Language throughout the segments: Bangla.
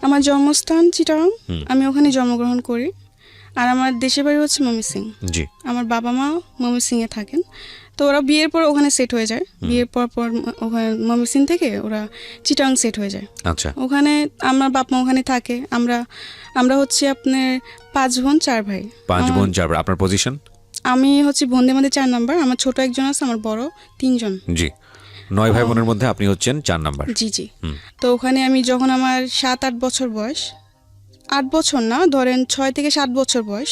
আমার জন্মস্থান চিটাগাং, হুম। আমি ওখানে জন্মগ্রহণ করি। আর আমার দেশের বাড়ি হচ্ছে ময়মনসিং। জি। আমার বাবা মা ময়মনসিংয়ে থাকেন। তো ওরা বিয়ের পর ওখানে সেট হয়ে যায়। বিয়ের পর ওখানে ময়মনসিং থেকে ওরা চিটাগাং সেট হয়ে যায়। আচ্ছা। ওখানে আমার বাপ মা ওখানে থাকে। আমরা হচ্ছে আপনার 5 বোন 4 ভাই। 5 বোন 4 ভাই। আপনার পজিশন? আমি হচ্ছে বোনদের মধ্যে 4 নাম্বার। আমার ছোট একজন আছে, আমার বড় 3 জন। জি। 9 ভাই বোনের মধ্যে আপনি হচ্ছেন 4 নাম্বার। জি জি। তো ওখানে আমি যখন আমার 7-8 বছর বয়স, 8 বছর না, ধরেন 6 থেকে 7 বছর বয়স,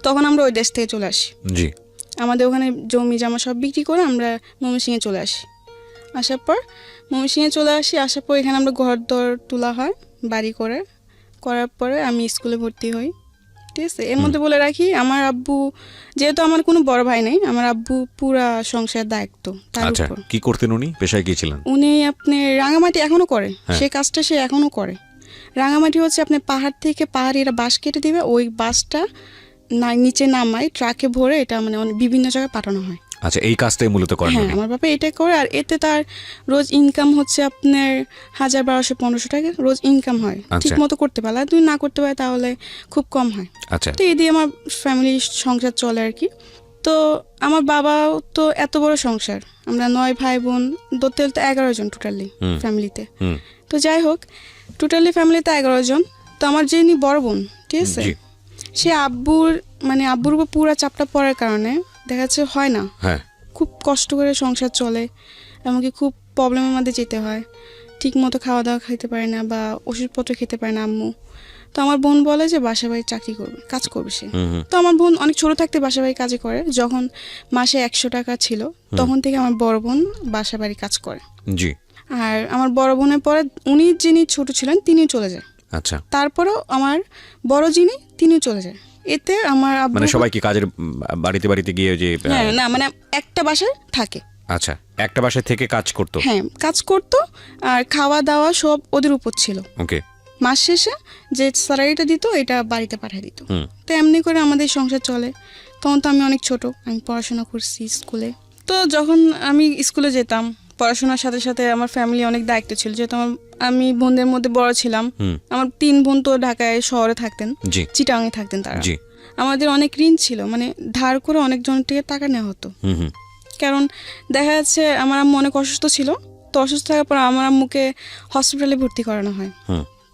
তখন আমরা ওই দেশ থেকে চলে আসি। জি। আমাদের ওখানে জমি জামা সব বিক্রি করে আমরা ময়মনসিংহে চলে আসি। আসার পর আসার পর এখানে আমরা ঘর দর তোলা হয় বাড়ি করার পরে আমি স্কুলে ভর্তি হই। ঠিক আছে। এর মধ্যে বলে রাখি, আমার আব্বু, যেহেতু আমার কোনো বড় ভাই নেই, আমার আব্বু পুরা সংসারের দায়িত্ব তার আচ্ছা, উপর। কি করতেন উনি? পেশায় কি ছিলেন? উনি আপনি রাঙামাটি এখনো করে, হ্যাঁ। সে কাজটা সে এখনো করে। রাঙামাটি হচ্ছে আপনি পাহাড় থেকে পাহাড়িরা বাঁশ কেটে দিবে, ওই বাঁশটা নিচে নামায় ট্রাকে ভরে এটা মানে বিভিন্ন জায়গায় পাঠানো হয়। আচ্ছা, এই কাজটাই মূলত করেন হ্যাঁ, উনি? আমার বাবা এটা করে। আর এতে তার রোজ ইনকাম হচ্ছে আপনার 1000, 1200, 1500 টাকা রোজ ইনকাম হয়। আচ্ছা। ঠিক মতো করতে পারলে, তুমি না করতে পারে তাহলে খুব কম হয়। আচ্ছা। তো এই দিয়ে আমার ফ্যামিলি সংসার চলে আর কি। তো আমার বাবাও তো এত বড় সংসার, আমরা 9 ভাই বোন, ধরতে হলে তো 11 জন টোটালি ফ্যামিলিতে। তো যাই হোক, টোটালি ফ্যামিলিতে 11 জন। তো আমার যিনি বড় বোন, ঠিক আছে, জি। সে আব্বুর উপর পুরা চাপটা পড়ার কারণে দেখা যাচ্ছে হয় না, হ্যাঁ। খুব কষ্ট করে সংসার চলে, এমনকি খুব প্রবলেমের মধ্যে যেতে হয়। ঠিক মতো খাওয়া দাওয়া খেতে পারে না বা ওষুধপত্র খেতে পারে না আম্মু। তো আমার বোন বলে যে বাসা বাড়ি চাকরি করবে, কাজ করবে সে। তো আমার বোন অনেক ছোট থাকতে বাসা বাড়ি কাজে করে। যখন মাসে 100 টাকা ছিল তখন থেকে আমার বড় বোন বাসা বাড়ি কাজ করে। জি। আর আমার বড় বোনের পরে উনি যিনি ছোট ছিলেন তিনি চলে যায়। আচ্ছা, তারপরেও আমার বড় যিনি তিনিও চলে যায়। এতে আমার আব্বু, মানে সবাই কি কাজের বাড়িতে বাড়িতে গিয়ে যে হ্যাঁ, না মানে একটা বাসায় থাকে। আচ্ছা, একটা বাসায় থেকে কাজ করতো? হ্যাঁ, কাজ করতো। আর খাওয়া দাওয়া সব ওদের উপর ছিল। ওকে। মাস শেষে যে স্যালারিটা দিত এটা বাড়িতে পাঠিয়ে দিত। তো এমনি করে আমাদের সংসার চলে। তখন তো আমি অনেক ছোট, আমি পড়াশোনা করছি স্কুলে। তো যখন আমি স্কুলে যেতাম, পড়াশোনার সাথে সাথে আমার ফ্যামিলি অনেক দায়িত্ব ছিল, যেহেতু আমি বোনদের মধ্যে বড় ছিলাম। আমার 3 বোন তো ঢাকায় শহরে থাকতেন, জি। চিটাগাংয়ে থাকতেন তারা। জি। আমাদের অনেক ঋণ ছিল, মানে ধার করে অনেক জনের থেকে টাকা নেওয়া হতো। কারণ দেখা যাচ্ছে আমার আম্মু অনেক অসুস্থ ছিল। তো অসুস্থ থাকার পর আমার আম্মুকে হসপিটালে ভর্তি করানো হয়।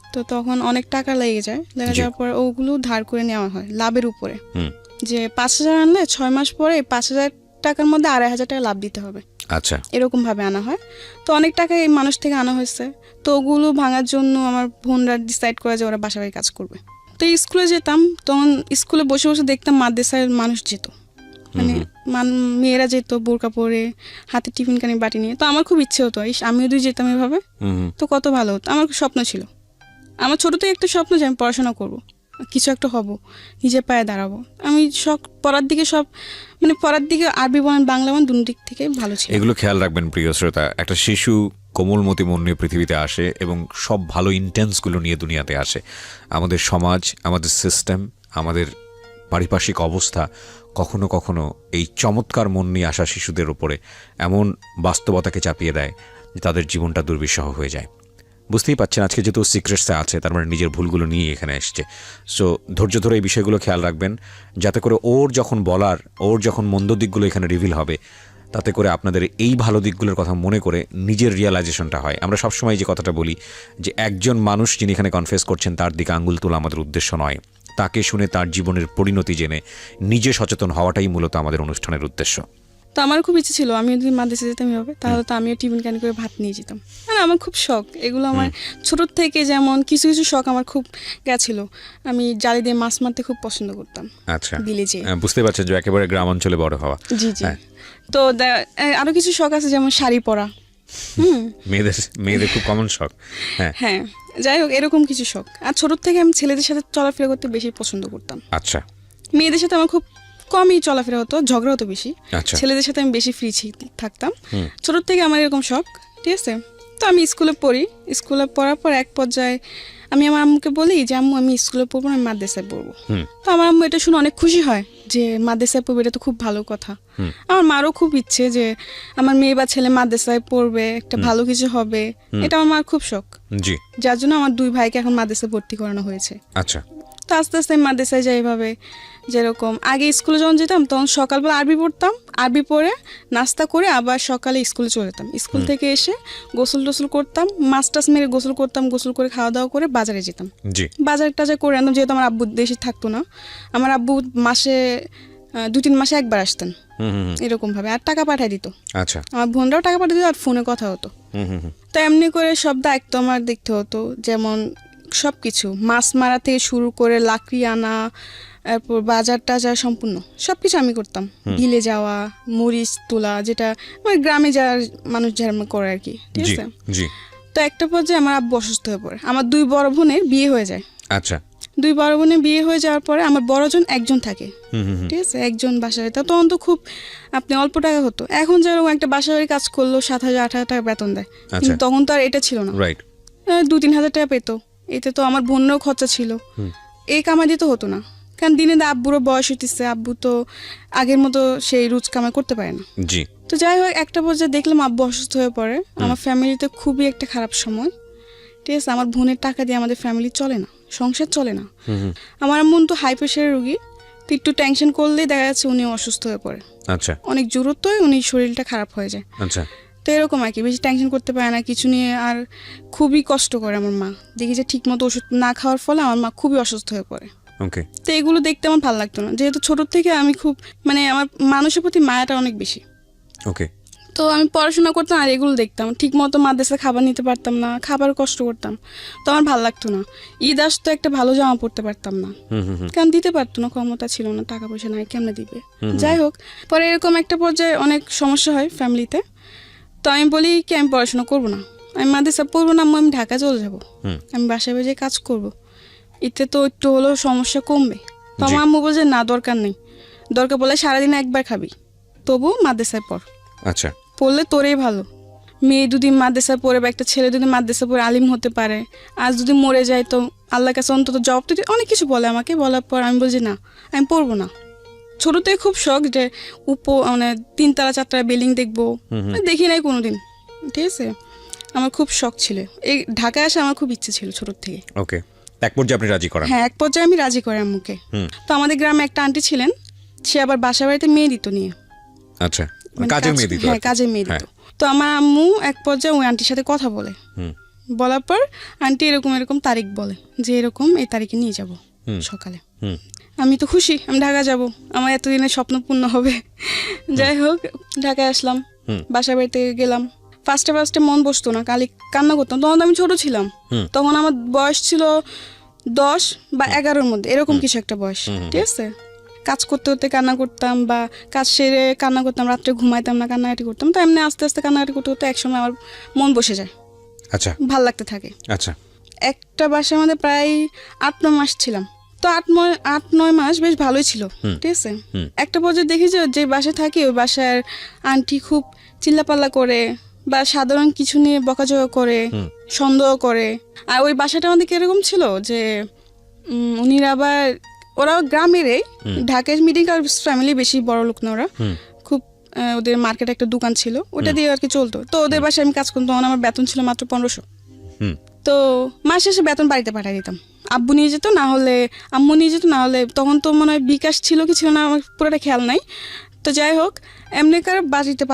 তো তখন অনেক টাকা লেগে যাওয়ার পর ওগুলো ধার করে নেওয়া হয় লাভের উপরে। যে 5000 আনলে 6 মাস পরে 5000 টাকার মধ্যে 2500 টাকা লাভ দিতে হবে। আচ্ছা। এরকম ভাবে আনা হয়। তো অনেক টাকা এই মানুষ থেকে আনা হয়েছে। তো ওগুলো ভাঙার জন্য আমার বোনরা ডিসাইড করে যে ওরা বাসা বাড়ি কাজ করবে। তো স্কুলে যেতাম, তখন স্কুলে বসে বসে দেখতাম মাদ্রাসায় মানুষ যেত, মানে মেয়েরা যেত বোরকা পরে, হাতে টিফিন কানি বাটি নিয়ে। তো আমার খুব ইচ্ছে হতো আমিও যদি যেতাম এভাবে, তো কত ভালো হতো। আমার স্বপ্ন ছিল, আমার ছোট থেকে একটা স্বপ্ন যে আমি পড়াশোনা করব, কিছু একটা হব, নিজের পায়ে দাঁড়াবো। আমি পড়ার দিকে আরবি বলেন বাংলা বলেন দুই দিক থেকে ভালো ছিল। এগুলো খেয়াল রাখবেন প্রিয় শ্রোতা। একটা শিশু কোমলমতি মন নিয়ে পৃথিবীতে আসে এবং সব ভালো ইন্টেন্সগুলো নিয়ে দুনিয়াতে আসে। আমাদের সমাজ, আমাদের সিস্টেম, আমাদের পারিপার্শ্বিক অবস্থা কখনো কখনো এই চমৎকার মন নিয়ে আসা শিশুদের উপরে এমন বাস্তবতাকে চাপিয়ে দেয় যে তাদের জীবনটা দুর্বিষহ হয়ে যায়। বুঝতেই পারছেন আজকে যেহেতু সিক্রেটসে আছে, তার মানে নিজের ভুলগুলো নিয়ে এখানে এসছে। সো ধৈর্য ধরে এই বিষয়গুলো খেয়াল রাখবেন, যাতে করে ওর যখন মন্দ দিকগুলো এখানে রিভিল হবে, তাতে করে আপনাদের এই ভালো দিকগুলোর কথা মনে করে নিজের রিয়ালাইজেশনটা হয়। আমরা সবসময় যে কথাটা বলি যে একজন মানুষ যিনি এখানে কনফেস করছেন তার দিকে আঙ্গুল তোলা আমাদের উদ্দেশ্য নয়, তাকে শুনে তার জীবনের পরিণতি জেনে নিজে সচেতন হওয়াটাই মূলত আমাদের অনুষ্ঠানের উদ্দেশ্য। তো আমার খুব ইচ্ছে ছিল আমি যদি মাদ্রাসা যেতাম এভাবে, তাহলে তো আমিও টিফিন ক্যান করে ভাত নিয়ে যেতাম। মানে আমার খুব শখ এগুলো। আমার ছোটোর থেকে যেমন কিছু কিছু শখ আমার খুব গেছিল। আমি জালি দিয়ে মাছ মারতে খুব পছন্দ করতাম। আচ্ছা, বিলেজে। বুঝতে পারছেন যে একেবারে গ্রাম অঞ্চলে বড় হওয়া। জি জি। তো আরো কিছু শখ আছে, যেমন শাড়ি পরা। মেয়েদের খুব কমন শখ। হ্যাঁ, যাই হোক, এরকম কিছু শখ। আর ছোটোর থেকে আমি ছেলেদের সাথে চলাফেরা করতে বেশি পছন্দ করতাম। আচ্ছা। মেয়েদের সাথে আমার খুব কমই চলাফেরা হতো, ঝগড়া হতো বেশি। আচ্ছা। ছেলেদের সাথে আমি বেশি ফ্রি থাকতাম। ছোটোর থেকে আমার এরকম শখ, ঠিক আছে। তো আমি স্কুলে পড়ি, স্কুলে পড়ার পর এক পর্যায়ে আমি আমার আম্মুকে বলি যে আম্মু আমি স্কুলে পড়বো না, আমি মাদ্রাসায় পড়বো। হুম। তো আমার আম্মু এটা শুনে অনেক খুশি হয় যে মাদ্রাসায় পড়বে, এটা তো খুব ভালো কথা। আমার মারও খুব ইচ্ছে যে আমার মেয়ে বা ছেলে মাদ্রাসায় পড়বে, একটা ভালো কিছু হবে, এটা আমার মার খুব শখ। জি। যার জন্য আমার 2 ভাইকে এখন মাদ্রাসায় ভর্তি করানো হয়েছে। আচ্ছা। তো আস্তে আস্তে আমি মাদ্রাসায় যাই এভাবে। যেরকম আগে স্কুলে যখন যেতাম তখন সকালবেলা আরবি পড়তাম, আরবি পড়ে নাস্তা করে আবার সকালে স্কুলে চলে যেতাম। স্কুল থেকে এসে গোসল টোসল করতাম, মাছ টাছ মেরে গোসল করতাম, গোসল করে খাওয়া দাওয়া করে বাজারে যেতাম। জি। বাজার টাজার করে আনতাম, যেহেতু আমার আব্বু দেশে থাকতো না। আমার আব্বু মাসে 2-3 মাসে একবার আসতেন এরকম ভাবে, আর টাকা পাঠাই দিত। আচ্ছা। আমার বোনরাও টাকা পাঠিয়ে দিত, আর ফোনে কথা হতো। তো এমনি করে সব দায়িত্ব আমার দেখতে হতো, যেমন সব কিছু মাছ মারা থেকে শুরু করে লাকড়ি আনা, তারপর বাজার টাজার সম্পূর্ণ সব কিছু আমি করতাম। বিলে যাওয়া, মরিচ তোলা, যেটা মানে গ্রামে যাওয়ার মানুষ যারা করে আর কি, ঠিক জি। আছে। জি। তো একটা পর্যায়ে আমার আব্বু অসুস্থ হয়ে পড়ে, আমার 2 বড় বোনের বিয়ে হয়ে যায়। আচ্ছা। 2 বড় বোনের বিয়ে হয়ে যাওয়ার পরে আমার বড়জন একজন থাকে, ঠিক আছে, একজন বাসায়। তা তখন তো খুব আপনি অল্প টাকা হতো, এখন যেরকম একটা বাসায় কাজ করলো 7,000-8,000 টাকা বেতন দেয়, কিন্তু তখন তো আর এটা ছিল না। রাইট। 2-3 হাজার টাকা পেতো, এতে তো আমার বোনেরও খরচা ছিল, এই কামাই দিতে হতো না। কারণ দিনে আব্বুরও বয়স হইতেছে, আব্বু তো আগের মতো সেই রোজ কামাই করতে পারে না। জি। তো যাই হোক একটা পর্যায়ে দেখলাম আব্বু অসুস্থ হয়ে পড়ে, আমার ফ্যামিলিতে খুবই একটা খারাপ সময়, ঠিক আছে। আমার বোনের টাকা দিয়ে আমাদের ফ্যামিলি চলে না, সংসার চলে না। আমার আম্মু তো হাই প্রেশারের রোগী, তো একটু টেনশন করলেই দেখা যাচ্ছে উনি অসুস্থ হয়ে পড়ে। আচ্ছা। অনেক জোরত্ব হয়, উনি শরীরটা খারাপ হয়ে যায়। আচ্ছা। তো এরকম আর কি, বেশি টেনশন করতে পারে না কিছু নিয়ে, আর খুবই কষ্ট করে আমার মা। দেখি যে ঠিক মতো ওষুধ না খাওয়ার ফলে আমার মা খুবই অসুস্থ হয়ে পড়ে। ওকে। তো এগুলো দেখতে আমার ভালো লাগতো না, যেহেতু ছোট থেকে আমি খুব মানে আমার মানুষের প্রতি মায়াটা অনেক বেশি। ওকে। তো আমি পড়াশোনা করতাম আর এগুলো দেখতাম, ঠিক মতো মাদ্রাসা খাবার নিতে পারতাম না, খাবার কষ্ট করতাম, তো আমার ভালো লাগতো না। ঈদ আসতো একটা ভালো জামা পরতে পারতাম না, কারণ দিতে পারতো না, ক্ষমতা ছিল না, টাকা পয়সা নাই, কেমনে দিবে। যাই হোক, পরে এরকম একটা পর্যায়ে অনেক সমস্যা হয় ফ্যামিলিতে। তো আমি বলি কি আমি পড়াশোনা করবো না, আমি মাদ্রাসা পড়বো না, আমি ঢাকা চলে যাবো, আমি বাসায় বাসায় কাজ করবো, এতে তো একটু হলেও সমস্যা কমবে। তো আমার আম্মু বলছে না দরকার নেই, দরকার বলে সারাদিন একবার খাবি, তবু মাদ্রাসায় পড়, আচ্ছা। পড়লে তোরেই ভালো। মেয়ে যদি মাদ্রাসায় পড়ে বা একটা ছেলে যদি মাদ্রাসা পড়ে আলিম হতে পারে, আজ যদি মরে যায় তো আল্লাহর কাছে অন্তত জবাব দিতে, অনেক কিছু বলে আমাকে। বলার পর আমি বলছি না আমি পড়বো না। ছোট থেকে খুব শখ যে মানে 3 তলা 4 তলা বিল্ডিং দেখবো, দেখি নাই কোনোদিন, ঠিক আছে। আমার খুব শখ ছিল, এই ঢাকায় আসা আমার খুব ইচ্ছে ছিল ছোট থেকে। ওকে। এক পর্যায়ে আপনি রাজি করেন? হ্যাঁ, এক পর্যায়ে আমি রাজি করি আম্মুকে। তো আমাদের গ্রামে একটা আন্টি ছিলেন, সে আবার বাসা বাড়িতে মেয়ে দিত নিয়ে। আচ্ছা। মানে কাজের মেয়ে দিত? হ্যাঁ, কাজের মেয়ে দিত। তো আমার আম্মু এক পর্যায়ে ওই আন্টির সাথে কথা বলে, বলার পর আন্টি এরকম এরকম তারিখ বলে যে এরকম এই তারিখে নিয়ে যাব সকালে। আমি তো খুশি, আমি ঢাকা যাব, আমার এতদিনের স্বপ্ন পূর্ণ হবে। যাই হোক ঢাকায় আসলাম, বাসা বাড়িতে গেলাম। ফার্স্টে মন বসতো না, কালি কান্না করতাম। তখন আমি ছোট ছিলাম, তখন আমার বয়স ছিল 10 বা 11-র মধ্যে, এরকম কিছু একটা বয়স, ঠিক আছে। কাজ করতে করতে কান্না করতাম, বা কাজ সেরে কান্না করতাম, রাত্রে ঘুমাইতাম না, কান্নাকাটি করতাম। তো এমনি আস্তে আস্তে কান্নাকাটি করতে করতে একসময় আমার মন বসে যায়, আচ্ছা, ভাল লাগতে থাকে। আচ্ছা। একটা বাসার মধ্যে প্রায় 8-9 মাস ছিলাম। তো 8-9 মাস বেশ ভালোই ছিল, ঠিক আছে। একটা পর্যায়ে দেখি যে বাসায় থাকি ওই বাসার আন্টি খুব চিল্লাপাল্লা করে, বা সাধারণ কিছু নিয়ে বকাঝকা করে, সন্দেহ করে। আর ওই বাসাটা আমাদের কিরকম ছিল যে উনিরা আবার ওরা গ্রামেরই, ঢাকায় মিডিল ক্লাস ফ্যামিলি, বেশি বড় লোক না ওরা, খুব ওদের মার্কেটে একটা দোকান ছিল, ওটা দিয়ে আর কি চলতো। তো ওদের বাসায় আমি কাজ করতাম, তখন আমার বেতন ছিল মাত্র 1500। তো মাস শেষে বেতন বাড়িতে পাঠিয়ে দিতাম, আব্বু নিয়ে যেত, না হলে আম্মু নিয়ে যেত, না হলে তখন তো মনে হয় বিকাশ ছিল কি ছিল না আমার পুরোটা খেয়াল নাই। তো যাই হোক এমনি করে বাড়িতে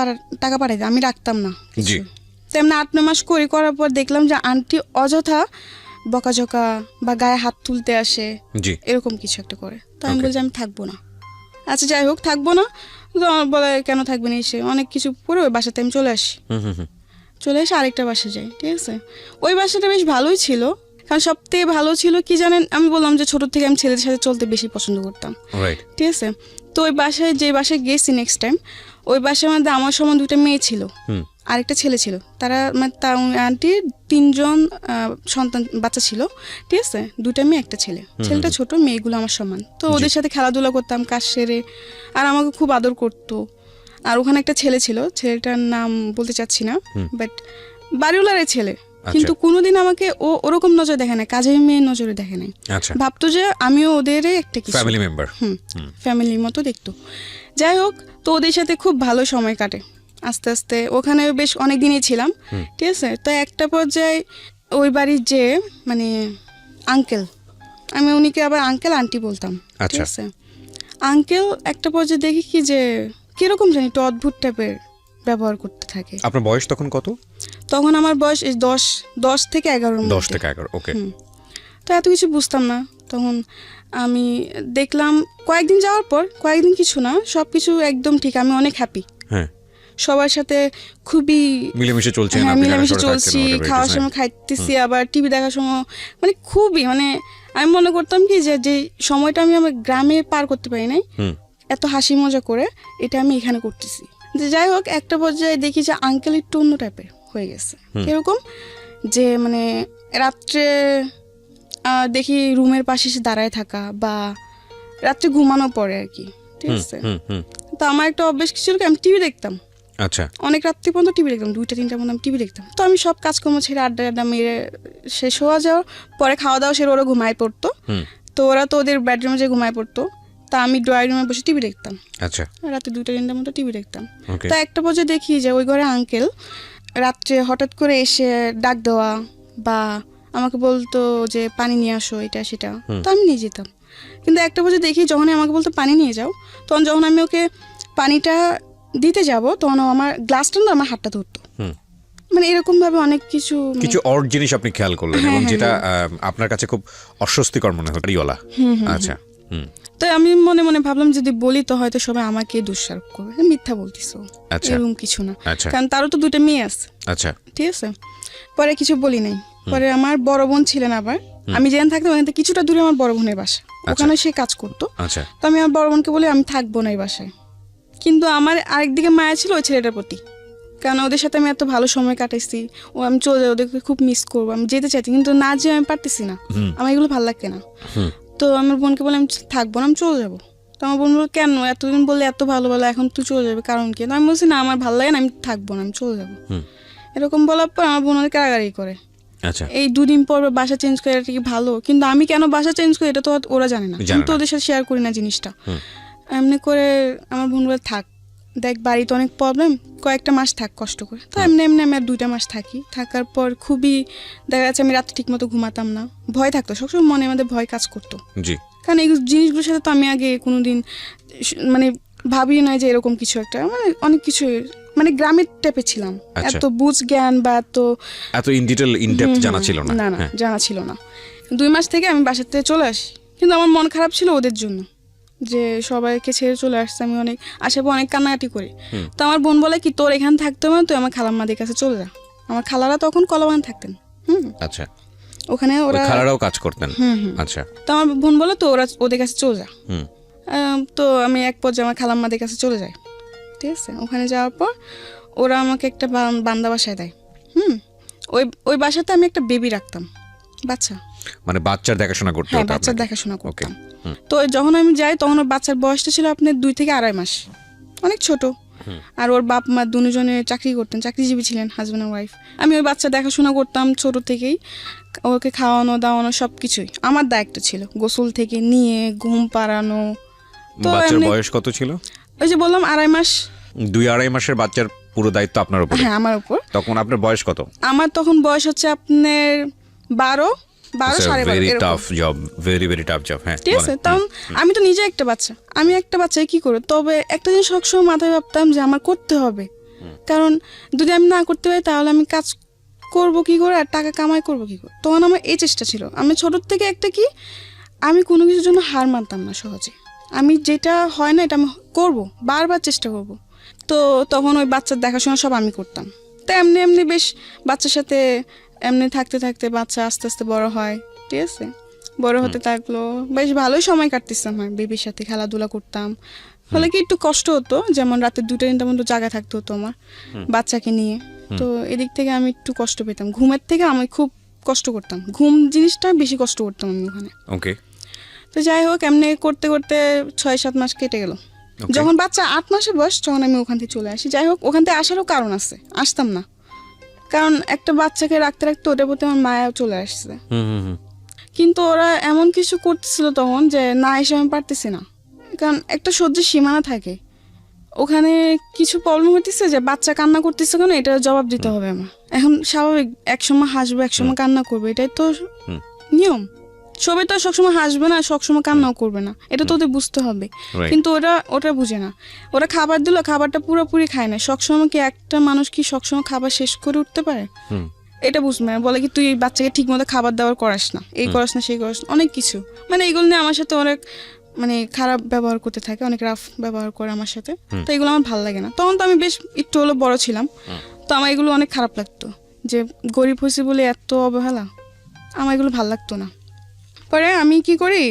টাকা পাঠাই দিতাম, আমি রাখতাম না কিছু। তো এমনি 8-9 মাস করার পর দেখলাম যে আন্টি অযথা বকাঝকা বা গায়ে হাত তুলতে আসে, এরকম কিছু একটা করে। তো আমি বলছি আমি থাকবো না। আচ্ছা যাই হোক থাকবো না, তো আমার বলে কেন থাকবে না, এসে অনেক কিছু করে ওই বাসাতে আমি চলে আসি। চলে এসে আরেকটা বাসায় যাই, ঠিক আছে। ওই বাসাটা বেশ ভালোই ছিল, কারণ সব থেকে ভালো ছিল কি জানেন, আমি বললাম যে ছোট থেকে আমি ছেলেদের সাথে চলতে বেশি পছন্দ করতাম, ঠিক আছে। তো ওই বাসায় যে বাসায় গেছি নেক্সট টাইম, ওই বাসার মধ্যে আমার সমান 2টা মেয়ে ছিল, আরেকটা ছেলে ছিল। তারা মানে আন্টির 3জন সন্তান বাচ্চা ছিল, ঠিক আছে। 2টা মেয়ে 1টা ছেলে, ছেলেটা ছোট, মেয়েগুলো আমার সমান। তো ওদের সাথে খেলাধুলা করতাম, কাজ সেরে, আর আমাকে খুব আদর করতো। আর ওখানে একটা ছেলে ছিল, ছেলেটার নাম বলতে চাচ্ছি না, বাট বাড়িওয়ালার ছেলে, কিন্তু কোনোদিন আমাকে ওরকম নজরে দেখে না, কাজের মেয়ের নজরে দেখে নাই। আচ্ছা, ভাবতো যে আমিও ওদের একটা কিছু ফ্যামিলি মেম্বার। ফ্যামিলির মতো দেখতো। যাই হোক, তো ওদের সাথে খুব ভালো সময় কাটে। আস্তে আস্তে ওখানে বেশ অনেক দিনই ছিলাম, ঠিক আছে। তো একটা পর্যায়ে ওই বাড়ির যে মানে আঙ্কেল, আমি উনিকে আবার আঙ্কেল আন্টি বলতাম, ঠিক আচ্ছা। আছে। আঙ্কেল একটা পর্যায়ে দেখি কি যে কিরকম জানি একটু অদ্ভুত টাইপের ব্যবহার করতে থাকে। আপনার বয়স তখন কত? তখন আমার বয়স এই 10 থেকে 11। 10 থেকে 11, ওকে। তো এত কিছু বুঝতাম না তখন। আমি দেখলাম কয়েকদিন যাওয়ার পর, কয়েকদিন কিছু না, সব কিছু একদম ঠিক, আমি অনেক হ্যাপি। হ্যাঁ, সবার সাথে খুবই মিলেমিশে চলছে। হ্যাঁ, মিলেমিশে চলছি, খাওয়ার সময় খাইতেছি, আবার টিভি দেখার সময় মানে খুবই মানে আমি মনে করতাম কি যে সময়টা আমি আমার গ্রামে পার করতে পারি নাই এত হাসি মজা করে, এটা আমি এখানে করতেছি। যাই হোক, একটা পর্যায়ে দেখি যে আঙ্কেল একটু অন্য টাইপের হয়ে গেছে। এরকম যে মানে রাত্রে দেখি রুমের পাশে এসে দাঁড়ায় থাকা, বা রাত্রে ঘুমানো পরে আর কি, ঠিক আছে। তো আমার একটা অভ্যেস কি ছিল, আমি টিভি দেখতাম। আচ্ছা, অনেক রাত্রি পর্যন্ত টিভি দেখতাম, 2টা-3টা পর্যন্ত আমি টিভি দেখতাম। তো আমি সব কাজকর্ম ছেড়ে আড্ডা মেরে শেষ হওয়া যাওয়ার পরে খাওয়া দাওয়া সেরে ওরা ঘুমায় পড়তো। তো ওরা তো ওদের বেডরুমে যে ঘুমায় পড়তো, তা আমি ড্রয়িং রুমে বসে টিভি দেখতাম। আচ্ছা, রাতে 2টা-3টার মতো টিভি দেখতাম। তো একটা পর্যায়ে দেখি যে ওই ঘরে আঙ্কেল রাত্রে হঠাৎ করে এসে ডাক দেওয়া, বা আমাকে বলতো যে পানি নিয়ে আসো, এটা সেটা। তো আমি নিয়ে যেতাম। কিন্তু একটা পর্যায়ে দেখি যখনই আমাকে বলতো পানি নিয়ে যাও, তখন যখন আমি ওকে পানিটা দিতে যাব, তখন আমার গ্লাসটা না আমার হাতটা ধরতো। মানে এরকম ভাবে অনেক কিছু অড জিনিস আপনি খেয়াল করলেন, এবং যেটা আপনার কাছে খুব অস্বস্তিকর মনে হতো। আচ্ছা, তো আমি মনে মনে ভাবলাম যদি বলি তো হয়তো সবাই আমাকে দোষারোপ করবে, মিথ্যা বলতিছো, এরকম কিছু না। কারণ তারও তো 2টা মেয়ে আছে। আচ্ছা, ঠিক আছে। পরে কিছু বলি নাই। পরে আমার বড় বোন ছিলেন, আবার আমি যেখানে থাকতাম ওখান থেকে কিছুটা দূরে আমার বড় বোনের বাসা, ওখানে সে কাজ করতো। আচ্ছা, তো আমি আমার বড় বোনকে বলি আমি থাকবো না এই বাসায়। কিন্তু আমার আরেকদিকে মায়া ছিল ওই ছেলেটার প্রতি, কারণ ওদের সাথে আমি এত ভালো সময় কাটাইছি। আমি চলে যাই, ওদেরকে খুব মিস করবো, আমি যেতে চাইছি, কিন্তু না যেয়ে আমি পারতেছি না, আমার এগুলো ভালো লাগছে না। তো আমার বোনকে বলে আমি থাকবো না, আমি চলে যাবো। তো আমার বোন বলল কেন, এতদিন বললে এত ভালো ভালো, এখন তুই চলে যাবে, কারণ কি? আমি বলছি না আমার ভালো লাগে না, আমি থাকবো না, আমি চলে যাবো। এরকম বলার পর আমার বোন অনেক কারাগারি করে। আচ্ছা, এই 2 দিন পর বাসা চেঞ্জ করে, এটা কি ভালো? কিন্তু আমি কেন বাসা চেঞ্জ করি এটা তো ওরা জানে না, আমি তো ওদের সাথে শেয়ার করি না জিনিসটা। এমনি করে আমার বোন বলে থাক, দেখ বাড়িতে অনেক প্রবলেম, কয়েকটা মাস থাক কষ্ট করে। তো এমনি এমনি আমি আর 2টা মাস থাকি। থাকার পর খুবই দেখা যাচ্ছে আমি রাতে ঠিক মতো ঘুমাতাম না, ভয় থাকতো সবসময়, মনে মধ্যে ভয় কাজ করতো। জি, কারণ এই জিনিসগুলোর সাথে তো আমি আগে কোনোদিন মানে ভাবি নাই যে এরকম কিছু একটা, মানে অনেক কিছু মানে গ্রামের টাইপে ছিলাম, এত বুঝ জ্ঞান বা এত ইন ডিটেল ইন ডেপথ জানা ছিল না। না জানা ছিল না। 2 মাস থেকে আমি বাসার থেকে চলে আসি, কিন্তু আমার মন খারাপ ছিল ওদের জন্য, যে সবাইকে ছেড়ে চলে আসছে। আমি অনেক আশেপাশে অনেক কান্নাকাটি করি। তো আমার বোন বলে কি তোর এখানে থাকতে হবে না, তুই আমার খালাম্মাদের কাছে চলে যা। আমার খালারা তখন কলাবাগান থাকতেন। আচ্ছা, ওখানে ওরা খালারাও কাজ করতেন। আচ্ছা, তো আমার বোন বলে তো ওরা ওদের কাছে চলে যা। তো আমি এক পর্যায়ে আমার খালাম্মাদের কাছে চলে যাই, ঠিক আছে। ওখানে যাওয়ার পর ওরা আমাকে একটা বান্দা বাসায় দেয়। ওই বাসাতে আমি একটা বেবি রাখতাম, বাচ্চা, মানে বাচ্চার দেখাশোনা করতে হ্যাঁ হতো বাচ্চার আপনাকে। দেখাশোনা করতাম। তো যখন আমি যাই তখন ওর বাচ্চার বয়সটা ছিল আপনার 2 থেকে 2.5 মাস, অনেক ছোট। আর ওর বাপ মা দুজনে চাকরি করতেন, চাকরিজীবী ছিলেন, হাজব্যান্ড আর ওয়াইফ। আমি ওই বাচ্চা দেখাশোনা করতাম ছোট থেকেই, ওকে খাওয়ানো দাওয়ানো সব কিছুই আমার দায়িত্ব ছিল, গোসল থেকে নিয়ে ঘুম পাড়ানো। তো বাচ্চার বয়স কত ছিল? ওই যে বললাম 2.5 মাস। 2-2.5 মাসের বাচ্চার পুরো দায়িত্ব আপনার উপর? হ্যাঁ আমার উপর। তখন আপনার বয়স কত? আমার তখন বয়স হচ্ছে আপনার 12 12 ভেরি সাড়ে tough job, very very tough job. হ্যাঁ, ঠিক আছে। তখন আমি তো নিজে একটা বাচ্চা, আমি একটা বাচ্চায় কি করবো? তবে একটা জিনিস সবসময় মাথায় ভাবতাম যে আমার করতে হবে, কারণ যদি আমি না করতে পারি তাহলে আমি কাজ করব কি করে আর টাকা কামাই করব কি করে। তখন আমার এই চেষ্টা ছিল। আমি ছোটোর থেকে একটা কি, আমি কোনো কিছুর জন্য হার মানতাম না সহজে। আমি যেটা হয় না এটা আমি করব, বারবার চেষ্টা করব। তো তখন ওই বাচ্চার দেখাশোনা সব আমি করতাম। তো এমনি এমনি বেশ বাচ্চার সাথে এমনি থাকতে থাকতে বাচ্চা আস্তে আস্তে বড় হয়, ঠিক আছে। বড় হতে থাকলো, বেশ ভালোই সময় কাটতেছে আমার, বেবির সাথে খেলাধুলা করতাম। ফলে কি একটু কষ্ট হতো, যেমন রাতে 2টা-3টা পর্যন্ত জায়গা থাকতে হতো আমার বাচ্চাকে নিয়ে। তো এদিক থেকে আমি একটু কষ্ট পেতাম, ঘুমের থেকে আমি খুব কষ্ট করতাম, ঘুম জিনিসটা বেশি কষ্ট করতাম আমি ওখানে। ওকে। তো যাই হোক এমনি করতে করতে 6-7 মাস কেটে গেল। যখন বাচ্চা 8 মাসের বয়স তখন আমি ওখান থেকে চলে আসি। যাই হোক ওখান থেকে আসারও কারণ আছে, আসতাম না, কারণ একটা বাচ্চাকে রাখতে রাখতে ওটার প্রতি আমার মায়া চলে আসছে। হুম হুম হুম কিন্তু ওরা এমন কিছু করতেছিল তখন যে না এসে আমি পারতেছি না, কারণ একটা সহ্যের সীমানা থাকে। ওখানে কিছু প্রবলেম হতেছে যে বাচ্চা কান্না করতেছে কেন, এটার জবাব দিতে হবে আমার। এখন স্বাভাবিক, একসময় হাসবে একসময় কান্না করবে, এটাই তো নিয়ম। সবাই তো সবসময় হাসবে না, সবসময় কান্নাও করবে না, এটা তো ওদের বুঝতে হবে। Right. কিন্তু ওটা বুঝে না। ওরা খাবার দিল, খাবারটা পুরোপুরি খায় না। সবসময় কি একটা মানুষ কি সবসময় খাবার শেষ করে উঠতে পারে? হুম এটা বুঝবে না, বলে কি তুই বাচ্চাকে ঠিক মতো খাবার দাবার করাস না, এই করাস না সেই করাস না, অনেক কিছু। মানে এগুলো নিয়ে আমার সাথে অনেক মানে খারাপ ব্যবহার করতে থাকে, অনেক রাফ ব্যবহার করে আমার সাথে। তো এগুলো আমার ভালো লাগে না। তখন তো আমি বেশ একটু হলো বড় ছিলাম, তো আমার এগুলো অনেক খারাপ লাগতো যে গরিব হয়েছি বলে এত অবহেলা, আমার এগুলো ভালো লাগতো না। পরে আমি কি করি,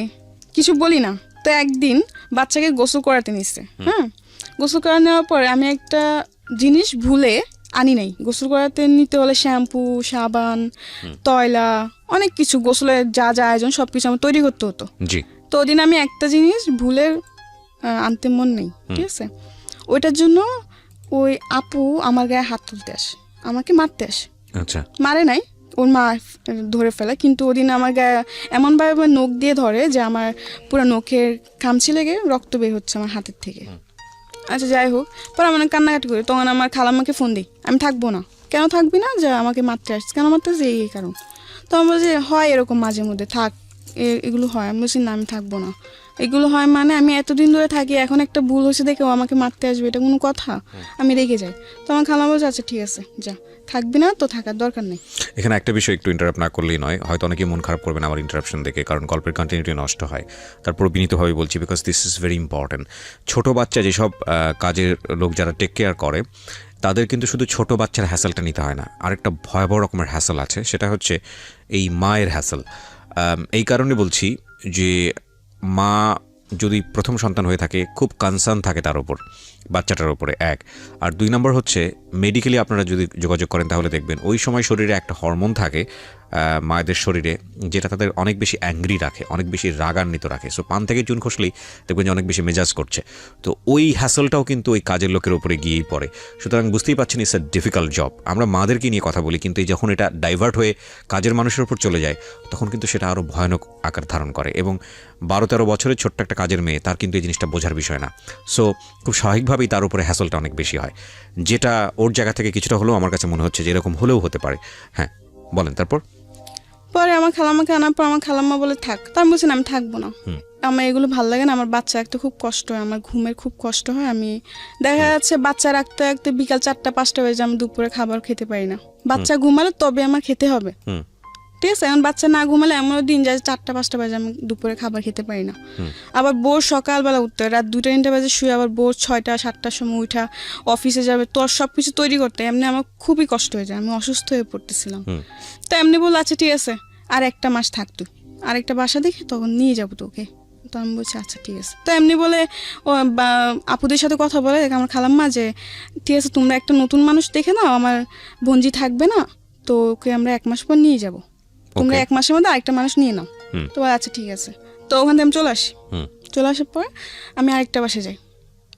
কিছু বলি না। তো একদিন বাচ্চাকে গোসল করাতে নিচ্ছে, হ্যাঁ, গোসল করা নেওয়ার পরে আমি একটা জিনিস ভুলে আনি নাই। গোসল করাতে নিতে হলে শ্যাম্পু, সাবান, তয়লা, অনেক কিছু, গোসলের যা যা আয়োজন সব কিছু আমার তৈরি করতে হতো। জি তো ওদিন আমি একটা জিনিস ভুলে আনতে মন নেই, ঠিক আছে। ওইটার জন্য ওই আপু আমার গায়ে হাত তুলতে আসে, আমাকে মারতে আসে। আচ্ছা মারে নাই, ওর মা ধরে ফেলে, কিন্তু ওদিন আমার গায়ে এমনভাবে নখ দিয়ে ধরে যে আমার পুরো নখের খামচি লেগে রক্ত বের হচ্ছে আমার হাতের থেকে। আচ্ছা যাই হোক, পরে আমি অনেক কান্নাকাটি করি। তখন আমার খালাম্মাকে ফোন দিই, আমি থাকবো না। কেন থাকবি না? যে আমাকে মারতে আসছে, কেন মারতে আসছে, এই কারণ। তো আমি বলছি হয় এরকম মাঝে মধ্যে, থাক, এগুলো হয়। আমি বলছি না আমি থাকবো না, এগুলো হয় মানে আমি এতদিন ধরে থাকি, এখন একটা ভুল হয়েছে দেখে ও আমাকে মারতে আসবে, এটা কোনো কথা? আমি রেগে যাই। তো আমার খালাম্মা বলছে আচ্ছা ঠিক আছে যা, থাকবি না তো থাকার দরকার নেই। এখানে একটা বিষয় একটু ইন্টারাপ্ট না করলেই নয়, হয়তো অনেকেই মন খারাপ করবেন আমার ইন্টারাপশন দেখে, কারণ গল্পের কন্টিনিউটি নষ্ট হয়। তারপর বিনীতভাবে বলছি, because this is very important. ছোট বাচ্চা যেসব কাজের লোক যারা টেক কেয়ার করে, তাদের কিন্তু শুধু ছোট বাচ্চার হ্যাসেলটা নিতে হয় না, আরেকটা ভয়াবহ রকমের হ্যাসেল আছে, সেটা হচ্ছে এই মায়ের হ্যাসেল। এই কারণে বলছি যে মা যদি প্রথম সন্তান হয়ে থাকে, খুব কনসার্ন থাকে তার উপর, বাচ্চাটার উপরে, এক। আর দুই নম্বর হচ্ছে মেডিকেলি আপনারা যদি যোগাযোগ করেন তাহলে দেখবেন ওই সময় শরীরে একটা হরমোন থাকে মায়েদের শরীরে, যেটা তাদের অনেক বেশি অ্যাংরি রাখে, অনেক বেশি রাগান্বিত রাখে। সো পান থেকে চুন খসলেই দেখবেন যে অনেক বেশি মেজাজ করছে। তো ওই হ্যাসেলটাও কিন্তু ওই কাজের লোকের উপরে গিয়েই পড়ে। সুতরাং বুঝতেই পারছেন ইটস এ ডিফিকাল্ট জব। আমরা মাদেরকে নিয়ে কথা বলি, কিন্তু যখন এটা ডাইভার্ট হয়ে কাজের মানুষের উপর চলে যায়, তখন কিন্তু সেটা আরও ভয়ানক আকার ধারণ করে। এবং 12-13 বছরের ছোট্ট একটা কাজের মেয়ে, তার কিন্তু এই জিনিসটা বোঝার বিষয় না। সো খুব স্বাভাবিকভাবেই তার উপরে হ্যাসেলটা অনেক বেশি হয়, যেটা ওর জায়গা থেকে কিছুটা হলেও আমার কাছে মনে হচ্ছে যে এরকম হলেও হতে পারে। হ্যাঁ বলেন। তারপর পরে আমার খালাম্মাকে আনার পর আমার খালাম্মা বলে থাক, তো আমি বলছি না আমি থাকবো না, আমার এগুলো ভালো লাগে না, আমার বাচ্চা রাখতে খুব কষ্ট হয়, আমার ঘুমের খুব কষ্ট হয়। আমি দেখা যাচ্ছে বাচ্চা রাখতে রাখতে বিকাল 4টা-5টা বাজে, আমি দুপুরে খাবার খেতে পারি না। বাচ্চা ঘুমালে তবে আমার খেতে হবে, ঠিক আছে। এখন বাচ্চা না ঘুমালে এমনও দিন যায় 4টা-5টা বাজে আমি দুপুরে খাবার খেতে পারি না। আবার বোর সকালবেলা উঠতে হয়, রাত 2টা-3টা বাজে শুয়ে আবার বোর 6টা-7টার সময় উঠা অফিসে যাবে, তোর সব কিছু তৈরি করতে এমনি আমার খুবই কষ্ট হয়ে যায়, আমি অসুস্থ হয়ে পড়তেছিলাম। তো এমনি বললো আচ্ছা ঠিক আছে আর একটা মাস থাক তুই, আরেকটা বাসা দেখে তখন নিয়ে যাবো তোকে। তো আমি বলছি আচ্ছা ঠিক আছে। তো এমনি বলে ও আপুদের সাথে কথা বলে আমার খালাম্মা যে ঠিক আছে তোমরা একটা নতুন মানুষ দেখে নাও, আমার বোনজি থাকবে না, তো ওকে আমরা 1 মাস পর নিয়ে যাবো, তোমরা 1 মাসের মধ্যে আরেকটা মানুষ নিয়ে নাও। তো আচ্ছা ঠিক আছে। তো ওখান থেকে আমি চলে আসি, চলে আসার পর আমি আরেকটা বাসে যাই,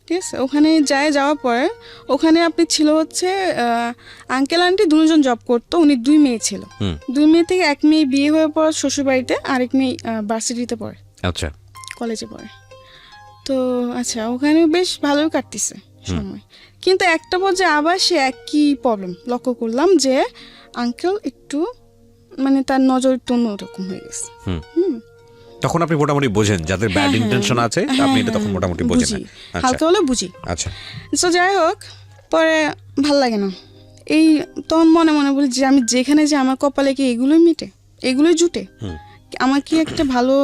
ঠিক আছে। ওখানে যাওয়ার পরে ওখানে আপনি ছিল হচ্ছে আঙ্কেল আন্টি দুজন জব করতো, উনি 2 মেয়ে ছিল। 2 মেয়ে থেকে 1 মেয়ে বিয়ে হয়ে পড়ে শ্বশুর বাড়িতে, আরেক মেয়ে ভার্সিটিতে পড়ে, আচ্ছা কলেজে পড়ে। তো আচ্ছা ওখানে বেশ ভালোই কাটতেছে সময়, কিন্তু একটা পর্যায়ে আবার সে একই প্রবলেম লক্ষ্য করলাম যে আঙ্কেল একটু মানে তার নজর একটু অন্যরকম হয়ে গেছে। তখন আপনি মোটামুটি বোঝেন যাদের ব্যাড ইন্টেনশন আছে, আপনি এটা তখন মোটামুটি বোঝেন। বুঝি, হালকা হলে বুঝি। আচ্ছা তো যাই হোক, পরে ভাল লাগে না এই, তখন মনে মনে বলি যে আমি যেখানে যে আমার কপালে কি এগুলোই মিটে, এগুলোই জুটে, আমার কি একটা ভালো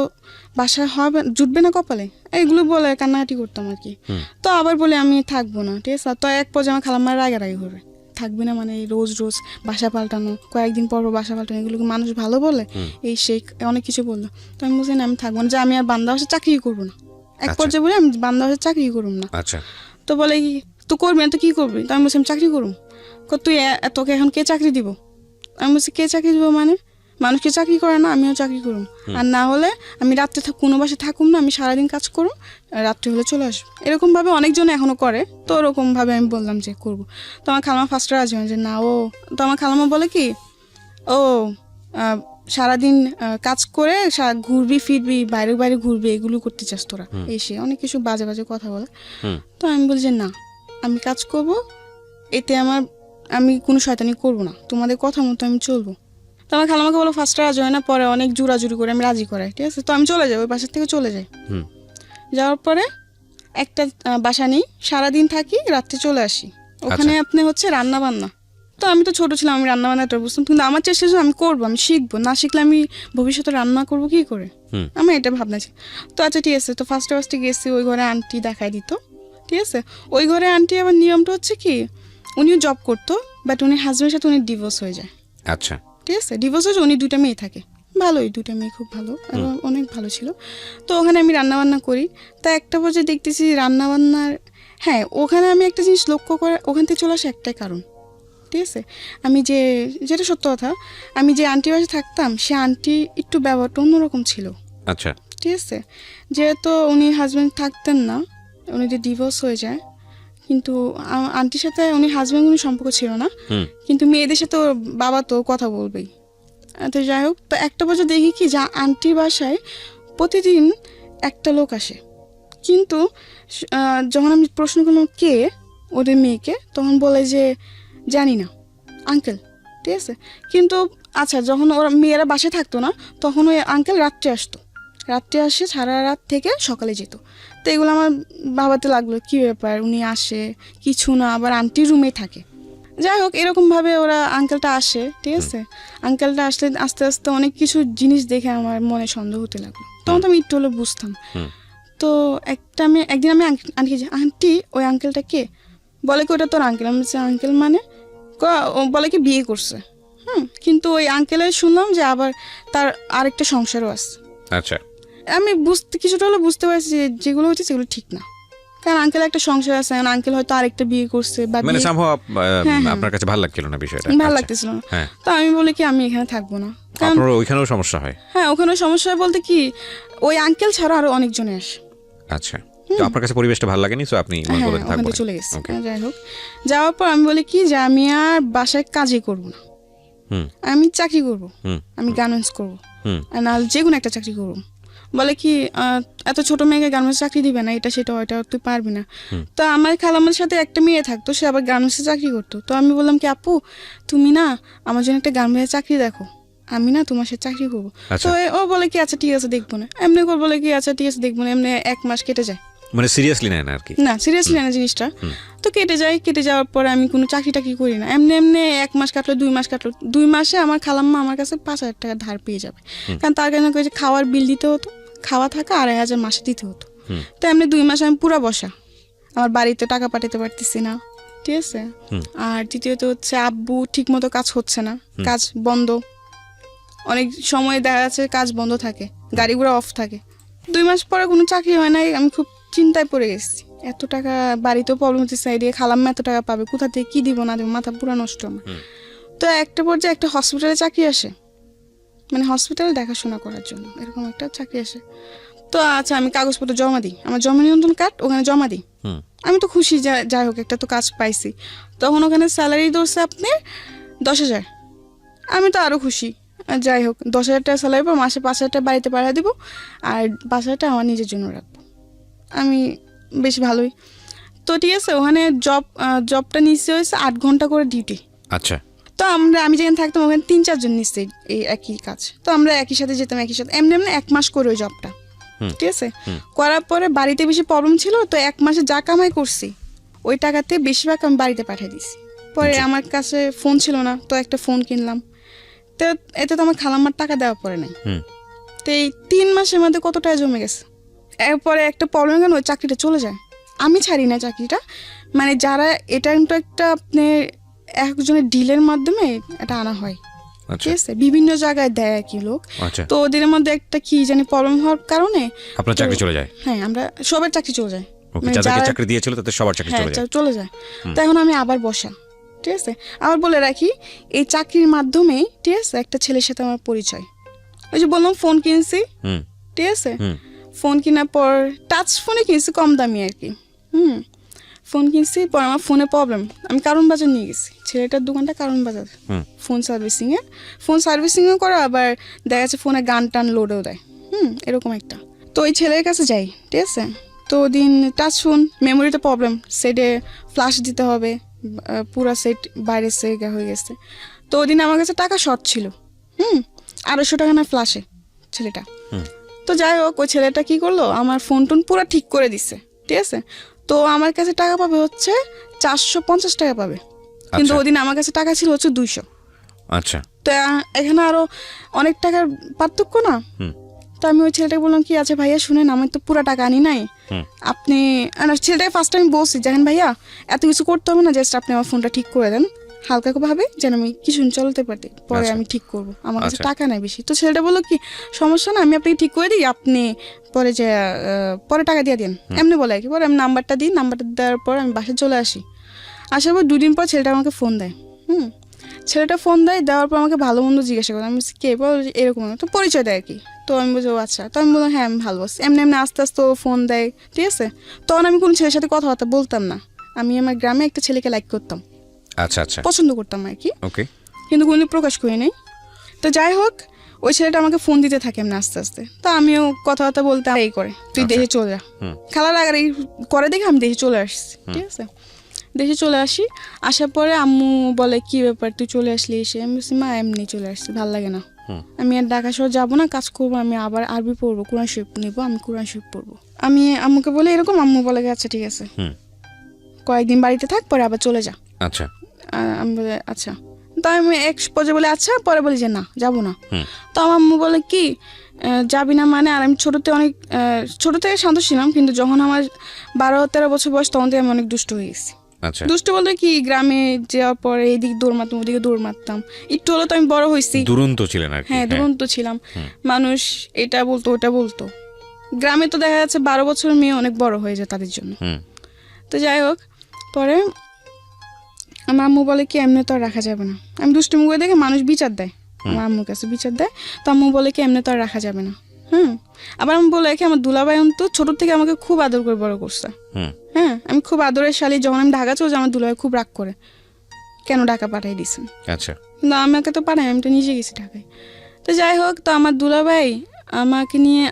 বাসা হবে, জুটবে না কপালে, এগুলো বলে কান্নাকাটি করতাম আর কি। তো আবার বলে আমি থাকবো না, ঠিক আছে। তো এক পর্যায়ে আমার খালাম্মার রাগারাগি হবে, থাকবি না মানে রোজ রোজ বাসা পাল্টানো, কয়েকদিন পর বাসা পাল্টানো, এগুলো কি মানুষ ভালো বলে? এই সেই অনেক কিছু বললো। তো আমি বলছি না আমি থাকবো না, যে আমি আর বান্দা বাসা চাকরি করবো না। এক পর্যায়ে বলে আমি বান্দা বাসা চাকরি করবো না। আচ্ছা তো বলে কি তুই করবি না তো কি করবি? তো আমি বলছি আমি চাকরি করুম। তুই তোকে এখন কে চাকরি দিব? আমি বলছি কে চাকরি দিব মানে? মানুষকে চাকরি করে না, আমিও চাকরি করুম। আর না হলে আমি রাত্রে কোনো বাসে থাকুম না, আমি সারাদিন কাজ করুম, রাত্রে হলে চলে আসবো। এরকমভাবে অনেকজন এখনো করে। তো ওরকমভাবে আমি বললাম যে করবো। তো আমার খালামা ফার্স্টে রাজি হয় যে না ও, তো আমার খালামা বলে কি ও সারাদিন কাজ করে ঘুরবি ফিরবি, বাইরে বাইরে ঘুরবি, এগুলো করতে চাস তোরা, এসে অনেক কিছু বাজে বাজে কথা বলে। তো আমি বলি যে না, আমি কাজ করব, এতে আমি কোনো শয়তানি করবো না, তোমাদের কথা মতো আমি চলবো। তো আমার খালামাকে বলো ফার্স্টে রাজি হয় না, পরে অনেক জোরাজুরি করে আমি রাজি করাই, ঠিক আছে। তো আমি চলে যাই, ওই বাসার থেকে চলে যাই। যাওয়ার পরে একটা বাসা নেই, সারাদিন থাকি, রাত্রে চলে আসি। ওখানে আপনি হচ্ছে রান্না বান্না। তো আমি তো ছোট ছিলাম, আমি রান্না বান্নাটা বুঝতাম, কিন্তু আমার চেষ্টা ছিল আমি করবো, আমি শিখবো, না শিখলে আমি ভবিষ্যতে রান্না করবো কি করে, আমার এটা ভাবনা ছিল। তো আচ্ছা ঠিক আছে, তো ফার্স্টে গেছি, ওই ঘরে আন্টি দেখাই দিত, ঠিক আছে। ওই ঘরে আন্টি আবার নিয়মটা হচ্ছে কি, উনিও জব করতো, বাট উনি হাজব্যান্ডের সাথে উনি ডিভোর্স হয়ে যায়। আচ্ছা, ঠিক আছে, ডিভোর্স হয়েছে, উনি 2টা মেয়ে থাকে, ভালোই, 2টা মেয়ে খুব ভালো, এবং অনেক ভালো ছিল। তো ওখানে আমি রান্নাবান্না করি। তা একটা পর্যায়ে দেখতেছি রান্নাবান্নার, হ্যাঁ ওখানে আমি একটা জিনিস লক্ষ্য করে ওখান থেকে চলে আসে একটাই কারণ, ঠিক আছে। আমি যেটা সত্য কথা, আমি যে আন্টির বাসায় থাকতাম, সে আন্টি একটু ব্যবহারটা অন্যরকম ছিল। আচ্ছা, ঠিক আছে, যেহেতু উনি হাজব্যান্ড থাকতেন না, উনি যে ডিভোর্স হয়ে যায়, কিন্তু আন্টির সাথে উনি হাজব্যান্ড কোনো সম্পর্ক ছিল না, কিন্তু মেয়েদের সাথে ওর বাবা তো কথা বলবেই। তো যাই হোক, তো একটা বছর দেখি কি যা আন্টির বাসায় প্রতিদিন একটা লোক আসে, কিন্তু যখন আমি প্রশ্ন করলাম কে ওদের মেয়েকে, তখন বলে যে জানি না আঙ্কেল, ঠিক আছে। কিন্তু আচ্ছা, যখন ওরা মেয়েরা বাসায় থাকতো না, তখন ওই আঙ্কেল রাত্রে আসতো, রাত্রে আসে সারা রাত থেকে সকালে যেত। তো এগুলো আমার ভাবাতে লাগলো কি ব্যাপার, উনি আসে কিছু না, আবার আন্টির রুমে থাকে। যাই হোক, এরকমভাবে ওরা আঙ্কেলটা আসে, ঠিক আছে। আঙ্কেলটা আসলে আস্তে আস্তে অনেক কিছু জিনিস দেখে আমার মনে সন্দেহ হতে লাগলো, তখন তো আমি একটু হলে বুঝতাম। তো একদিন আমি আন্টি আন্টি ওই আঙ্কেলটা কে, বলে কি ওটা তোর আঙ্কেল। আমি বলছি আঙ্কেল মানে, বলে কি বিয়ে করছে। কিন্তু ওই আঙ্কেলের শুনলাম যে আবার তার আরেকটা সংসারও আছে। আচ্ছা, আমি কিছুটা হলে বুঝতে পারছি যে যেগুলো হচ্ছে সেগুলো ঠিক না, কারণ আঙ্কেল একটা সংসার আছে, আঙ্কেল হয়তো আরেকটা বিয়ে করছে, বা মানে আপনার কাছে ভালো লাগছিল না বিষয়টা, ভালো লাগতেছিল না। তো আমি বলি কি আমি এখানে থাকবো না, কারণ ওইখানেও সমস্যা হয়। হ্যাঁ, ওখানে সমস্যা হয় বলতে কি, ওই আঙ্কেল ছাড়া আরো অনেকজনে আসে। আচ্ছা, তো আপনার কাছে পরিবেশটা ভালো লাগেনি, তো আপনি ওখানে চলে গেছি। যাই হোক, যাওয়ার পর আমি বলি কি যে আমি আর বাসায় কাজই করবো না, আমি চাকরি করবো, আমি গার্মেন্টস করবো, আর নাহলে যে কোনো একটা চাকরি করবো। বলে কি এত ছোট মেয়েকে গার্মেন্টস চাকরি দিবে না, এটা সেটা ওইটা তুই পারবি না। তো আমার খালামার সাথে একটা মেয়ে থাকতো, সে আবার গার্মেন্টসে চাকরি করতো। তো আমি বললাম কি আপু, তুমি না আমার জন্য একটা গার্মেন্টসে চাকরি দেখো, আমি না তোমার সাথে চাকরি করবো। তো ও বলে কি আচ্ছা ঠিক আছে দেখবো না, এমনি করে বলে কি আচ্ছা ঠিক আছে দেখবো না, এমনি 1 মাস কেটে যায়, মানে সিরিয়াসলি নেয় না আর কি। না সিরিয়াসলি নেয় না জিনিসটা। তো কেটে যাওয়ার পরে আমি কোনো চাকরি টাকরি করি না, এমনি 1 মাস কাটলো, 2 মাস কাটলো, 2 মাসে আমার খালাম্মা আমার কাছে 5,000 টাকা ধার পেয়ে যাবে, কারণ তার কাছে যে খাওয়ার বিল দিতে হতো, খাওয়া থাকা 2,500 মাসে দিতে হতো। তো এমনি 2 মাসে আমি পুরা বসা, আমার বাড়িতে টাকা পাঠাতে পারতেছি না, ঠিক আছে। আর দ্বিতীয়ত হচ্ছে আব্বু ঠিক মতো কাজ হচ্ছে না, কাজ বন্ধ, অনেক সময় দেখা যাচ্ছে কাজ বন্ধ থাকে, গাড়িগুলো অফ থাকে। 2 মাস পরে কোনো চাকরি হয় নাই, আমি খুব চিন্তায় পড়ে গেছি, এত টাকা বাড়িতেও প্রবলেম হচ্ছে, সাইডে খালাম্মা এত টাকা পাবে কোথা থেকে, কি দিব না দিব, মাথা পুরো নষ্ট আমার। তো একটা পর্যায়ে একটা হসপিটালে চাকরি আসে, মানে হসপিটালে দেখাশোনা করার জন্য এরকম একটা চাকরি আসে। তো আচ্ছা আমি কাগজপত্র জমা দিই, আমার জমা নিয়ন্ত্রণ কার্ড ওখানে জমা দিই, আমি তো খুশি, যাই হোক একটা তো কাজ পাইছি। তখন ওখানে স্যালারি ধরছে আপনি 10,000, আমি তো আরও খুশি। যাই হোক 10,000 টাকা স্যালারি পর মাসে 5,000 টাকা বাড়িতে পাঠিয়ে দিব, আর 5,000 টাকা আমার নিজের জন্য রাখবো, আমি বেশ ভালোই। তো ঠিক আছে, ওখানে জবটা নিচ্ছে হয়েছে 8 ঘন্টা করে ডিউটি। আচ্ছা, তো আমি যেখানে থাকতাম ওখানে 3-4 জন নিচ্ছে এই একই কাজ, তো আমরা একই সাথে যেতাম, একই সাথে এমনি 1 মাস করে ওই জবটা, ঠিক আছে। করার পরে বাড়িতে বেশি প্রবলেম ছিল, তো 1 মাসে যা কামাই করছি ওই টাকাতে বেশিরভাগ আমি বাড়িতে পাঠিয়ে দিছি। পরে আমার কাছে ফোন ছিল না, তো একটা ফোন কিনলাম, তো এতে তো আমার খালাম্মার টাকা দেওয়া পড়ে নাই। তো এই 3 মাসের মধ্যে কত টাকা জমে গেছে। এরপরে একটা প্রবলেম কেন, ওই চাকরিটা চলে যায়, আমি ছাড়ি না চাকরিটা, মানে যারা এটা কিন্তু একটা আপনার একজনের ডিলের মাধ্যমে এটা আনা হয়, ঠিক আছে, বিভিন্ন জায়গায় দেয় আর কি লোক। তো ওদের মধ্যে একটা কি জানি প্রবলেম হওয়ার কারণে আপনার চাকরি চলে যায়। হ্যাঁ, আমরা সবার চাকরি চলে যায়, যাদেরকে চাকরি দিয়েছিল তাদের সবার চাকরি চলে যায়। তো এখন আমি আবার বসা, ঠিক আছে। আবার বলে রাখি, এই চাকরির মাধ্যমেই ঠিক আছে একটা ছেলের সাথে আমার পরিচয়। ওই যে বললাম ফোন কিনছি, হুম ঠিক আছে, হুম ফোন কেনার পর টাচ ফোনে কিনছি কম দামি আর কি। ফোন কিনছি, পর আমার ফোনে প্রবলেম, আমি কারণ বাজার নিয়ে গেছি, ছেলেটার দোকানটা কারণ বাজার, হুম ফোন সার্ভিসিংও করে, আবার দেখা যাচ্ছে ফোনে গান টান লোডও দেয়, এরকম একটা। তো ওই ছেলের কাছে যাই, ঠিক আছে। তো ওদিন টাচ ফোন, মেমোরিতে প্রবলেম, সেটে ফ্লাশ দিতে হবে, পুরা সেট বাইরে থেকে হয়ে গেছে। তো ওদিন আমার কাছে টাকা শর্ট ছিল, 250 টাকা না ফ্লাশে ছেলেটা। হুম তো যাই হোক, ওই ছেলেটা কি করলো, আমার ফোন টোন পুরো ঠিক করে দিছে, ঠিক আছে। তো আমার কাছে টাকা পাবে হচ্ছে 450 টাকা পাবে, কিন্তু আচ্ছা। ওদিন আমার কাছে টাকা ছিল হচ্ছে 200। আচ্ছা। তো এখানে আরো অনেক টাকার পার্থক্য না। হুম তো আমি ওই ছেলেটাকে বললাম কি, আচ্ছা ভাইয়া শুনেন, আমি তো পুরো টাকা আনি নাই, হুম আপনি, ছেলেটাকে ফার্স্ট আমি বলছি, দেখেন ভাইয়া এত কিছু করতে হবে না, জাস্ট আপনি আমার ফোনটা ঠিক করে দেন হালকা ভাবে, যেন আমি কিছু চলতে পারি, পরে আচ্ছা। আমি ঠিক করবো, আমার কাছে আচ্ছা। টাকা নাই বেশি। তো ছেলেটা বললো কি, সমস্যা না, আমি আপনাকে ঠিক করে দিই, আপনি পরে যে পরে টাকা দিয়ে দিন, এমনি বলে আর কি। পরে আমি নাম্বারটা দিই, নাম্বারটা দেওয়ার পর আমি বাসায় চলে আসি। আসার পর 2 দিন পর ছেলেটা আমাকে ফোন দেয়। ছেলেটা ফোন দেওয়ার পর আমাকে ভালো মন্দ জিজ্ঞাসা করে, আমি বলছি কে, বল এরকম, তো পরিচয় দেয় আর কি। তো আমি বলছি ও আচ্ছা। তো আমি বললাম হ্যাঁ আমি ভালো আছি। এমনি এমনি আস্তে আস্তে ও ফোন দেয়, ঠিক আছে। তখন আমি কোনো ছেলের সাথে কথাবার্তা বলতাম না, আমি আমার গ্রামে একটা ছেলেকে লাইক করতাম, আচ্ছা আচ্ছা। পছন্দ করতাম আর কি, ওকে। কিন্তু কোনো প্রকাশ করি নাই। তো যাই হোক, ওই ছেলেটা আমাকে ফোন দিতে থাকে এমনি আস্তে আস্তে। তো আমিও কথাবার্তা বলতে এই করে, তুই আচ্ছা। দেশে চলে যা, হুম খেলার আগে এই করে দেখে আমি দেশে চলে আসছি, ঠিক আছে। দেশে চলে আসি, আসার পরে আম্মু বলে কি ব্যাপার তুই চলে আসলি এসে। আমি বলছি মা এমনি চলে আসছি, ভালো লাগে না, হুম আমি আর ঢাকা শহর যাবো না, কাজ করবো, আমি আবার আরবি পড়বো, কোরআন শরীফ নেবো, আমি কোরআন শরীফ পড়বো। আমি আম্মুকে বলে এরকম, আম্মু বলে আচ্ছা ঠিক আছে, হুম কয়েকদিন বাড়িতে থাক, পরে আবার চলে যা। আচ্ছা। আমি বলে আচ্ছা। তো আমি এক পর্যায়ে বলে আচ্ছা, পরে বলি যে না যাবো না। হুম তো আমার আম্মু বলে কি যাবি না মানে, আর আমি ছোটোতে অনেক ছোটো থেকে শান্ত ছিলাম, কিন্তু যখন আমার 12-13 বছর বয়স, তখন থেকে আমি অনেক দুষ্ট হয়ে গেছি। আচ্ছা। দুষ্ট বলতে কি, গ্রামে যাওয়ার পরে এইদিকে দৌড় মারতাম, ওদিকে দৌড় মারতাম, একটু হলো তো আমি বড় হয়েছি। দুরন্ত ছিলেন আর কি। হ্যাঁ দুরন্ত ছিলাম, মানুষ এটা বলতো ওটা বলতো। গ্রামে তো দেখা যাচ্ছে 12 বছরের মেয়ে অনেক বড় হয়ে যায় তাদের জন্য। হুম তো যাই হোক, পরে আমার আম্মু বলে কি এমনি তো আর রাখা যাবে না, আমি দুষ্টুমি করে দেখে মানুষ বিচার দেয়, আমার আম্মুর কাছে বিচার দেয়। তো আম্মু বলে কি এমনি তো আর রাখা যাবে না। আবার আমি বলে কি, আমার দুলাভাই তো ছোট থেকে আমাকে খুব আদর করে বড় করছে। হুম আমি খুব আদরের শালী, যখন আমি ঢাকা চলে যাই আমার দুলাভাই খুব রাগ করে, কেন ঢাকা পাঠিয়ে দিয়েছেন। আচ্ছা। কিন্তু আমাকে তো পাঠায়, আমি তো নিজে গেছি ঢাকায়। তো যাই হোক, তো আমার দুলাভাই আমাকে নিয়ে,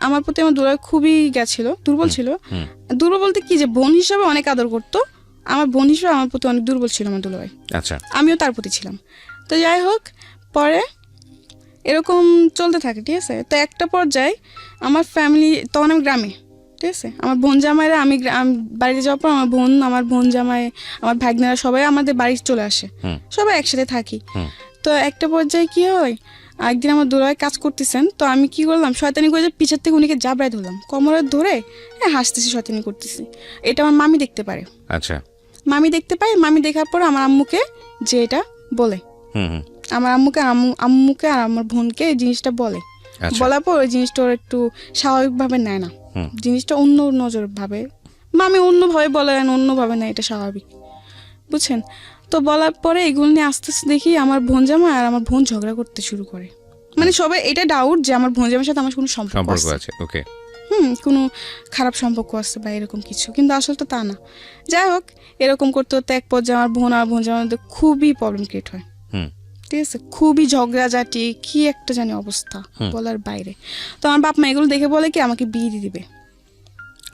আমার প্রতি আমার দুলাভাই খুবই গেছিল, দুর্বল ছিল। হুম দুর্বল বলতে কি, যে বোন হিসাবে অনেক আদর করতো, আমার বোন হিসাবে আমার প্রতি অনেক দুর্বল ছিল আমার দুলাভাই, আচ্ছা। আমিও তার প্রতি ছিলাম। তো যাই হোক, পরে এরকম চলতে থাকে, ঠিক আছে। তো একটা পর্যায়ে আমার ফ্যামিলি, তখন আমি গ্রামে, ঠিক আছে, আমার বোন জামাইরা, আমি বাড়িতে যাওয়ার পর আমার বোন জামাই, আমার ভাগ্নেরা সবাই আমাদের বাড়ি চলে আসে, সবাই একসাথে থাকি। তো একটা পর্যায়ে কি হয়, একদিন আমার দুলাভাই কাজ করতেছেন, তো আমি কি করলাম, শয়তানি করে যে পিছের থেকে উনিকে জাবড়ায় ধরলাম, কোমরে ধরে হাসতেছি, শয়তানি করতেছি। এটা আমার মামি দেখতে পারে। আচ্ছা। মামি দেখতে পায়, মামি দেখার পর আমার আম্মুকে যে এটা বলে, হুম আমার আম্মুকে আর আমার বোনকে এই জিনিসটা বলে। আচ্ছা। বলার পর ওই জিনিসটা ওর একটু স্বাভাবিকভাবে নেয় না, জিনিসটা অন্য নজর ভাবে, মামি অন্যভাবে বলে, অন্যভাবে নেয়, এটা স্বাভাবিক, বুঝছেন। তো বলার পরে এগুলো নিয়ে আস্তে আস্তে দেখি আমার বোন জামা আর আমার বোন ঝগড়া করতে শুরু করে। মানে সবাই এটা ডাউট যে আমার বোন জামার সাথে আমার কোনো সম্পর্ক আছে, ওকে। কোনো খারাপ সম্পর্ক আছে বা এরকম কিছু, কিন্তু আসলে তো তা না। যাই হোক, এরকম করতে করতে এক পর্যায়ে আমার বোন আর বোন জামার মধ্যে খুবই প্রবলেম ক্রিয়েট হয়, ঠিক আছে, খুবই ঝগড়াঝাটি, কি একটা জানি অবস্থা বলার বাইরে। তো আমার বাপ মা এগুলো দেখে বলে কি আমাকে বিয়ে দিয়ে দিবে,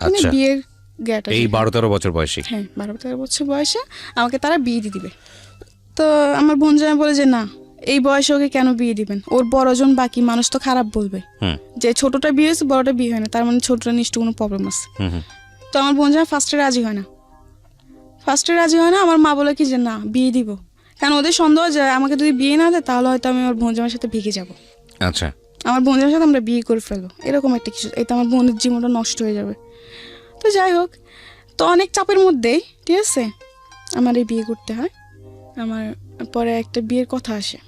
মানে আচ্ছা। বিয়ের গেটা, এই 12-13 বছর বয়সী। হ্যাঁ 12-13 বছর বয়সে আমাকে তারা বিয়ে দিয়ে দিবে। তো আমার বোন জামাই বলে যে না, এই বয়সে ওকে কেন বিয়ে দিবেন, ওর বড়জন বাকি, মানুষ তো খারাপ বলবে যে ছোটটা বিয়ে হয়েছে বড়টা বিয়ে হয় না, তার মানে ছোটটা নিশ্চয় কোনো প্রবলেম আছে। তো আমার বোন জামাই ফার্স্টে রাজি হয় না। আমার মা বলে কি যে না বিয়ে দিব, কারণ ওদের সন্দেহ যে আমাকে যদি বিয়ে না দেয় তাহলে হয়তো আমি আমার বোন জামাইয়ের সাথে ভেগে যাব। আচ্ছা। আমার বোন জামাইয়ের সাথে আমরা বিয়ে করে ফেলবো, এরকম একটা কিছু, এতে আমার বোনের জীবনটা নষ্ট হয়ে যাবে। তো যাই হোক, তো অনেক চাপের মধ্যেই, ঠিক আছে, আমার এই বিয়ে করতে হয়। আমার পরে একটা বিয়ের কথা আসে,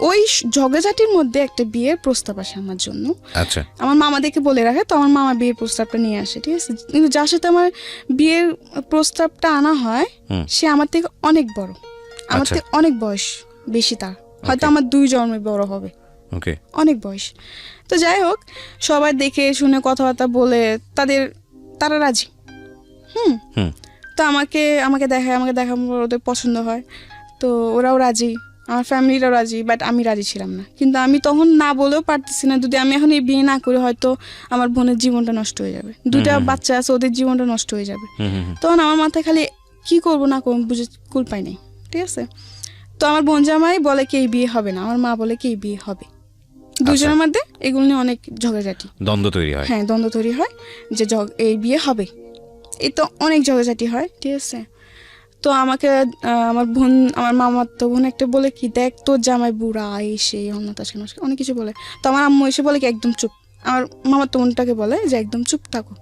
ওই ঝগড়াঝাটির মধ্যে একটা বিয়ের প্রস্তাব আসে আমার জন্য। আচ্ছা আমার মামা দেখে বলে রাখে, তো আমার মামা বিয়ের প্রস্তাবটা নিয়ে আসে, ঠিক আছে। কিন্তু যার সাথে আমার বিয়ের প্রস্তাবটা আনা হয় সে আমার থেকে অনেক বড়, আমার আচ্ছা। থেকে অনেক বয়স বেশি, তার হয়তো আমার 2 জন্মে বড় হবে, ওকে অনেক বয়স। তো যাই হোক, সবাই দেখে শুনে কথাবার্তা বলে তারা রাজি। হুম তো আমাকে দেখায়, ওদের পছন্দ হয়, তো ওরাও রাজি, আমার ফ্যামিলিরাও রাজি, বাট আমি রাজি ছিলাম না। কিন্তু আমি তখন না বলেও পারতেছি না, যদি আমি এখন এই বিয়ে না করি হয়তো আমার বোনের জীবনটা নষ্ট হয়ে যাবে, 2টা বাচ্চা আছে, ওদের জীবনটা নষ্ট হয়ে যাবে। তখন আমার মাথায় খালি কি করব না করবো বুঝে কুল পাই নাই, ঠিক আছে। তো আমার বোন জামাই বলে কি এই বিয়ে হবে না, আমার মা বলে কি এই বিয়ে হবে। দুজনের মধ্যে এগুলো নিয়ে অনেক ঝগড়াঝাটি, দ্বন্দ্ব তৈরি হয়। হ্যাঁ, দ্বন্দ্ব তৈরি হয় যে এই বিয়ে হবে, এই তো অনেক ঝগড়াঝাটি হয়, ঠিক আছে। তো আমাকে আমার মামার তো বোন একটা বলে কি, দেখ তোর জামাই বুড়া, এই সেই অনেক কিছু বলে। তো আমার আম্মু এসে বলে কি একদম চুপ। আমার মামার তো বোনটাকে বলে যে একদম চুপ থাকো,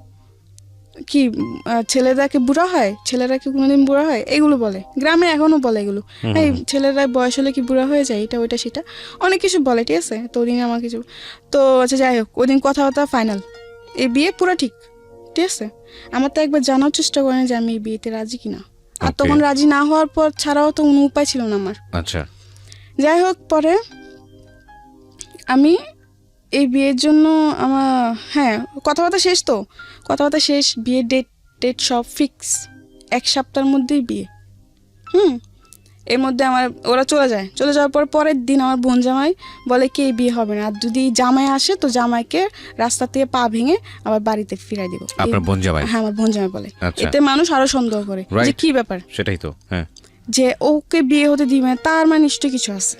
কি ছেলেরা কি বুড়া হয়, ছেলেরা কি কোনোদিন বুড়া হয়, এগুলো বলে, গ্রামে এখনো বলে এগুলো, এই ছেলেরা বয়স হলে কি বুড়া হয়ে যায়, এটা ওইটা সেটা অনেক কিছু বলে, ঠিক আছে। তো ওদিন আমার কিছু, তো আচ্ছা যাই হোক, ওই দিন কথাবার্তা ফাইনাল, এই বিয়ে পুরো ঠিক, ঠিক আছে। আমার তো একবার জানার চেষ্টা করেন যে আমি এই বিয়েতে রাজি কিনা, আর তখন রাজি না হওয়ার পর ছাড়াও তো কোনো উপায় ছিল না আমার। আচ্ছা যাই হোক, পরে আমি এই বিয়ের জন্য আমার, হ্যাঁ, কথাবার্তা শেষ, বিয়ের ডেট সব ফিক্স, 1 সপ্তাহের মধ্যেই বিয়ে। এর মধ্যে ওরা চলে যাওয়ার পরের দিন আমার বোন জামাই বলে কি এই বিয়ে হবে না, আর যদি জামাই আসে তো জামাইকে রাস্তা থেকে পা ভেঙে আবার বাড়িতে ফিরাই দিব। আপনার বোন জামাই? হ্যাঁ, আমার বোন জামাই বলে। এতে মানুষ আরো সন্দেহ করে যে কি ব্যাপার, সেটাই তো, হ্যাঁ, যে ওকে বিয়ে হতে দিবে, তার মানে নিশ্চয়ই কিছু আছে।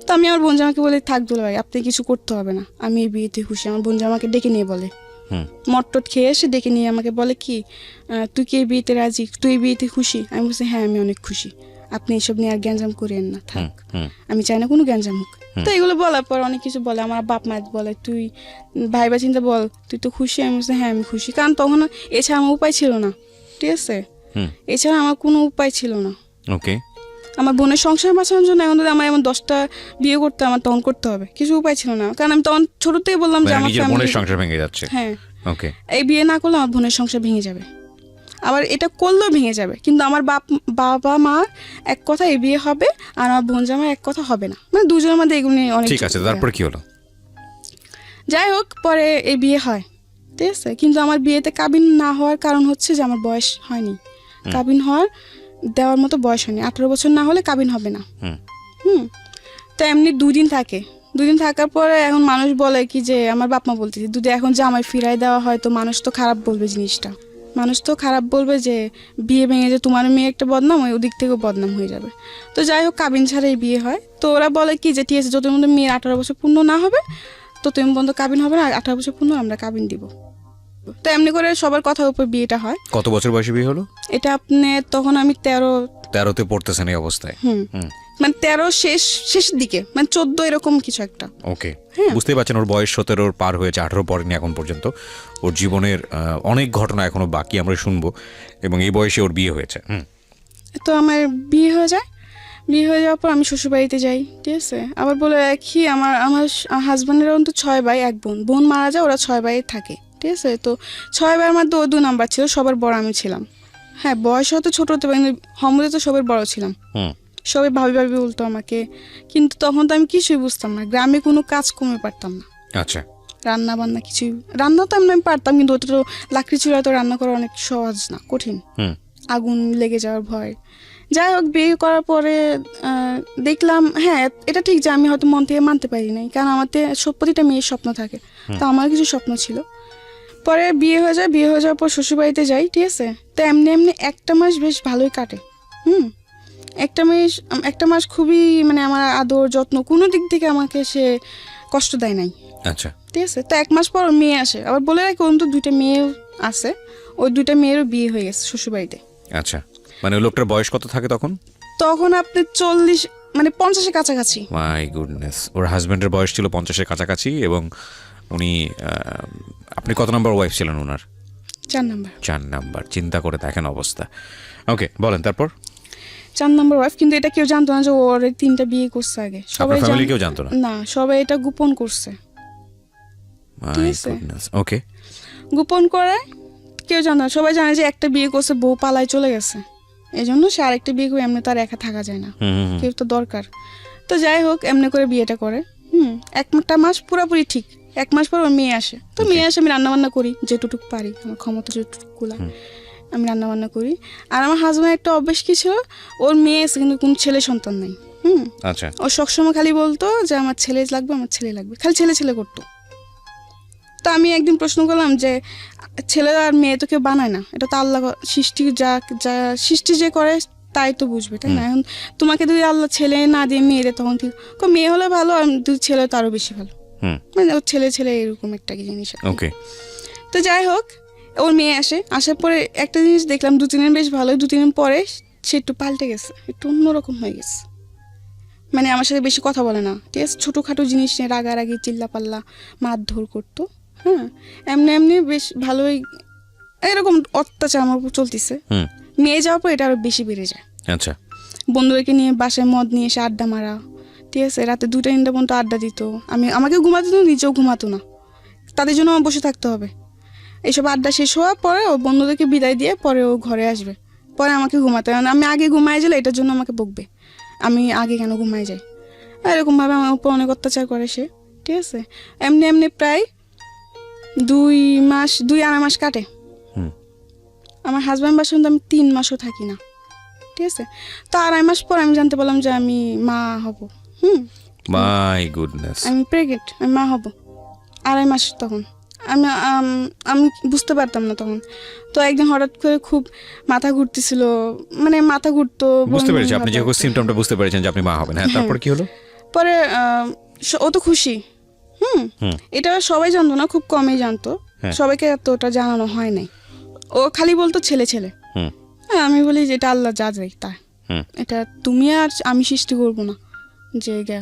তো আমি আমার বোন জামাকে বলি, থাক দুলা ভাই, আপনি কিছু করতে হবে না, আমি এই বিয়েতে খুশি। আমার বোন জামাকে ডেকে নিয়ে বলে, মটটট খেয়ে এসে ডেকে নিয়ে আমাকে বলে কি, তুই কি এই বিয়েতে রাজি, তুই এই বিয়েতে খুশি? আমি বলছি হ্যাঁ, আমি অনেক খুশি, আপনি এসব নিয়ে আর গ্যাঞ্জাম করেন না, থাক, আমি চাই না কোনো গ্যাঞ্জাম হোক। তো এগুলো বলার পর অনেক কিছু বলে, আমার বাপ মা বলে তুই ভাইবা চিন্তা বল, তুই তো খুশি? আমি বলছি হ্যাঁ আমি খুশি, কারণ তখন এছাড়া আমার উপায় ছিল না, ঠিক আছে, এছাড়া আমার কোনো উপায় ছিল না। ওকে, আমার বোনের সংসার বাঁচানোর জন্য এখন যদি আমার এমন 10টা বিয়ে করতে, আমার তখন করতে হবে, কিছু উপায় ছিল না, কারণ আমি তখন ছোট থেকে বললাম যে আমার বোনের সংসার ভেঙে যাচ্ছে। হ্যাঁ, ওকে, এই বিয়ে না করলে আমার বোনের সংসার ভেঙে যাবে, আবার এটা করলেও ভেঙে যাবে। কিন্তু আমার বাবা মা এক কথা এই বিয়ে হবে, আর আমার বোন জামাই এক কথা হবে না, মানে দুজনের মধ্যে এগুলো নিয়ে অনেক। ঠিক আছে, তারপর কি হলো? যাই হোক, পরে এই বিয়ে হয়, ঠিক আছে। কিন্তু আমার বিয়েতে কাবিন না হওয়ার কারণ হচ্ছে যে আমার বয়স হয়নি, কাবিন দেওয়ার মতো বয়স হয়নি, 18 বছর না হলে কাবিন হবে না। তো এমনি 2 দিন থাকার পরে এখন মানুষ বলে কি যে, আমার বাপ মা বলতেছে যদি এখন জামাই ফিরাই দেওয়া হয় তো মানুষ তো খারাপ বলবে, জিনিসটা মানুষ তো খারাপ বলবে যে বিয়ে ভেঙে যে তোমার মেয়ে একটা বদনাম, ওই ওদিক থেকেও বদনাম হয়ে যাবে। তো যাই হোক, কাবিন ছাড়াই বিয়ে হয়। তো ওরা বলে কি যে ঠিক আছে, যত মধ্যে মেয়ের 18 বছর পূর্ণ না হবে তো তুমি বন্ধ কাবিন হবে না, 18 বছর পূর্ণ আমরা কাবিন দিব। তো এমনি করে সবার কথার উপর বিয়েটা হয়। কত বছর বয়সে বিয়ে হলো এটা আপনি তখন আমি 13তে পড়তেছেন এই অবস্থায়? মানে 13 শেষের দিকে, মানে 14 এরকম কিছু একটা। ওকে, বুঝতেই পারছেন ওর বয়স 17 পার হয়েছে, 18 পড়েনি এখন পর্যন্ত। ওর জীবনের অনেক ঘটনা এখনো বাকি, আমরা শুনবো। এবং এই বয়সে ওর বিয়ে হয়েছে। তো আমার বিয়ে হয়ে যাওয়ার পর আমি শ্বশুরবাড়িতে যাই, ঠিক আছে। আবার বলে রাখি, আমার হাজব্যান্ডের অন্ত 6 ভাই 1 বোন মারা যায়, ওরা 6 ভাই থাকে, ঠিক আছে। তো 6 ভাইয়ের মধ্যে ও 2 নাম্বার ছিল, সবার বড় আমি ছিলাম। হ্যাঁ, বয়স হয়তো ছোট হতে পারি, হমদে তো সবার বড় ছিলাম। সবাই ভাবি বলতো আমাকে, কিন্তু তখন তো আমি কিছুই বুঝতাম না, গ্রামে কোনো কাজ কমে পারতাম না। আচ্ছা, রান্না বান্না কিছুই, রান্না তো আমি পারতাম, কিন্তু ওটা তো লাকড়ি চুলা তো রান্না করা অনেক সহজ না, কঠিন, আগুন লেগে যাওয়ার ভয়। যাই হোক, বিয়ে করার পরে দেখলাম হ্যাঁ এটা ঠিক যে আমি হয়তো মন থেকে মানতে পারি নাই, কারণ আমাদের প্রতিটা মেয়ের স্বপ্ন থাকে, তো আমার কিছু স্বপ্ন ছিল। পরে বিয়ে হয়ে যাওয়ার পর শ্বশুরবাড়িতে যাই, ঠিক আছে। তো এমনি 1টা মাস বেশ ভালোই কাটে। একটা মাস খুবই, মানে আমার আদর যত্ন কোনো দিক থেকে আমাকে সে কষ্ট দেয় নাই। আচ্ছা, ঠিক আছে। তো 1 মাস পর মেয়ে আসে, আবার বলে রাখি ওর তো 2টা মেয়ে আছে, ওই 2টা মেয়েরও বিয়ে হয়ে গেছে শ্বশুরবাড়িতে। আচ্ছা, মানে লোকটার বয়স কত থাকে তখন? আপনি 40 মানে 50-এর কাছাকাছি। মাই গুডনেস, ওর হাজবেন্ডের বয়স ছিল 50-এর কাছাকাছি। এবং উনি, আপনি কত নাম্বার ওয়াইফ ছিলেন ওনার? 4 নাম্বার। 4 নাম্বার। চিন্তা করে দেখেন অবস্থা। ওকে, বলেন তারপর। 4 নম্বর ওয়াইফ। কিন্তু এটা কেউ জানতো না যে ওর 3টা বিয়ে করছে আগে, সবাই আপনার ফ্যামিলি কেউ জানতো না? না, সবাই এটা গোপন করছে। ঠিক আছে, ওকে, গোপন করে কেউ জানে না, সবাই জানে যে একটা বিয়ে করছে, বউ পালায় চলে গেছে, এই জন্য সে আরেকটা বিয়ে করে এমনি তার একা থাকা যায় না, কেউ তো দরকার। তো যাই হোক এমনি করে বিয়েটা করে। একটা মাস পুরোপুরি ঠিক, 1 মাস পর ওর মেয়ে আসে। তো মেয়ে আসে, আমি রান্নাবান্না করি যেটুকু পারি, আমার ক্ষমতা যেটুকু আমি রান্নাবান্না করি। আর আমার হাজব্যান্ড একটা অভ্যাস কি ছিল, ওর মেয়ে এসে কিন্তু কোনো ছেলে সন্তান নেই। আচ্ছা, ও সবসময় খালি বলতো যে আমার ছেলে লাগবে, আমার ছেলে লাগবে, খালি ছেলে ছেলে করতো। তো আমি একদিন প্রশ্ন করলাম যে ছেলে আর মেয়ে তো কেউ বানায় না, এটা তো আল্লাহ সৃষ্টি, যা যা সৃষ্টি যে করে তাই তো বুঝবে, তাই না? এখন তোমাকে যদি আল্লাহ ছেলে না দিয়ে মেয়ে দেয় তখন কি মেয়ে হলে ভালো, আর যদি ছেলে তো আরো বেশি ভালো, মানে ওর ছেলে ছেলে এরকম একটা কি জিনিস। ওকে, তো যাই হোক ওর মেয়ে আসে, আসার পরে একটা জিনিস দেখলাম, 2-3 দিন বেশ ভালো, 2-3 দিন পরে সে একটু পাল্টে গেছে, একটু অন্যরকম হয়ে গেছে। মানে আমার সাথে বেশি কথা বলে না, ঠিক আছে, ছোটোখাটো জিনিস নিয়ে রাগারাগি চিল্লাপাল্লা মারধর করতো। হ্যাঁ, এমনি এমনি বেশ ভালোই এরকম অত্যাচার আমার উপর চলতেছে। মেয়ে যাওয়ার পর এটা আরো বেশি বেড়ে যায়। আচ্ছা, বন্ধুদেরকে নিয়ে বাসায় মদ নিয়ে এসে আড্ডা মারা, ঠিক আছে, রাতে 2টা-3টা পর্যন্ত আড্ডা দিত। আমাকে ঘুমাতে দিত, নিজেও ঘুমাতো না, তাদের জন্য আমার বসে থাকতে হবে। এইসব আড্ডা শেষ হওয়ার পরে ও বন্ধুদেরকে বিদায় দিয়ে পরে ও ঘরে আসবে, পরে আমাকে ঘুমাতে হবে। আমি আগে ঘুমাই গেলে এটার জন্য আমাকে বকবে, আমি আগে কেন ঘুমাই যাই। এরকমভাবে আমার উপর অনেক অত্যাচার করে সে, ঠিক আছে। এমনি এমনি প্রায় 2-2.5 মাস কাটে। আমার হাজব্যান্ড বাসা কিন্তু আমি 3 মাসও থাকি না, ঠিক আছে। তো 2.5 মাস পর আমি জানতে পারলাম যে আমি মা হব। মাই গুডনেস, আমি প্রেগনেন্ট, আমি মা হব। 2.5 মাস তখন আমি বুঝতে পারতাম না তখন। তো একদিন হঠাৎ করে খুব মাথা ঘুরতেছিল, মানে মাথা ঘুরতো। বুঝতে পেরেছি, আপনি যে সিমটমটা বুঝতে পেরেছেন যে আপনি মা হবেন। হ্যাঁ, তারপর কি হলো? পরে ও তো খুশি। এটা সবাই জানতো না, খুব কমই জানতো, সবাইকে এতটা জানানো হয় নাই। ও খালি বলতো ছেলে ছেলে। আমি বলি যে এটা আল্লাহ যা যাই তা, এটা তুমি আর আমি সৃষ্টি করবো না যে গা।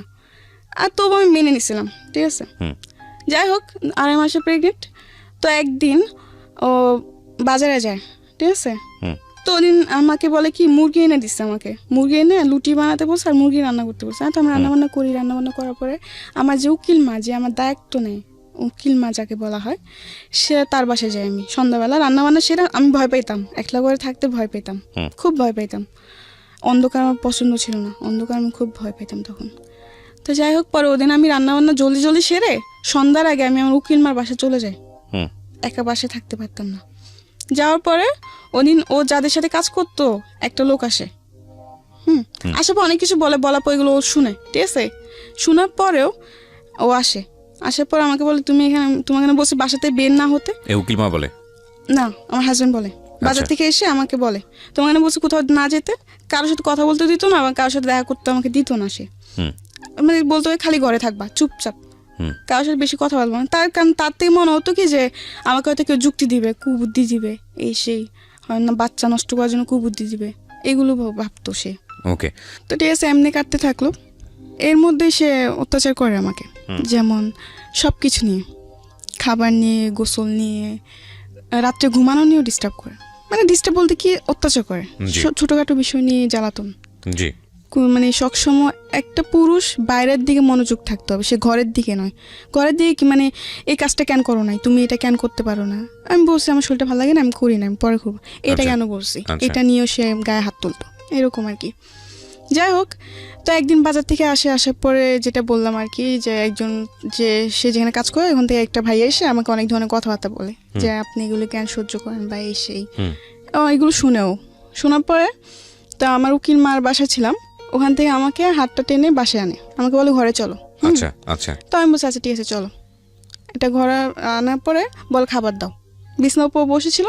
আর তবু আমি মেনে নিছিলাম, ঠিক আছে। যাই হোক 2.5 মাসে প্রেগনেন্ট। তো একদিন ও বাজারে যায়, ঠিক আছে। তো ওদিন আমাকে বলে কি মুরগি এনে দিচ্ছে, আমাকে মুরগি এনে লুটি বানাতে বলছে আর মুরগি রান্না করতে বলছে। তো আমি রান্নাবান্না করি, রান্নাবান্না করার পরে আমার যে উকিল মা, যে আমার দায়িত্ব নেই, উকিল মা যাকে বলা হয়, সে তার বাসায় যাই আমি সন্ধ্যাবেলা। রান্নাবান্না সেটা আমি ভয় পেতাম, একলা করে থাকতে ভয় পেতাম, খুব ভয় পেতাম। অন্ধকার আমার পছন্দ ছিল না, অন্ধকার আমি খুব ভয় পেতাম তখন। তো যাই হোক পরে ওদিন আমি রান্নাবান্না জলদি জলদি সেরে সন্ধ্যার আগে আমি আমার উকিল মার বাসায় চলে যাই, একা বাসায় থাকতে পারতাম না। যাওয়ার পরে ওদিন ও যাদের সাথে কাজ করতো একটা লোক আসে। আসার পর অনেক কিছু বলার পর এগুলো ও শুনে, ঠিক আছে। শোনার পরেও ও আসার পর আমাকে বলে তুমি তোমাকে বলছি বাসাতে বের না হতে। উকিল মা বলে না, আমার হাজবেন্ড বলে, বাজার থেকে এসে আমাকে বলে তোমাকে বলছি কোথাও না যেতে, কারোর সাথে কথা বলতে দিত না, আবার কারোর সাথে দেখা করতে আমাকে দিত না। সে মানে বলতো খালি ঘরে থাকবা চুপচাপ, কারোর সাথে বেশি কথা বলবো না। তার কারণ তার থেকে মনে হতো কি যে আমাকে হয়তো কেউ যুক্তি দিবে, কুবুদ্ধি দিবে, এই সেই হয় না, বাচ্চা নষ্ট করার জন্য কুবুদ্ধি দিবে, এগুলো ভাবতো সে। ওকে, তো ঠিক আছে, এমনি কাটতে থাকলো। এর মধ্যে সে অত্যাচার করে আমাকে, যেমন সব কিছু নিয়ে, খাবার নিয়ে, গোসল নিয়ে, রাত্রে ঘুমানো নিয়েও ডিস্টার্ব করে। মানে ডিস্টার্ব বলতে কি, অত্যাচার করে, ছোটখাটো বিষয় নিয়ে জ্বালাতন। জি, মানে সবসময় একটা পুরুষ বাইরের দিকে মনোযোগ থাকতে হবে, সে ঘরের দিকে নয়। ঘরের দিকে কি মানে এই কাজটা কেন করো নাই, তুমি এটা কেন করতে পারো না। আমি বলছি আমার শরীরটা ভালো লাগে না, আমি করি না, আমি পরে করবো, এটা কেন বলছি, এটা নিয়েও সে গায়ে হাত তুলতো, এরকম আর কি। যাই হোক, তো একদিন বাজার থেকে আসার পরে যেটা বললাম আর কি, যে একজন যে সে যেখানে কাজ করে ওখান থেকে একটা ভাই এসে আমাকে অনেক ধরনের কথাবার্তা বলে যে আপনি এগুলো কেন সহ্য করেন বা এই সেই, এগুলো শোনার পরে তো আমার উকিল মার বাসা ছিলাম, ওখান থেকে আমাকে হাতটা টেনে বাসায় আনে, আমাকে বলে ঘরে চলো। আচ্ছা আচ্ছা। তো আমি বলছি আচ্ছা ঠিক আছে চলো। এটা ঘরে আনার পরে বল খাবার দাও, বিছানার উপর বসেছিল,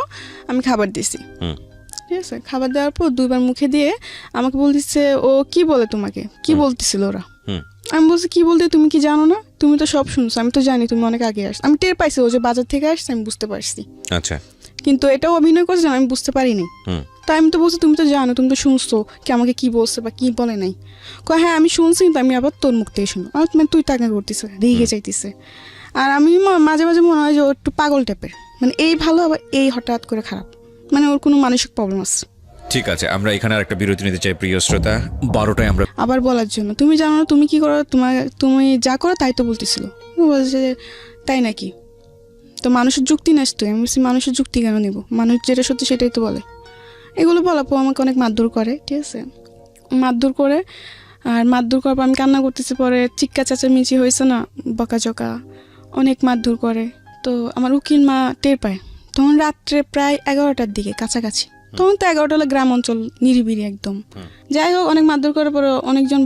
আমি খাবার দিছি, ঠিক আছে। খাবার দেওয়ার পর 2বার মুখে দিয়ে আমাকে বলতেছে ও কি বলে তোমাকে, কি বলতেছিল ওরা। আমি বলছি কি বলতে, তুমি কি জানো না, তুমি তো সব শুনছো, আমি তো জানি তুমি অনেক আগে আসছো, আমি টের পাইছি ও যে বাজার থেকে আসছে, আমি বুঝতে পারছি। আচ্ছা, কিন্তু এটাও অভিনয় করছে, আমি বুঝতে পারিনি। তাই আমি তো বলছি তুমি তো জানো, তুমি তো শুনছো কি আমাকে কি বলছে বা কি বলে নাই। হ্যাঁ আমি শুনছি, কিন্তু আমি আবার তোর মুখ থেকে শুনো। মানে তুই টাকা করতেছে, রেগে যাইতেছে। আর আমি মাঝে মাঝে মনে হয় যে ও একটু পাগল টাইপের, মানে এই ভালো আবার এই হঠাৎ করে খারাপ, মানে ওর কোনো মানসিক প্রবলেম আছে। ঠিক আছে, আমরা এখানে আর একটা বিরতি নিতে চাই প্রিয় শ্রোতা। 12টায় আমরা আবার বলার জন্য, তুমি জানো না তুমি কি করো, তুমি যা করো তাই তো বলতেছিল। ও বলছে যে, তাই নাকি? তো মানুষের যুক্তি নেস তুই। আমি বলছি মানুষের যুক্তি কেন নিব, মানুষ যেটা সত্যি সেটাই তো বলে। এগুলো বলার পর আমাকে অনেক মারধর করে, ঠিক আছে, মারধর করে। আর মারধর করার পর আমি কান্না করতেছি, পরে চিক্কা চেঁচামেচি হয়েছে না, বকাঝকা, অনেক মারধর করে। তো আমার উকিল মা টের পায়, তখন রাত্রে প্রায় 11টার দিকে কাছাকাছি। তখন তো 11টা হলো গ্রাম অঞ্চল, নিরিবিলি একদম। যাই হোক, অনেক মারধর করার পরে অনেকজন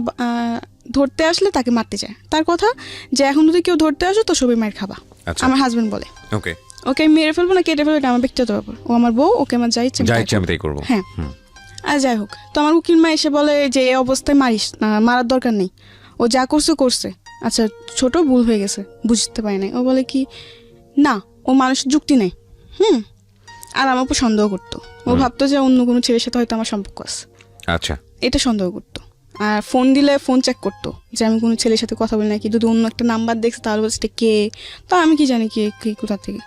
ধরতে আসলে তাকে মারতে চায়। তার কথা যে এখন যদি কেউ ধরতে আসো তো সবই মার খাবা। আচ্ছা। আমার হাজবেন্ড বলে ওকে, ওকে আমি মেরে ফেলবো না কেটে ফেলবো, এটা আমার ব্যক্তিগত ব্যাপার। ও আমার বউ, ওকে আমার যা ইচ্ছে আমি তাই করবো। হ্যাঁ। আর যাই হোক, তো আমার উকিল মা এসে বলে যে এই অবস্থায় মারিস না, মারার দরকার নেই, ও যা করছে করছে, আচ্ছা ছোট ভুল হয়ে গেছে, বুঝতে পারি নাই। ও বলে কি না, ও মানুষের যুক্তি নেই। আর আমার উপর সন্দেহ করতো। ও ভাবতো যে অন্য কোনো ছেলের সাথে হয়তো আমার সম্পর্ক আছে, আচ্ছা, এটা সন্দেহ করতো। আর ফোন দিলে ফোন চেক করতো যে আমি কোনো ছেলের সাথে কথা বলি নাকি, যদি অন্য একটা নাম্বার দেখছে তাহলে বলছে এটা কে, তো আমি কি জানি কে কে কোথা থেকে,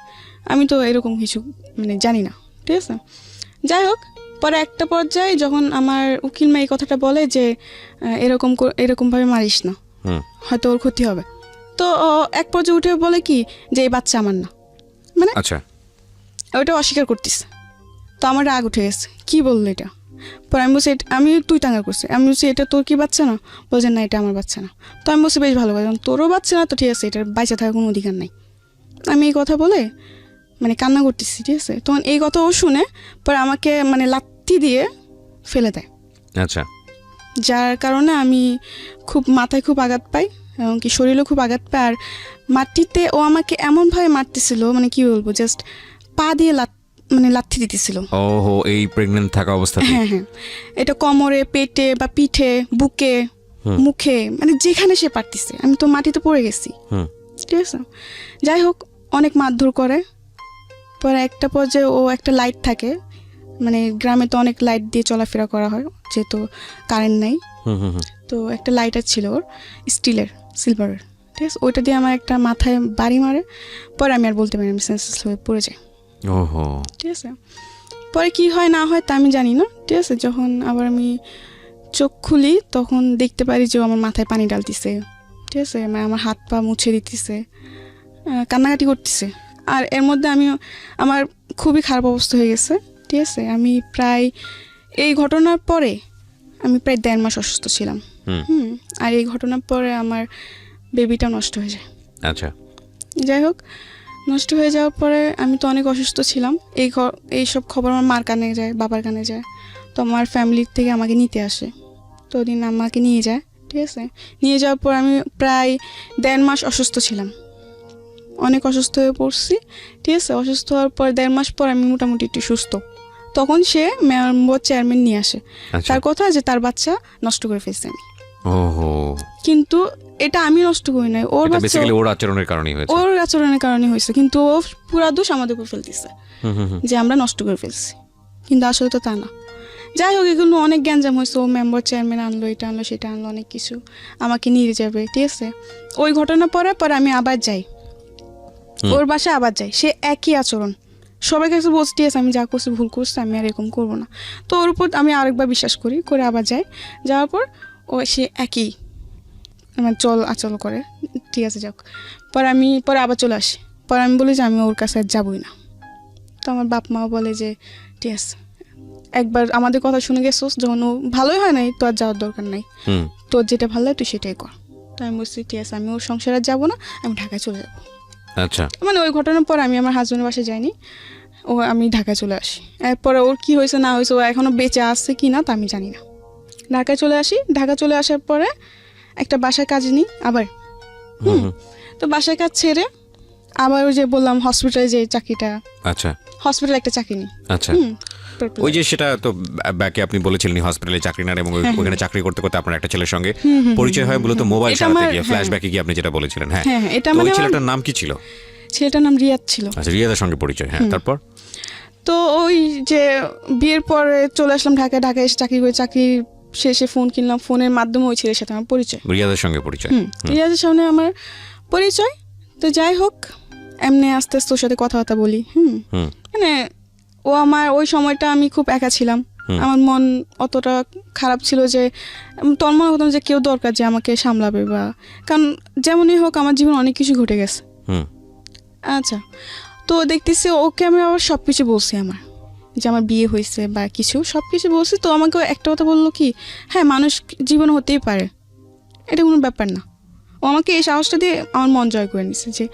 আমি তো এরকম কিছু মানে জানি না, ঠিক আছে। যাই হোক, পরে একটা পর্যায়ে যখন আমার উকিল মা এই কথাটা বলে যে এরকমভাবে মারিস না, হয়তো ওর ক্ষতি হবে, তো এক পর্যায়ে উঠে বলে কি যে এই বাচ্চা আমার না, মানে আচ্ছা, ওইটা অস্বীকার করতেছে। তো আমার রাগ উঠে গেছে, কি বললো এটা। পরে আমি বলছি আমি তুই টাঙ্গা করছি, আমি বলছি এটা তোর কি বাচ্চা না, বলছে না এটা আমার বাচ্চা না। তো আমি বলছি বেশ ভালো কথা, তোরও বাচ্চা না তো ঠিক আছে, এটার বাইচা থাকার কোনো অধিকার নাই। আমি এই কথা বলে মানে কান্না করতেছি, ঠিক আছে। তখন এই কথা ও শুনে পরে আমাকে মানে লাথি দিয়ে ফেলে দেয়। আচ্ছা, যার কারণে আমি খুব মাথায় খুব আঘাত পাই, এমনকি শরীরেও খুব আঘাত পাই। আর মাটিতে ও আমাকে এমনভাবে মারতেছিল, মানে কি বলবো, জাস্ট পা দিয়ে লাথি দিতেছিল। ওহো, এই প্রেগন্যান্ট থাকা অবস্থাতে? হ্যাঁ হ্যাঁ, এটা কোমরে, পেটে বা পিঠে, বুকে, মুখে, মানে যেখানে সে পারতেছে। আমি তো মাটিতে পড়ে গেছি, ঠিক আছে। যাই হোক, অনেক মারধর করে। পরে একটা পর্যায়ে ও একটা লাইট থাকে, মানে গ্রামে তো অনেক লাইট দিয়ে চলাফেরা করা হয় যেহেতু কারেন্ট নাই, তো একটা লাইটার ছিল ওর, স্টিলের, সিলভারের, ঠিক আছে। ওইটা দিয়ে আমার একটা মাথায় বাড়ি মারে। পরে আমি আর বলতে পারি, আমি সেন্সলেস হয়ে পড়ে যাই। ওহো, ঠিক আছে। পরে কি হয় না হয় তা আমি জানি না, ঠিক আছে। যখন আবার আমি চোখ খুলি তখন দেখতে পারি যে আমার মাথায় পানি ডালতেছে, ঠিক আছে, মানে আমার হাত পা মুছে দিতেছে, কান্নাকাটি করতেছে। আর এর মধ্যে আমার খুবই খারাপ অবস্থা হয়ে গেছে, ঠিক আছে। আমি প্রায় এই ঘটনার পরে আমি প্রায় 1.5 মাস অসুস্থ ছিলাম। আর এই ঘটনার পরে আমার বেবিটা নষ্ট হয়ে যায়। আচ্ছা, যাই হোক, নষ্ট হয়ে যাওয়ার পরে আমি তো অনেক অসুস্থ ছিলাম। এইসব খবর আমার মার কানে যায়, বাবার কানে যায়। তো আমার ফ্যামিলির থেকে আমাকে নিতে আসে, তো ওদিন আমাকে নিয়ে যায়, ঠিক আছে। নিয়ে যাওয়ার পর আমি প্রায় 1.5 মাস অসুস্থ ছিলাম, অনেক অসুস্থ হয়ে পড়ছি, ঠিক আছে। অসুস্থ হওয়ার পর 1.5 মাস পর আমি মোটামুটি একটু সুস্থ। তখন সে মেম্বার চেয়ারম্যান নিয়ে আসে, তার কথা যে তার বাচ্চা নষ্ট করে ফেলছে আমি। কিন্তু এটা আমি নষ্ট করি নাই, ওর বাচ্চা, ওর আচরণের কারণেই হয়েছে, ওর আচরণের কারণে হয়েছে। কিন্তু ও পুরা দোষ আমাদের উপর ফেলতেছে যে আমরা নষ্ট করে ফেলছি, কিন্তু আসলে তো তা না। যাই হোক, এগুলো অনেক গ্যাঞ্জাম হয়েছে। ও মেম্বার চেয়ারম্যান আনলো, এটা আনলো, সেটা আনলো, অনেক কিছু আমাকে নিয়ে যাবে, ঠিক আছে। ওই ঘটনা পরে আমি আবার যাই ওর বাসায়, আবার যাই, সে একই আচরণ। সবাই কাছে বলছি ঠিক আছে আমি যা করছি ভুল করছি, আমি আর এরকম করবো না। তো ওর উপর আমি আরেকবার বিশ্বাস করে আবার যাই। যাওয়ার পর সে একই আমার আচল করে, ঠিক আছে। যাক, পরে আবার চলে আসি। পরে আমি বলি যে আমি ওর কাছে আর যাবই না। তো আমার বাপ মাও বলে যে ঠিক আছে, একবার আমাদের কথা শুনে গেছোস, যখন ও ভালোই হয় নাই তো আর যাওয়ার দরকার নাই, তোর যেটা ভালো লাগে তুই সেটাই কর। তো আমি বলছি ঠিক আছে, আমি ওর সংসারে আর যাবো না, আমি ঢাকায় চলে যাবো। আচ্ছা, মানে ওই ঘটনার পর আমি আমার হাজবেন্ডের বাসায় যাইনি, আমি ঢাকায় চলে আসি। এরপরে ওর কি হয়েছে না হয়েছে, ও এখনো বেঁচে আসছে কি না তা আমি জানি না। ঢাকায় চলে আসি, ঢাকা চলে আসার পরে একটা বাসায় কাজ নিই আবার। তো বাসায় কাজ ছেড়ে আবার ওই যে বললাম হসপিটালে যে চাকরিটা, আচ্ছা, হসপিটালে একটা চাকরি নিই। আচ্ছা, ওই যে সেটা তো ব্যাকে আপনি বলেছিলেন হসপিটালে চাকরি নেন, এবং ওখানে চাকরি করতে করতে আপনার একটা ছেলের সঙ্গে পরিচয় হয় মূলত মোবাইল সারাতে গিয়ে, ফ্ল্যাশব্যাকে গিয়ে আপনি যেটা বলেছিলেন। হ্যাঁ, এটা ওই ছেলেটার নাম কি ছিল? ছেলেটার নাম রিয়াদ ছিল। আচ্ছা, রিয়াদের সঙ্গে পরিচয়। হ্যাঁ, তারপর তো ওই যে বিয়ের পরে চলে আসলাম ঢাকায় এসে চাকরি করে, চাকরি শেষে ফোন কিনলাম, ফোনের মাধ্যমে ওই ছেলের সাথে আমার পরিচয়, রিয়াদের সঙ্গে পরিচয়। রিয়াদের সামনে আমার পরিচয়। তো যাই হোক, এমনি আস্তে আস্তে ওর সাথে কথাবার্তা বলি। মানে ও আমার ওই সময়টা আমি খুব একা ছিলাম, আমার মন অতটা খারাপ ছিল যে তোর মনে হতো না যে কেউ দরকার যে আমাকে সামলাবে, বা কারণ যেমনই হোক আমার জীবন অনেক কিছু ঘটে গেছে। আচ্ছা, তো দেখতেছি ওকে আমি আবার সব কিছু বলছি, আমার যে আমার বিয়ে হয়েছে বা কিছু সব কিছু বলছি। তো আমাকে একটা কথা বললো কি, হ্যাঁ মানুষ জীবন হতেই পারে, এটা কোনো ব্যাপার না। ও আমাকে এই সাহসটা দিয়ে আমার মন জয় করে নিছে যে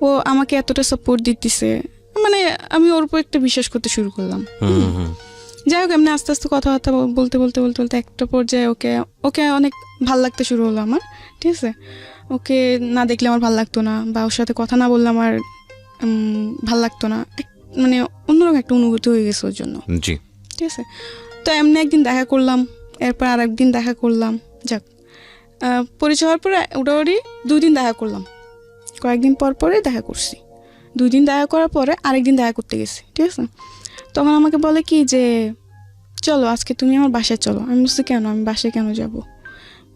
ও আমাকে এতটা সাপোর্ট দিতেছে, মানে আমি ওর উপর একটা বিশ্বাস করতে শুরু করলাম। যাই হোক, এমনি আস্তে আস্তে কথাবার্তা বলতে বলতে বলতে বলতে একটা পর্যায়ে ওকে ওকে অনেক ভাল লাগতে শুরু হলো আমার, ঠিক আছে। ওকে না দেখলে আমার ভাল লাগতো না, বা ওর সাথে কথা না বললে আমার ভাল লাগতো না, মানে অন্যরকম একটা অনুভূতি হয়ে গেছে ওর জন্য, জি, ঠিক আছে। তো এমনি একদিন দেখা করলাম, এরপর আর একদিন দেখা করলাম, যাক পরিচয় হওয়ার পরে ওটাওয়ারি 2 দিন দেখা করলাম, কয়েকদিন পর পরে দেখা করছি। 2 দিন দেখা করার পরে আরেকদিন দেখা করতে গেছি, ঠিক আছে। তখন আমাকে বলে কি যে চলো আজকে তুমি আমার বাসায় চলো। আমি বলছি কেন, আমি বাসায় কেন যাব?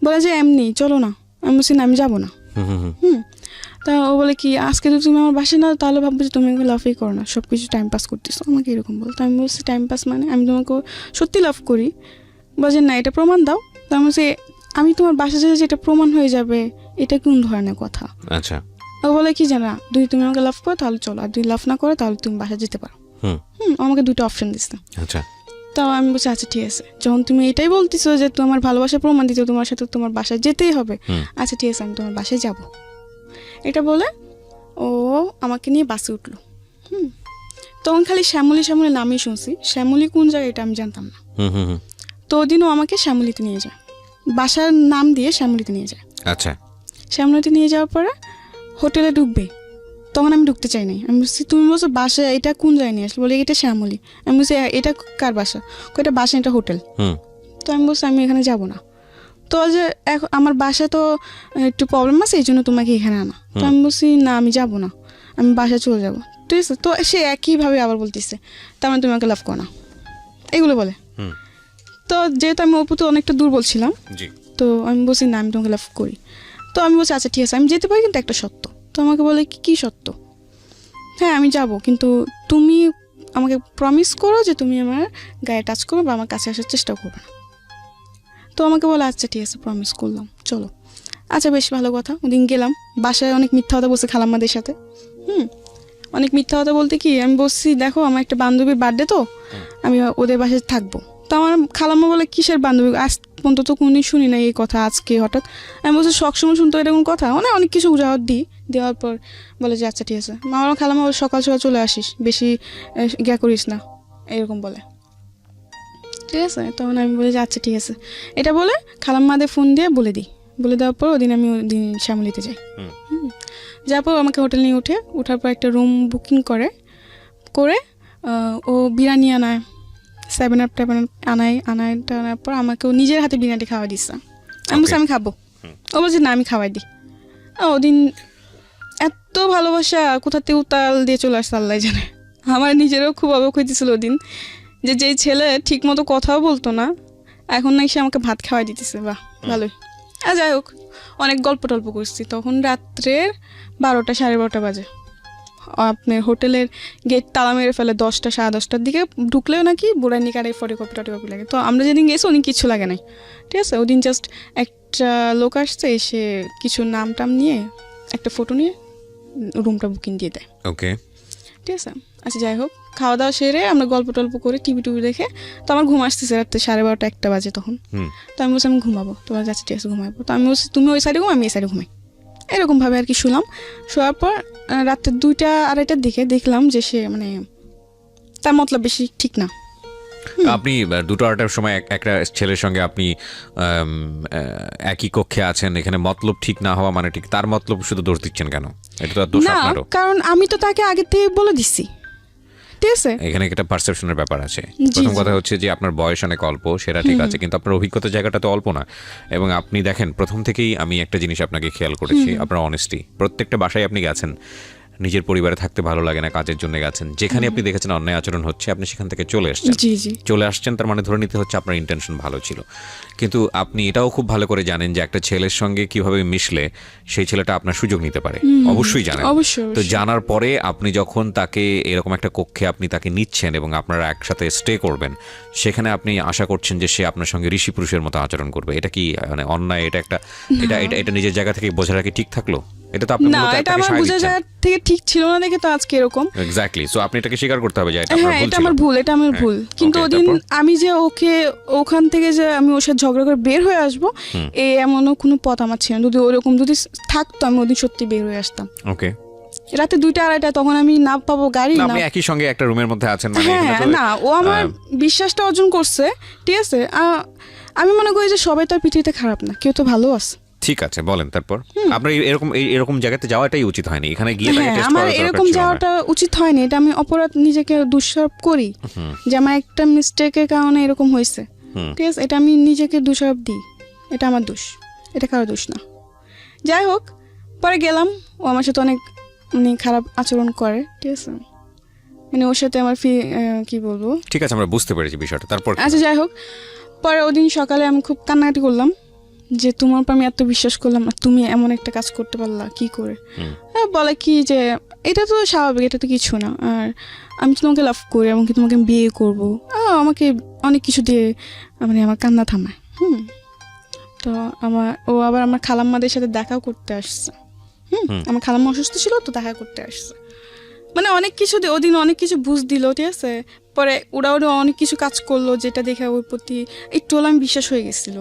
বলে যে এমনি চলো না। আমি বলছি না, আমি যাবো না। তা ও বলে কি আজকে তো তুমি আমার বাসায় না, তাহলে ভাববো যে তুমি আমাকে লাভই করো না, সব কিছু টাইম পাস করতেছো, আমাকে এরকম বলতো। আমি বলছি টাইম পাস মানে আমি তোমাকে সত্যি লাভ করি। বলছে না, এটা প্রমাণ দাও। তো আমি বলছি আমি তোমার বাসায় যেতে যেটা প্রমাণ হয়ে যাবে, এটা কোন ধরনের কথা? আচ্ছা। ও বলে কি জানা, যদি তুমি আমাকে লাভ করো তাহলে চলো, আর যদি লাভ না করো তাহলে তুমি বাসায় যেতে পারো। আমাকে 2টা অপশন দিচ্ছে। আচ্ছা। তাও আমি বলছি আচ্ছা ঠিক আছে, যখন তুমি এটাই বলতেছো যে তোমার ভালোবাসার প্রমাণ দিতে তোমার সাথে তোমার বাসায় যেতেই হবে, আচ্ছা ঠিক আছে আমি তোমার বাসায় যাব। এটা বলে ও আমাকে নিয়ে বাসে উঠলো। তখন খালি শ্যামলী শ্যামলী নামই শুনছি, শ্যামলী কোন জায়গায় এটা আমি জানতাম না। তো ওদিনও আমাকে শ্যামলীতে নিয়ে যায়, বাসার নাম দিয়ে শ্যামলীতে নিয়ে যায়। আচ্ছা। শ্যামলীতে নিয়ে যাওয়ার পরে হোটেলে ঢুকবে, তখন আমি ঢুকতে চাই নাই। আমি বলছি তুমি বলছো বাসা, এটা কোন জায়গায় নিয়ে আসলে? বলে এটা শ্যামলী। আমি বলছি এটা কার বাসা? এটা বাসা, এটা হোটেল। তো আমি বলছি আমি এখানে যাব না। তো যে এখন আমার বাসায় তো একটু প্রবলেম আছে, এই জন্য তোমাকে এখানে আনা। তো আমি বলছি না, আমি যাব না, আমি বাসায় চলে যাব, ঠিক আছে। তো সে একইভাবে আবার বলতেছে তার মানে তুমি আমাকে লাভ করো না, এগুলো বলে। তো যেহেতু আমি ওর প্রতি অনেকটা দুর্বল ছিলাম, তো আমি বলছি না, আমি তোমাকে লাভ করি। তো আমি বলছি আচ্ছা ঠিক আছে আমি যেতে পারি, কিন্তু একটা সত্য। তো আমাকে বলে কি সত্য? হ্যাঁ আমি যাব, কিন্তু তুমি আমাকে প্রমিস করো যে তুমি আমার গায়ে টাচ করবে বা আমার কাছে আসার চেষ্টা করবে না। তো আমাকে বলে আচ্ছা ঠিক আছে প্রমিস করলাম, চলো। আচ্ছা বেশ ভালো কথা। ওদিন গেলাম, বাসায় অনেক মিথ্যা কথা বলছে খালাম্মাদের সাথে। অনেক মিথ্যা কথা বলতে কি, আমি বলছি দেখো আমার একটা বান্ধবীর বার্থডে, তো আমি ওদের বাসায় থাকবো। তো আমার খালাম্মা বলে কিসের বান্ধবী, আজ পর্যন্ত তো কোনোদিন শুনি না এই কথা, আজকে হঠাৎ? আমি বলছি সবসময় শুনতো এটা কোন কথা, মানে অনেক কিছু উজাহর দিই। দেওয়ার পর বলে যে আচ্ছা ঠিক আছে। আমার খালাম্মা সকাল সকাল চলে আসিস, বেশি ইয়া করিস না, এরকম বলে, ঠিক আছে। তখন আমি বলি যে আচ্ছা ঠিক আছে। এটা বলে খালাম্মাদের ফোন দিয়ে বলে দিই। বলে দেওয়ার পর ওদিন আমি ওদিন শ্যামলীতে যাই। যাওয়ার পর আমাকে হোটেল নিয়ে ওঠার পর একটা রুম বুকিং করে ও বিরিয়ানি আনায়, 7 আপ আনার পর আমাকে ও নিজের হাতে বিরিয়ানি খাওয়া দিচ্ছে। আমি বলছি আমি খাবো। ও বলছে না আমি খাওয়াই দিই। ওদিন এত ভালোবাসা কোথাতে উতাল দিয়ে চলে আসছে আল্লাহ জানে। আমার নিজেরও খুব অবাক হইতেছিল ওদিন, যে যেই ছেলে ঠিক মতো কথাও বলতো না, এখন নাকি সে আমাকে ভাত খাওয়াই দিতেছে। বাহ ভালোই। আর যাই হোক, অনেক গল্প টল্প করছি। তখন রাত্রের 12টা 12:30 বাজে। আপনার হোটেলের গেট তালা মেরে ফেলে 10টা 10:30টার দিকে। ঢুকলেও নাকি বুড়াই নিকারে ফটোকপি লাগে। তো আমরা যেদিন গেছি ওদিন কিচ্ছু লাগে নাই, ঠিক আছে। ওদিন জাস্ট একটা লোক আসছে, এসে কিছু নাম টাম নিয়ে একটা ফটো নিয়ে রুমটা বুকিং দিয়ে দেয়। ওকে, ঠিক আছে। আচ্ছা যাই হোক, খাওয়া দাওয়া সেরে আমরা গল্প টল্প করে টিভি দেখে, তো আমার ঘুম আসতেছে রাত্রে 12:30 1টা বাজে তখন। তো আমি বলছি আমি ঘুমাবো। তোমার কাছে ঠিক আছে ঘুমাবো। তো আমি বলছি তুমি ওই সাইডে ঘুম, আমি এই সাইডে ঘুমাই, এরকমভাবে আর কি শুলাম। শোয়ার পর রাত্রে 2টা 2:30টার দিকে দেখলাম যে সে মানে তার মতলব বেশি ঠিক না। আপনি 2টা 2:30টার সময় একটা ছেলের সঙ্গে আপনি একই কক্ষে আছেন, এখানে মতলব ঠিক না হওয়া মানে ঠিক, তার মতলব শুধু দোষ দিচ্ছেন কেন? এটা তো দোষ না, আপনারও, কারণ আমি তো তাকে আগে থেকে বলে দিচ্ছি, ঠিক আছে। এখানে একটা পারসেপশনের ব্যাপার আছে। প্রথম কথা হচ্ছে যে আপনার বয়স অনেক অল্প, সেটা ঠিক আছে, কিন্তু আপনার অভিজ্ঞতার জায়গাটা তো অল্প না। এবং আপনি দেখেন প্রথম থেকেই আমি একটা জিনিস আপনাকে খেয়াল করেছি, আপনার অনেস্টি। প্রত্যেকটা বাসায় আপনি গেছেন, নিজের পরিবারে থাকতে ভালো লাগে না, কাজের জন্য গেছেন, যেখানে আপনি দেখেছেন অন্যায় আচরণ হচ্ছে আপনি সেখান থেকে চলে আসছেন। জি জি চলে আসছেন তার মানে ধরে নিতে হচ্ছে আপনার ইন্টেনশন ভালো ছিল, কিন্তু আপনি এটাও খুব ভালো করে জানেন যে একটা ছেলের সঙ্গে কিভাবে মিশলে সেই ছেলেটা আপনার সুযোগ নিতে পারে, অবশ্যই জানেন। অবশ্যই তো অবশ্যই। জানার পরে আপনি যখন তাকে এরকম একটা কক্ষে আপনি তাকে নিচ্ছেন এবং আপনারা একসাথে স্টে করবেন, সেখানে আপনি আশা করছেন যে সে আপনার সঙ্গে ঋষি পুরুষের মতো আচরণ করবে। এটা কি মানে অন্যায়? এটা একটা এটা এটা এটা নিজের জায়গা থেকে বোঝা রাখি ঠিক থাকলো? এটা তো আপনি না, মূলত এটা তাকে আমার সায় বোঝা দিচ্ছেন। জায়গা থেকে ঠিক ছিল না দেখে তো আজকে এরকম। এক্স্যাক্টলি, সো আপনি এটাকে স্বীকার করতে হবে যে এটা আপনার হ্যাঁ, ভুল এটা ছিল। আমার ভুল, এটা আমার হ্যাঁ, ভুল। কিন্তু okay, ওদিন তারপর? আমি যে ওকে ওখান থেকে যে আমি ওর সাথে ঝগড়া করে বের হয়ে আসবো, এমনও কোনো পথ আমার ছিল না। যদি ওরকম যদি থাকতো আমি ওদিন সত্যি বের হয়ে আসতাম। ওকে, রাতে 2টা-2:30 তখন আমি না পাবো গাড়ি না। আপনি একই সঙ্গে একটা রুমের মধ্যে আছেন মানে হ্যাঁ এখানে তো না, ও আমার বিশ্বাসটা অর্জন করছে, ঠিক আছে। আমি মনে করি যে সবাই তার পৃথিবীতে খারাপ না, কেউ তো ভালো আছে। ঠিক আছে, বলেন তারপর। আপনার এরকম জায়গাতে যাওয়াটাই উচিত হয়নি, এখানে গিয়ে তাকে হ্যাঁ, টেস্ট আমার করার দরকার এরকম ছিল না। যাওয়াটা উচিত হয়নি। এটা আমি অপরাধ, নিজেকে দোষারোপ করি যে আমার একটা মিস্টেকের কারণে এরকম হয়েছে, ঠিক আছে। এটা আমি নিজেকে দোষারোপ দিই, এটা আমার দোষ, এটা কারো দোষ না। যাই হোক, পরে গেলাম, ও আমার সাথে অনেক মানে খারাপ আচরণ করে, ঠিক আছে। মানে ওর সাথে আমার কি বলবো। ঠিক আছে, আমরা বুঝতে পেরেছি বিষয়টা। তারপর কি? আচ্ছা যাই হোক, পরে ওদিন সকালে আমি খুব কান্নাকাটি করলাম যে তোমার উপর আমি এত বিশ্বাস করলাম আর তুমি এমন একটা কাজ করতে পারলা কি করে। বলে কি যে এটা তো স্বাভাবিক, এটা তো কিছু না, আর আমি তো তোমাকে লাভ করি, এমনকি তোমাকে আমি বিয়ে করবো। আমাকে অনেক কিছু দিয়ে মানে আমার কান্না থামায়। তো ও আবার আমার খালাম্মাদের সাথে দেখাও করতে আসছে। আমার খালাম্মা অসুস্থ ছিল তো দেখা করতে আসছে, মানে অনেক কিছু ওদিন অনেক কিছু বুঝ দিল, ঠিক আছে। পরে ওরা অনেক কিছু কাজ করলো যেটা দেখে ওর প্রতি একটু হলে আমি বিশ্বাস হয়ে গেছিল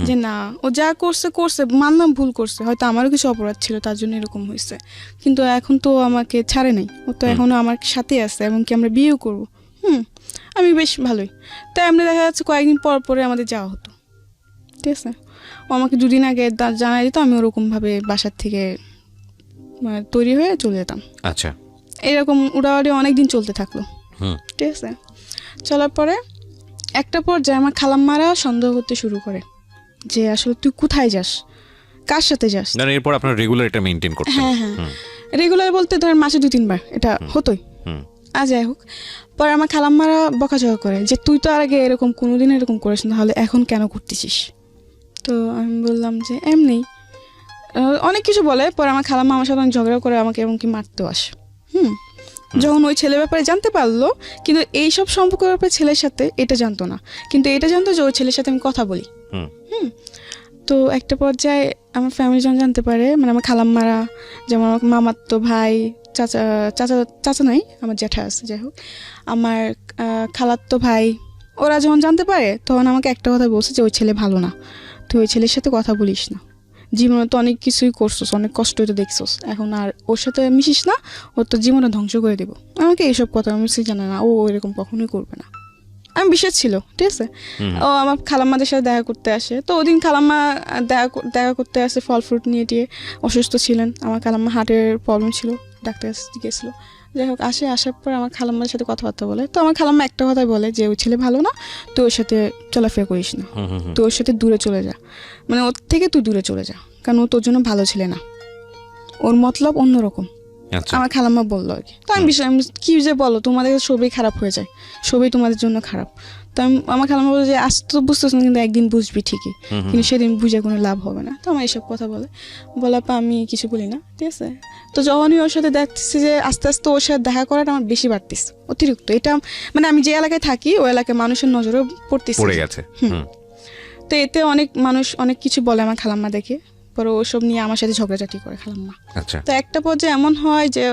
যে না, ও যা করছে করছে, মানলাম ভুল করছে, হয়তো আমারও কিছু অপরাধ ছিল তার জন্য এরকম হয়েছে, কিন্তু এখন তো আমাকে ছাড়ে নাই, ও তো এখনো আমার সাথে আছে, এমনকি আমরা বিয়েও করবো। আমি বেশ ভালোই। তাই আমরা দেখা যাচ্ছে কয়েকদিন পর পরে আমাদের যাওয়া হতো, ঠিক আছে। ও আমাকে 2 দিন আগে জানাই দিত, আমি ওরকমভাবে বাসার থেকে তৈরি হয়ে চলে যেতাম। আচ্ছা, এরকম উড়াউড়ি অনেক দিন চলতে থাকলো, ঠিক আছে। চলার পরে একটা পর্যায়ে আমার খালাম্মারা সন্দেহ করতে শুরু করে যে আসলে তুই কোথায় যাস, কার সাথে যাস। না এরপর আপনার রেগুলার এটা মেইনটেইন করতে। হ্যাঁ হ্যাঁ, রেগুলার বলতে ধর মাসে 2-3 বার এটা হতোই। যাই হোক, পরে আমার খালাম্মারা বকাঝকা করে যে তুই তো আর আগে এরকম কোনোদিন এরকম করিস না, তাহলে এখন কেন করতেছিস। তো আমি বললাম যে এমনি, অনেক কিছু বলে। পরে আমার খালাম্মা আমার সাথে অনেক ঝগড়া করে, আমাকে এমনকি মারতেও আসে। যখন ওই ছেলের ব্যাপারে জানতে পারলো, কিন্তু এইসব সম্পর্কের ব্যাপারে ছেলের সাথে এটা জানতো না, কিন্তু এটা জানতো যে ওই ছেলের সাথে আমি কথা বলি। তো একটা পর্যায়ে আমার ফ্যামিলি যখন জানতে পারে, মানে আমার খালাম্মারা, যেমন আমার মামাতো ভাই, চাচা চাচা চাচা নাই, আমার জ্যাঠা আছে, যাই হোক আমার খালাতো ভাই, ওরা যখন জানতে পারে তখন আমাকে একটা কথা বলছে যে ওই ছেলে ভালো না, তুই ওই ছেলের সাথে কথা বলিস না, জীবনে তো অনেক কিছুই করছোস, অনেক কষ্ট তো দেখছোস, এখন আর ওর সাথে মিশিস না, ওর তো জীবনে ধ্বংস করে দেবো। আমাকে এইসব কথা আমি জানে না, ও এরকম কখনোই করবে না। আমি বিশ্বাস ছিল, ঠিক আছে। ও আমার খালাম্মাদের সাথে দেখা করতে আসে, তো ওদিন খালাম্মা দেখা করতে আসে, ফল ফ্রুট নিয়ে টিয়ে, অসুস্থ ছিলেন, আমার খালাম্মা হার্টের প্রবলেম ছিল, ডাক্তার গিয়েছিল। যাই হোক, আসার পর আমার খালাম্মার সাথে কথাবার্তা বলে, তো আমার খালাম্মা একটা কথাই বলে যে ওই ছেলে ভালো না, তো ওর সাথে চলাফেরা করিস না, তো ওর সাথে দূরে চলে যা, মানে ওর থেকে তুই দূরে চলে যা, কারণ ও তোর জন্য ভালো ছেলে না, ওর মতলব অন্যরকম। আমার খালাম্মা বললো আর কি। তো আমি কি যে বলো, তোমাদের সবই খারাপ হয়ে যায়, সবই তোমাদের জন্য খারাপ। তো আমার খালাম্মা বলে যে আজ তো বুঝতেছ না, কিন্তু একদিন বুঝবি ঠিকই, কিন্তু সেদিন বুঝে কোনো লাভ হবে না। তো আমার এইসব কথা বলার পর আমি কিছু বলি না, ঠিক আছে। তো যখনই ওর সাথে দেখতেছি যে আস্তে আস্তে ওর সাথে দেখা করাটা আমার বেশি বাড়তেছে, অতিরিক্ত। এটা মানে আমি যে এলাকায় থাকি ওই এলাকায় মানুষের নজরে পড়ে গেছে। তো এতে অনেক মানুষ অনেক কিছু বলে আমার খালাম্মা দেখে, পরে ওসব নিয়ে আমার সাথে ঝগড়াঝাটি করে খালাম্মা। তো একটা পর্যায়ে এমন হয় যে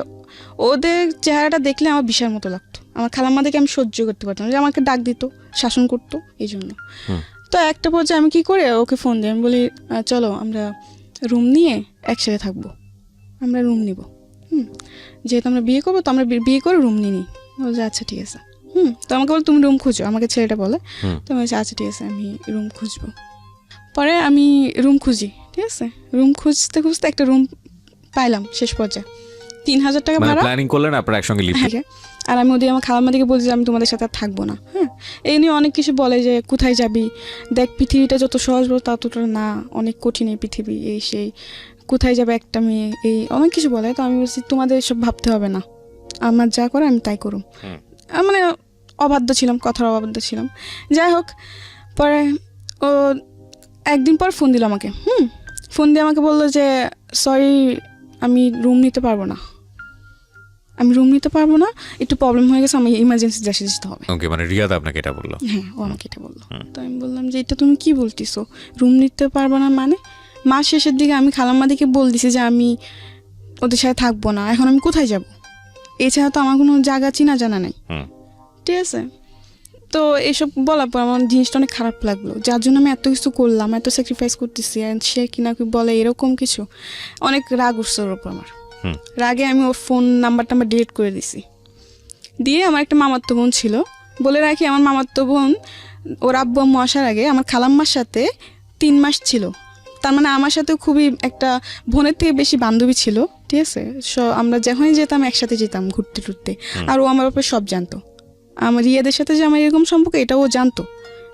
ওদের চেহারাটা দেখলে আমার বিশাল মতো লাগতো, আমার খালাম্মা দেখে আমি সহ্য করতে পারতাম, যে আমাকে ডাক দিত, শাসন করতো, এই জন্য। তো একটা পর্যায়ে আমি কি করে ওকে ফোন দিই, আমি বলি চলো আমরা রুম নিয়ে একসাথে থাকবো, আমরা রুম নিব, যেহেতু আমরা বিয়ে করবো, তো আমরা বিয়ে করে রুম নিই। বলছে আচ্ছা ঠিক আছে। তো আমাকে বলে তুমি রুম খুঁজো, আমাকে ছেলেটা বলে। তো আমি বলছি আচ্ছা ঠিক আছে, আমি রুম খুঁজবো। পরে আমি রুম খুঁজি, ঠিক আছে। রুম খুঁজতে খুঁজতে একটা রুম পাইলাম, শেষ পর্যায়ে 3,000 টাকা ভাড়া। প্ল্যানিং করলেন আপনারা একসঙ্গে লিভ? হ্যাঁ, আর আমি ওদের আমার খালাম্মা দিকে বলছি যে আমি তোমাদের সাথে আর থাকবো না। এই নিয়ে অনেক কিছু বলে যে কোথায় যাবি, দেখ পৃথিবীটা যত সহজ বল ততটা না, অনেক কঠিন এই পৃথিবী, এই সেই কোথায় যাবে একটা মেয়ে, এই অনেক কিছু বলে। তো আমি বলছি তোমাদের এসব ভাবতে হবে না, আমার যা করে আমি তাই করুম। মানে অবাধ্য ছিলাম, কথার অবাধ্য ছিলাম। যাই হোক, পরে ও একদিন পর ফোন দিল আমাকে। ফোন দিয়ে আমাকে বললো যে সরি, আমি রুম নিতে পারবো না, একটু প্রবলেম হয়ে গেছে, আমি ইমার্জেন্সি দেশে যেতে হবে। ওকে, মানে রিয়াদ আপনাকে এটা বললো? হ্যাঁ, ও আমাকে এটা বললো। তো আমি বললাম যে এটা তুমি কি বলতেছো, রুম নিতে পারবো না মানে? মাস শেষের দিকে আমি খালাম্মাদিকে বল দিছি যে আমি ওদের সাথে থাকবো না, এখন আমি কোথায় যাব? এছাড়া তো আমার কোনো জায়গা চিনা জানা নাই। ঠিক আছে, তো এইসব বলার পর আমার জিনিসটা অনেক খারাপ লাগলো, যার জন্য আমি এত কিছু করলাম, এত স্যাক্রিফাইস করতেছি, সে কিনা কি বলে এরকম কিছু। অনেক রাগ উঠছে ওর ওপর আমার। রাগে আমি ওর ফোন নাম্বারটা ডিলিট করে দিছি। দিয়ে আমার একটা মামাতো বোন ছিল, বলে রাখি আমার মামাতো বোন ওর আব্বু আম্মু আসার আগে আমার খালাম্মার সাথে 3 মাস ছিল। তার মানে আমার সাথে খুবই একটা বোনের থেকে বেশি বান্ধবী ছিল। ঠিক আছে, আমরা যখনই যেতাম একসাথে যেতাম ঘুরতে টুরতে। আর ও আমার ব্যাপারে সব জানতো, আমার রিয়াদের সাথে যে আমার এরকম সম্পর্ক এটাও জানতো।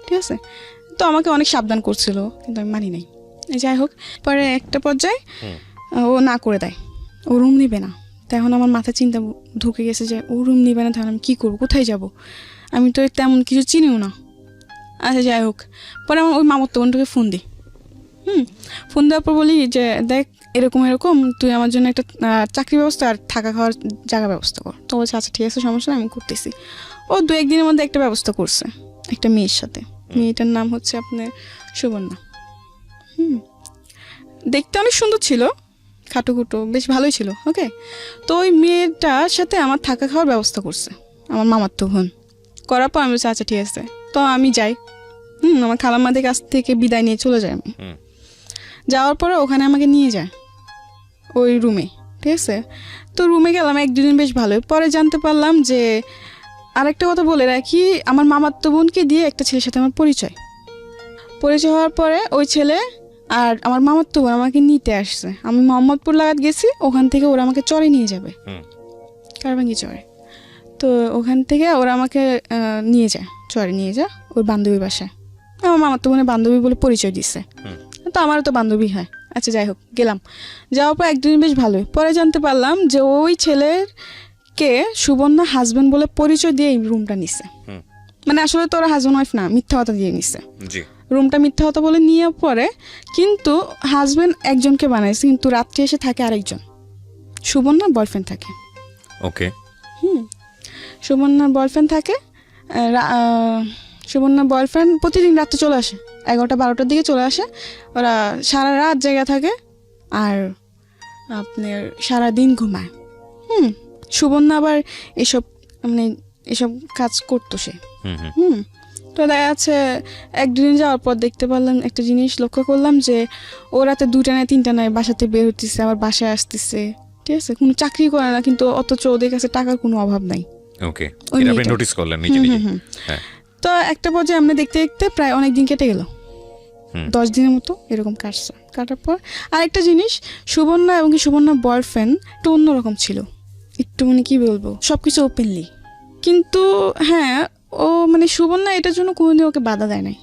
ঠিক আছে, তো আমাকে অনেক সাবধান করছিল, কিন্তু আমি মানি নাই। যাই হোক, পরে একটা পর্যায়ে ও না করে দেয়, ও রুম নিবে না। তখন আমার মাথায় চিন্তা ঢুকে গেছে যে ও রুম নিবে না, তাহলে আমি কী করবো, কোথায় যাব? আমি তো তেমন কিছু চিনিও না। আচ্ছা, যাই হোক, পরে আমার ওই মামাতো বোনটাকে ফোন দিই। ফোন দেওয়ার পর বলি যে দেখ এরকম তুই আমার জন্য একটা চাকরি ব্যবস্থা আর থাকা খাওয়ার জায়গা ব্যবস্থা কর। তো বলছে আচ্ছা ঠিক আছে, সমস্যা নেই, আমি করতেছি। ও 2-1 দিনের মধ্যে একটা ব্যবস্থা করছে একটা মেয়ের সাথে। মেয়েটার নাম হচ্ছে আপনার সুবর্ণা। দেখতে অনেক সুন্দর ছিল, খাটোকুটো, বেশ ভালোই ছিল। ওকে, তো ওই মেয়েটার সাথে আমার থাকা খাওয়ার ব্যবস্থা করছে আমার মামাতো বোন। করার পর আমি বলছি আচ্ছা ঠিক আছে, তো আমি যাই। আমার খালাম্মাদের কাছ থেকে বিদায় নিয়ে চলে যাই আমি। যাওয়ার পরে ওখানে আমাকে নিয়ে যায় ওই রুমে। ঠিক আছে, তো রুমে গেলাম 1-2 দিন বেশ ভালোই। পরে জানতে পারলাম যে আরেকটা কথা বলে রাখি, আমার মামাতো বোনকে দিয়ে একটা ছেলের সাথে আমার পরিচয় হওয়ার পরে ওই ছেলে আর আমার মামাতো বোন আমাকে নিতে আসছে। আমি মোহাম্মদপুর লাগাত গেছি, ওখান থেকে ওরা আমাকে চরে নিয়ে যাবে, কারবাঙ্গি চরে। তো ওখান থেকে ওরা আমাকে নিয়ে যায়, চরে নিয়ে যায় ওর বান্ধবীর বাসায়। আমার মামাতো বোনের বান্ধবী বলে পরিচয় দিচ্ছে, তো আমারও তো বান্ধবী হয়। আচ্ছা যাই হোক, গেলাম। যাওয়ার পর 1-2 দিন বেশ ভালোই। পরে জানতে পারলাম যে ওই ছেলেকে সুবর্ণা হাজবেন্ড বলে পরিচয় দিয়ে এই রুমটা নিছে। মানে আসলে তো ওরা হাজবেন্ড ওয়াইফ না, মিথ্যা কথা দিয়ে নিছে রুমটা, মিথ্যা কথা বলে নিয়ে পরে। কিন্তু হাজবেন্ড একজনকে বানাইছে, কিন্তু রাত্রে এসে থাকে আরেকজন, সুবর্ণার বয়ফ্রেন্ড থাকে। ওকে, সুবর্ণার বয়ফ্রেন্ড থাকে। সুবর্ণার বয়ফ্রেন্ড প্রতিদিন রাত্রে চলে আসে, 11টা-12টার দিকে চলে আসে। ওরা সারা রাত জায়গা থাকে আর আপনার সারাদিন ঘুমায়। সুবর্ণা আবার এসব কাজ করতো সে। তো দেখা যাচ্ছে 1-2 দিন যাওয়ার পর দেখতে পারলাম একটা জিনিস, লক্ষ্য করলাম যে ও রাতে 2টা নয় 3টা নয় বাসাতে বের হতেছে, আবার বাসায় আসতেছে। ঠিক আছে, কোনো চাকরি করে না, কিন্তু অথচ ওদের কাছে টাকার কোনো অভাব নাই। ওকে, এটা আপনি নোটিস করলেন নিজে নিজে? হ্যাঁ। তো একটা পর্যায়ে আমরা দেখতে দেখতে প্রায় অনেক দিন কেটে গেল, 10 দিনের মতো এরকম কাটছে। কাটার পর আরেকটা জিনিস, সুবর্ণা এবং সুবর্ণার বয়ফ্রেন্ড একটু অন্যরকম ছিল, একটু মানে কি বলবো, সবকিছু ওপেনলি। কিন্তু হ্যাঁ, ও মানে সুবর্ণা এটার জন্য কোনোদিন ওকে বাধা দেয় নাই।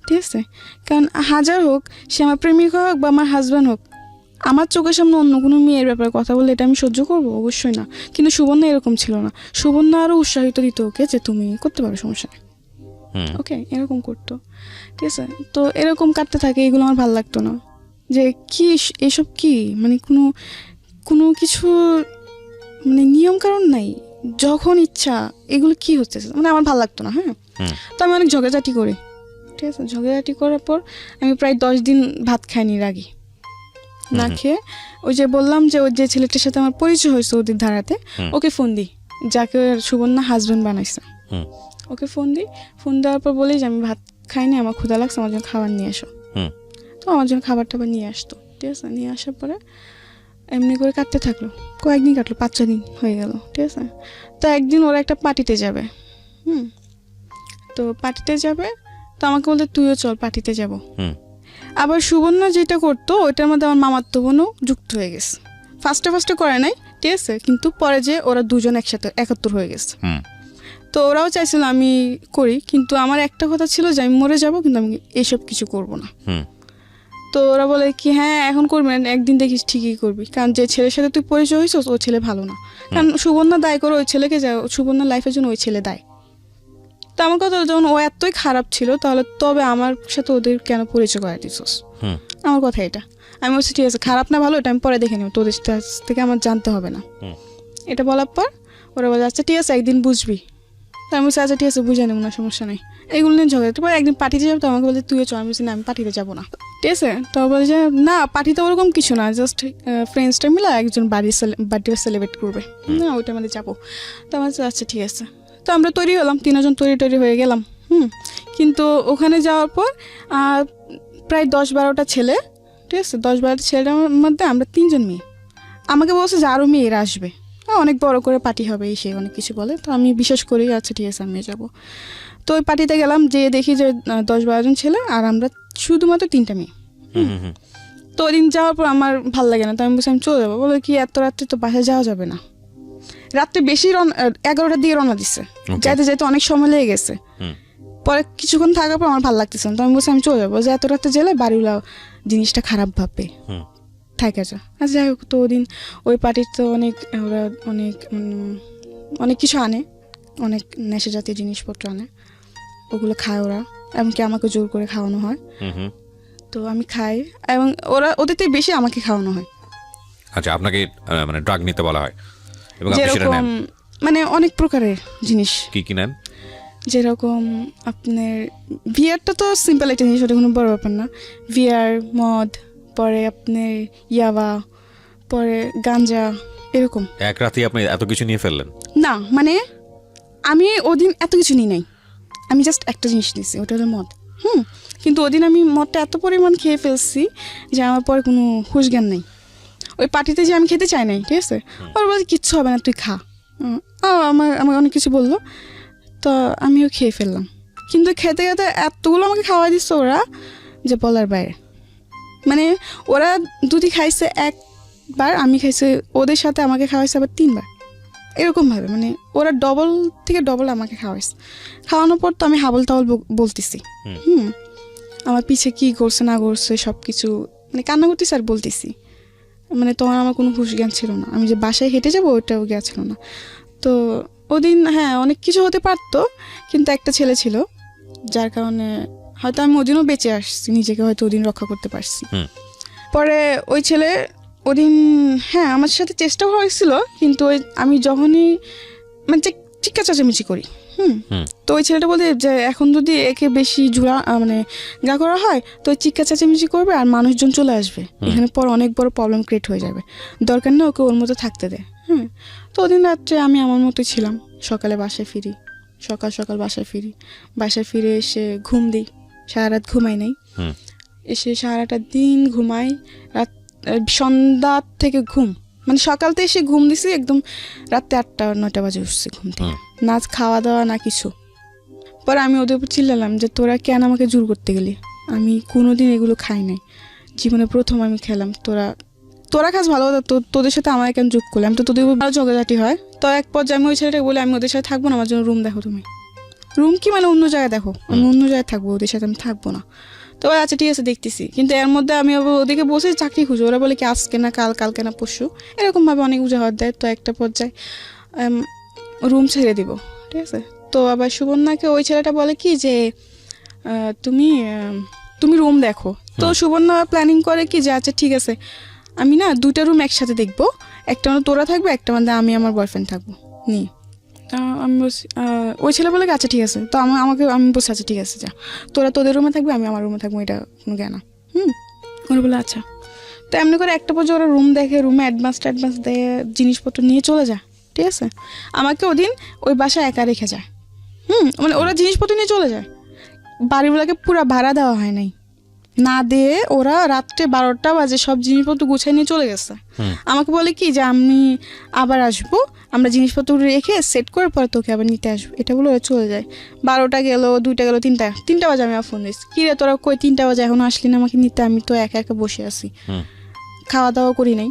ঠিক আছে, কারণ হাজার হোক সে আমার প্রেমিক হোক বা আমার হাজব্যান্ড হোক, আমার চোখের সামনে অন্য কোনো মেয়ের ব্যাপারে কথা বললে এটা আমি সহ্য করবো? অবশ্যই না। কিন্তু সুবর্ণা এরকম ছিল না, সুবর্ণা আরও উৎসাহিত দিত ওকে যে তুমি করতে পারো, সমস্যা নেই। ওকে, এরকম করতো। ঠিক আছে, তো এরকম কাটতে থাকে, এগুলো আমার ভালো লাগতো না। যে কি এসব কি, মানে কোনো কিছু মানে নিয়ম কারণ নাই, যখন ইচ্ছা এগুলো কি হচ্ছে, মানে আমার ভালো লাগতো না। হ্যাঁ, তো আমি অনেক ঝগড়াঝাটি করি। ঠিক আছে, ঝগড়াঝাটি করার পর আমি প্রায় 10 দিন ভাত খাইনি, রাগি না খেয়ে। ওই যে বললাম যে ওই যে ছেলেটার সাথে আমার পরিচয় হয়েছে ওদের ধারাতে, ওকে ফোন দিই, যাকে সুবর্ণা হাজবেন্ড বানাইছে। ওকে ফোন দেওয়ার পর বলি যে আমি ভাত খাইনি, আমার ক্ষুধা লাগছে, আমার জন্য খাবার নিয়ে আসো। তো আমার জন্য খাবার টাবার নিয়ে আসতো। ঠিক আছে, নিয়ে আসার পরে এমনি করে কাটতে থাকলো, কয়েকদিন কাটলো, 5-6 দিন হয়ে গেল। ঠিক আছে, তো একদিন ওরা একটা পার্টিতে যাবে। তো পার্টিতে যাবে, তো আমাকে বলতে তুইও চল পার্টিতে যাব। আবার সুবর্ণা যেটা করতো ওইটার মধ্যে আমার মামাতো বোনও যুক্ত হয়ে গেছে। ফার্স্টে করে নাই, ঠিক আছে, কিন্তু পরে যে ওরা দুজন একসাথে একাত্তর হয়ে গেছে। তো ওরাও চাইছিল আমি করি, কিন্তু আমার একটা কথা ছিল যে আমি মরে যাব, কিন্তু আমি এসব কিছু করব না। তো ওরা বলে কি হ্যাঁ এখন করবি না, একদিন দেখিস ঠিকই করবি, কারণ যে ছেলের সাথে তুই পরিচয় হয়েছিস ও ছেলে ভালো না, কারণ সুবর্ণা দায় করে ওই ছেলেকে, যা সুবর্ণার লাইফের জন্য ওই ছেলে দায়। তো আমার কথা হলো, যখন ও এতই খারাপ ছিল তাহলে তবে আমার সাথে ওদের কেন পরিচয় করাই দিছিস? আমার কথা এটা। আমি বলছি ঠিক আছে, খারাপ না ভালো এটা আমি পরে দেখে নেব, তোদের কাছ থেকে আমার জানতে হবে না। এটা বলার পর ওরা বলে আচ্ছা ঠিক আছে একদিন বুঝবি। তো আমি বলছি আচ্ছা ঠিক আছে বুঝে নেব না, সমস্যা নেই। এগুলো নিয়ে ঝগড়া, তারপর একদিন পার্টিতে যাবো, তো আমাকে বলছে তুইও চল। আমি বলছি না আমি পার্টিতে যাবো না, ঠিক আছে। তো বলে যে না পার্টিতে ওরকম কিছু না, জাস্ট ফ্রেন্ডসটা মিলে একজন বার্থডে সেলিব্রেট করবে, না ওইটা আমাদের যাবো। তো আমার বলছে আচ্ছা ঠিক আছে। তো আমরা তৈরি হলাম, 3 জন তৈরি হয়ে গেলাম। কিন্তু ওখানে যাওয়ার পর প্রায় 10-12টা ছেলে, ঠিক আছে, 10-12টা ছেলের মধ্যে আমরা 3 জন মেয়ে। আমাকে বলছে যে আরও মেয়েরা আসবে, অনেক বড় করে পার্টি হবে, এই সে অনেক কিছু বলে। তো আমি বিশ্বাস করি আচ্ছা ঠিক আছে আমি যাব। তো ওই পার্টিতে গেলাম, যে দেখি যে 10-12 জন ছেলে আর আমরা শুধুমাত্র 3টা মেয়ে। তো ওই দিন যাওয়ার পর আমার ভালো লাগে না, তো আমি বলছি আমি চলে যাবো। বলে কি এত রাত্রে তো বাসায় যাওয়া যাবে না, রাত্রে বেশি 11টার দিকে রওনা দিচ্ছে, যাইতে যাইতে অনেক সময় লেগে গেছে। পরে কিছুক্ষণ থাকার পর আমার ভালো লাগতেছে না, তো আমি বলছি আমি চলে যাবো, যে এত রাতে গেলে বাড়িওয়ালা জিনিসটা খারাপ ভাববে, থাকে যা। আচ্ছা যাই হোক, তো ওদিন ওই পার্টির তো ওরা অনেক কিছু আনে, অনেক নেশা জাতীয় জিনিসপত্র আনে, ওগুলো খায় ওরা, এমনকি আমাকে জোর করে খাওয়ানো হয়। তো আমি খাই এবং ওদের থেকে বেশি আমাকে খাওয়ানো হয়। আচ্ছা, আপনাকে মানে ড্রাগ নিতে বলা হয় এবং আপনি সেটা নেন? মানে অনেক প্রকারের জিনিস। কি নেন? যেরকম আপনার ভিআরটা তো সিম্পল একটা জিনিস, ওটা কোনো বড় ব্যাপার না। ভিআর, মদ, পরে আপনার ইয়াবা, পরে গাঞ্জা, এরকম। এক রাতে আপনি এত কিছু নিয়ে ফেললেন? না মানে আমি ওদিন এত কিছু নিই নাই, আমি জাস্ট একটা জিনিস নিয়েছি, ওটা হলো মদ। কিন্তু ওদিন আমি মদটা এত পরিমাণ খেয়ে ফেলছি যে আমার পরে কোনো হুঁশ জ্ঞান নেই। ওই পার্টিতে যে আমি খেতে চাই নাই, ঠিক আছে, ওর বলছে কিচ্ছু হবে না তুই খা। আমার অনেক কিছু বললো, তো আমিও খেয়ে ফেললাম। কিন্তু খেতে খেতে এতগুলো আমাকে খাওয়া দিচ্ছে ওরা যে বলার বাইরে। মানে ওরা দুটি খাইছে একবার, আমি খাইছি ওদের সাথে, আমাকে খাওয়াইছে আবার 3বার, এরকমভাবে। মানে ওরা ডবল থেকে ডবল আমাকে খাওয়াইছে। খাওয়ানোর পর তো আমি হাবল তাবল বলতেছি, আমার পিছে কি করছে না করছে সব কিছু, মানে কান্না করতেছি আর বলতেছি। মানে তখন আমার কোনো হুঁশ জ্ঞান ছিল না, আমি যে বাসায় হেঁটে যাবো ওটাও জ্ঞান ছিল না। তো ওদিন হ্যাঁ অনেক কিছু হতে পারতো, কিন্তু একটা ছেলে ছিল যার কারণে হয়তো আমি ওদিনও বেঁচে আসছি, নিজেকে হয়তো ওদিন রক্ষা করতে পারছি। পরে ওই ছেলে ওদিন হ্যাঁ আমার সাথে চেষ্টাও হয়েছিল, কিন্তু আমি যখনই মানে চিৎকা চেঁচামেচি করি, তো ওই ছেলেটা বলতে যে এখন যদি একে বেশি মানে গা করা হয় তো চিৎকা চেঁচামেচি করবে আর মানুষজন চলে আসবে, এখানে পর অনেক বড় প্রবলেম ক্রিয়েট হয়ে যাবে, দরকার না ওকে ওর মতো থাকতে দেয়। তো ওদিন রাত্রে আমি আমার মতোই ছিলাম, সকালে বাসায় ফিরি, সকাল বাসায় ফিরে এসে ঘুম দিই, সারা রাত ঘুমাই নাই, এসে সারাটা দিন ঘুমাই, রাত সন্ধ্যা থেকে ঘুম, মানে সকালতে এসে ঘুম দিছি একদম রাত্রে 8টা-9টা বাজে উঠছি ঘুম থেকে, না খাওয়া দাওয়া না কিছু। পরে আমি ওদের উপর চিল্লালাম যে তোরা কেন আমাকে জোর করতে গেলি, আমি কোনোদিন এগুলো খাই নাই, জীবনে প্রথম আমি খেলাম, তোরা খাস ভালো কথা, তোদের সাথে আমার কেন যোগ করলাম, তো তোদের উপর ভালো ঝগড়াঝাটি হয়। তো এক পর্যায়ে আমি ওই ছেলেটাকে বলি আমি ওদের সাথে থাকবো না, আমার জন্য রুম দেখো তুমি। রুম কি মানে অন্য জায়গায় দেখো, আমি অন্য জায়গায় থাকবো, ওদের সাথে আমি থাকবো না। তো আচ্ছা ঠিক আছে দেখতেছি, কিন্তু এর মধ্যে আমি ওদেরকে বসে চাকরি খুঁজো, ওরা বলে কি আজকে না কালকে না পরশু, এরকমভাবে অনেক উজাহাত দেয়। তো একটা পর্যায়ে রুম ছেড়ে দিব, ঠিক আছে। তো আবার সুবর্ণাকে ওই ছেলেটা বলে কি যে তুমি রুম দেখো। তো সুবর্ণা প্ল্যানিং করে কি যে আচ্ছা ঠিক আছে আমি না 2টা রুম একসাথে দেখবো, একটা মানে তোরা থাকবে, একটা মানে আমি আমার বয়ফ্রেন্ড থাকবো নিয়ে। আমি বলছি ওই ছেলে বলে আচ্ছা ঠিক আছে। তো আমি বলছি আচ্ছা ঠিক আছে যা, তোরা তোদের রুমে থাকবে আমি আমার রুমে থাকবো, এটা কোনো জ্ঞান না। ওরা বলে আচ্ছা। তো এমনি করে একটা পর্যায়ে ওরা রুম দেখে, রুমে অ্যাডভান্স দেয়, জিনিসপত্র নিয়ে চলে যায়, ঠিক আছে। আমাকে ওদিন ওই বাসায় একা রেখে যায়, মানে ওরা জিনিসপত্র নিয়ে চলে যায়, বাড়িগুলোকে পুরো ভাড়া দেওয়া হয় নাই, না দিয়ে ওরা রাত্রে 12টা বাজে সব জিনিসপত্র গুছিয়ে নিয়ে চলে গেছে। আমাকে বলে কি যে আমি আবার আসবো, আমরা জিনিসপত্র রেখে সেট করে পরে তোকে আবার নিতে আসবো, এটা বলে ওরা চলে যায়। 12টা গেল, 2টা গেল, 3টা বাজে আমি ফোন দিচ্ছি, কি রে তোরা কই 3টা বাজে এখনো আসলি না আমাকে নিতে, আমি তো একা বসে আছি, খাওয়া দাওয়া করি নাই।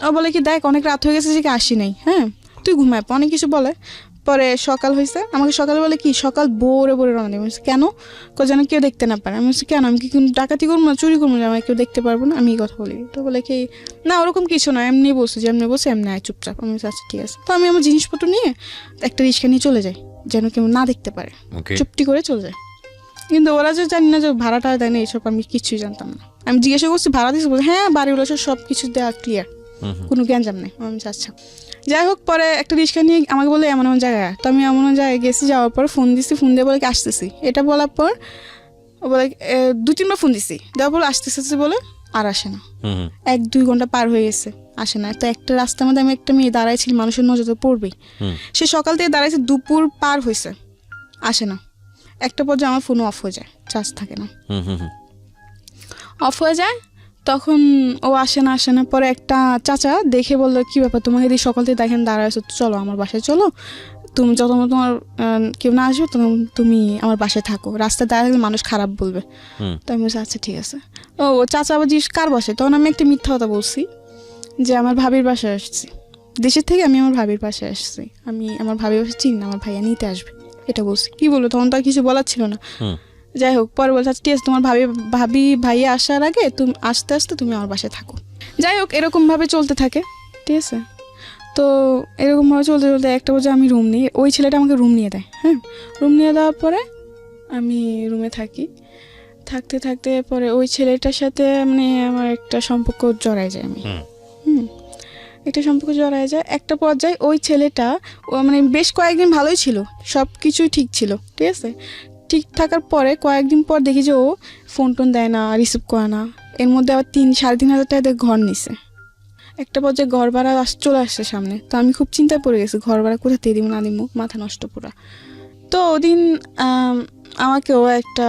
ও বলে কি দেখ অনেক রাত হয়ে গেছে যে আসি নাই, তুই ঘুমায় অনেক কিছু বলে। পরে সকাল হয়েছে, আমাকে সকালে বলে কি সকাল ভোরে ভোরে রওনা দেবে। কেন? যেন কেউ দেখতে না পারে। আমি বলছি কেন, আমি কি কোনো ডাকাতি করবো না, চুরি করবো না, আমাকে কেউ দেখতে পারবো না, আমি এই কথা বলি। তো বলে কি না ওরকম কিছু না, এমনি বলছি যে এমনি বলছে এমনি আয় চুপচাপ। আমি বলছি আচ্ছা ঠিক আছে। তো আমি আমার জিনিসপত্র নিয়ে একটা রিক্সা নিয়ে চলে যাই, যেন কেউ না দেখতে পারে, চুপটি করে চলে যায়। কিন্তু ওরা যে জানি না যে ভাড়াটা দেয় না এইসব, আমি কিছুই জানতাম না। আমি জিজ্ঞাসা করছি ভাড়া দিয়েছি, বলছে হ্যাঁ বাড়িগুলো সব কিছু দেওয়া ক্লিয়ার, কোনো গ্যাঞ্জাম নেই। আমি আচ্ছা। যাই হোক, পরে একটা রিক্সা নিয়ে আমাকে বলে এমন এমন জায়গায়, তো আমি এমন জায়গায় গেছি। যাওয়ার পর ফোন দিছি, ফোন দিয়ে বলে কি আসতেছি। এটা বলার পর ও বলে 2-3বার ফোন দিছি, দেওয়ার পর আসতেছি বলে আর আসে না। 1-2 ঘন্টা পার হয়ে গেছে, আসে না। তো একটা রাস্তার মধ্যে আমি একটা মেয়ে দাঁড়াইছিল, মানুষের নজর তো পড়বেই। সে সকাল থেকে দাঁড়াইছে, দুপুর পার হয়েছে, আসে না। একটা পর্যায়ে আমার ফোন অফ হয়ে যায়, চার্জ থাকে না, অফ হয়ে যায়। তখন ও আসে না। পরে একটা চাচা দেখে বললো কি ব্যাপার, তোমাকে দিয়ে সকাল থেকে দেখেন দাঁড়াইছো, চলো আমার বাসায় চলো, তুমি যত তোমার কেউ না আসবে তখন তুমি আমার বাসায় থাকো, রাস্তায় দাঁড়ালে মানুষ খারাপ বলবে। তো আমি বলছি আচ্ছা ঠিক আছে। ও চাচা আবার জিজ্ঞেস কার বাসায়, তখন আমি একটা মিথ্যা কথা বলছি যে আমার ভাবির বাসায় আসছি, দেশের থেকে আমি আমার ভাবির বাসায় আসছি, আমি আমার ভাবির বাসায় চিনি না, আমার ভাইয়া নিতে আসবে, এটা বলছি। কি বলবো, তখন তো আর কিছু বলার ছিল না। যাই হোক, পরে বলছে ঠিক আছে, তোমার ভাইয়া আসার আগে তুমি আস্তে আস্তে তুমি আমার বাসায় থাকো। যাই হোক, এরকমভাবে চলতে থাকে, ঠিক আছে। তো এরকমভাবে চলতে চলতে একটা পর্যায়ে আমি রুম নিই, ওই ছেলেটা আমাকে রুম নিয়ে দেয়। হ্যাঁ, রুম নিয়ে দেওয়ার পরে আমি রুমে থাকি, থাকতে থাকতে পরে ওই ছেলেটার সাথে মানে আমার একটা সম্পর্ক জড়ায় যায়। আমি একটা সম্পর্ক জড়ায় যায়। একটা পর্যায়ে ওই ছেলেটা মানে বেশ কয়েকদিন ভালোই ছিল, সব কিছুই ঠিক ছিল, ঠিক আছে। ঠিক থাকার পরে কয়েকদিন পর দেখি যে ও ফোন টোন দেয় না, রিসিভ করে না। এর মধ্যে আবার 3-3.5 টাকা দিয়ে ঘর নিছে। একটা পর্যায়ে ঘর ভাড়া চলে আসছে সামনে। তো আমি খুব চিন্তায় পড়ে গেছি, ঘর ভাড়া কোথা থেকে দিব না দিব, মাথা নষ্ট পুরা। তো ওদিন আমাকে ও একটা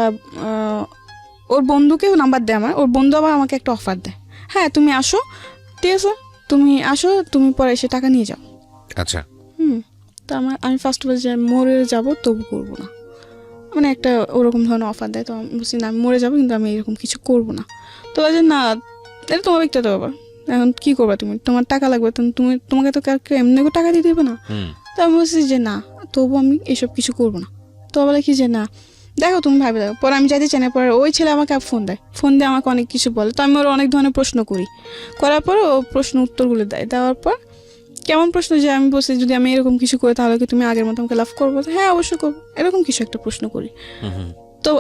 ওর বন্ধুকেও নাম্বার দেয় আমার, ওর বন্ধু আবার আমাকে একটা অফার দেয়, হ্যাঁ তুমি আসো, ঠিক আছে তুমি আসো, তুমি পরে এসে টাকা নিয়ে যাও। আচ্ছা। তো আমি ফার্স্ট বলছি মরে যাবো তবু করবো না, মানে একটা ওরকম ধরনের অফার দেয়। তো আমি বলছি না আমি মরে যাবো, কিন্তু আমি এরকম কিছু করবো না। তো বলছে না এটা তোমার ব্যক্তিগত ব্যাপার, এখন কী করবা তুমি, তোমার টাকা লাগবে, তোমাকে তো কেউ এমনি করে টাকা দিয়ে দেবে না। তো আমি বলছি যে না, তবু আমি এসব কিছু করবো না। তো বলে কি যে না দেখো তুমি ভাবে দেখো। পরে আমি যাইতে চাই না, পরে ওই ছেলে আমাকে ফোন দেয়, ফোন দিয়ে আমাকে অনেক কিছু বলে। তো আমি ওর অনেক ধরনের প্রশ্ন করি, করার পর ও প্রশ্ন উত্তরগুলো দেয়। দেওয়ার পর কেমন প্রশ্ন, যে আমি বলছি যদি আমি এরকম কিছু করি তাহলে কি তুমি আগের মতো আমাকে লাভ করবো? হ্যাঁ অবশ্যই করবো, এরকম কিছু একটা প্রশ্ন করি। তো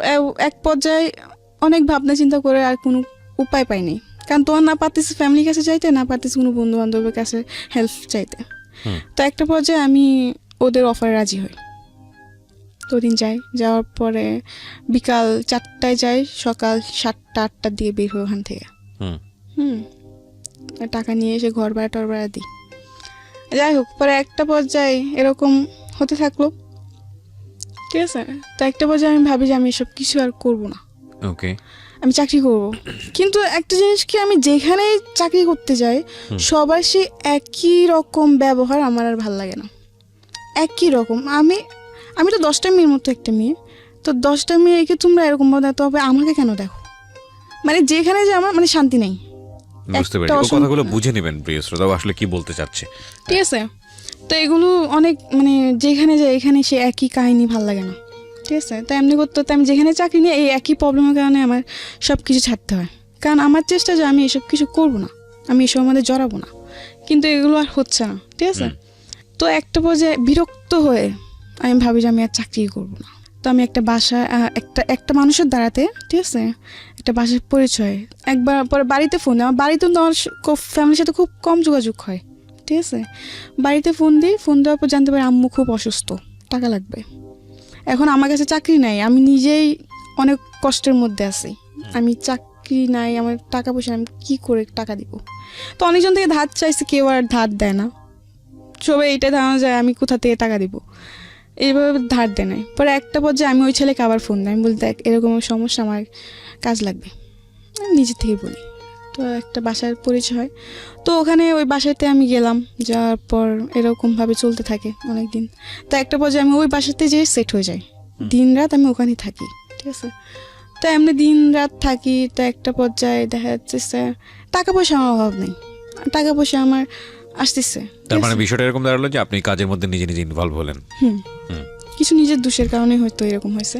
এক পর্যায়ে অনেক ভাবনা চিন্তা করে আর কোনো উপায় পাইনি, কারণ তোমার না পারতেছি ফ্যামিলির কাছে চাইতে, না পারতেছি কোনো বন্ধু বান্ধবের কাছে হেল্প চাইতে। তো একটা পর্যায়ে আমি ওদের অফারে রাজি হই। তো দিন যাই, যাওয়ার পরে বিকাল 4টায় যাই, সকাল 7টা-8টার দিয়ে বের হই ওখান থেকে। টাকা নিয়ে এসে ঘর ভাড়া টর ভাড়া দিই। যাই হোক, পরে একটা পর্যায়ে এরকম হতে থাকলো, ঠিক আছে। তো একটা পর্যায়ে আমি ভাবি যে আমি এসব কিছু আর করবো না, ওকে, আমি চাকরি করব। কিন্তু একটা জিনিস কি, আমি যেখানে চাকরি করতে যাই সবার সেই একই রকম ব্যবহার আমার আর ভাল লাগে না, একই রকম। আমি তো 10টা মেয়ের মতো একটা মেয়ে, তো 10টা মেয়েকে তোমরা এরকম ভাবে দেখো, তবে আমাকে কেন দেখো, মানে যেখানে যে আমার মানে শান্তি নেই। বুঝতে পারি, ও কথাগুলো বুঝে নেবেন প্রিয় শ্রোতা, আসলে কি বলতে চাচ্ছে, ঠিক আছে। তো এগুলো অনেক মানে যেখানে যাই এখানে সে একই কাহিনী ভাল লাগে না, ঠিক আছে। তো এমনি করতে হতে আমি যেখানে চাকরি নিয়ে এই একই প্রবলেমের কারণে আমার সব কিছু ছাড়তে হয়, কারণ আমার চেষ্টা যে আমি এসব কিছু করবো না, আমি এসব মধ্যে জড়াবো না, কিন্তু এগুলো আর হচ্ছে না, ঠিক আছে। তো একটা পর্যায়ে বিরক্ত হয়ে আমি ভাবি যে আমি আর চাকরি করবো না। তো আমি একটা বাসায় একটা মানুষের দ্বারাতে, ঠিক আছে, একটা বাসার পরিচয় একবার পরে বাড়িতে ফোন দেয়। আমার বাড়িতে তো আমার ফ্যামিলির সাথে খুব কম যোগাযোগ হয়, ঠিক আছে। বাড়িতে ফোন দিই, ফোন দেওয়ার পর জানতে পারি আম্মু খুব অসুস্থ, টাকা লাগবে। এখন আমার কাছে চাকরি নাই, আমি নিজেই অনেক কষ্টের মধ্যে আছি, আমি চাকরি নাই, আমার টাকা পয়সা, আমি কী করে টাকা দিব। তো অনেকজন থেকে ধার চাইছে, কেউ আর ধার দেয় না, সবাই এইটা ধারণা যায় আমি কোথা থেকে টাকা দিব, এইভাবে ধার দেয় নাই। পরে একটা পর্যায়ে আমি ওই ছেলেকে আবার ফোন দিই, আমি বলি দেখ এরকম সমস্যা, আমার কাজ লাগবে, আমি নিজের থেকেই বলি। তো একটা বাসার পরিচয় হয়, তো ওখানে ওই বাসাতে আমি গেলাম, যাওয়ার পর এরকমভাবে চলতে থাকে অনেক দিন। তো একটা পর্যায়ে আমি ওই বাসাতে যেয়ে সেট হয়ে যাই, দিন রাত আমি ওখানেই থাকি, ঠিক আছে। তো এমনি দিন রাত থাকি। তো একটা পর্যায়ে দেখা যাচ্ছে টাকা পয়সা আমার অভাব নেই, টাকা পয়সা আমার আসতেছে। তার মানে বিষয়টা এরকম দাঁড়ালো যে আপনি কাজের মধ্যে নিজে নিজে ইনভলভ হলেন। হুম, কিছু নিজের দোষের কারণে হয়তো এরকম হয়েছে।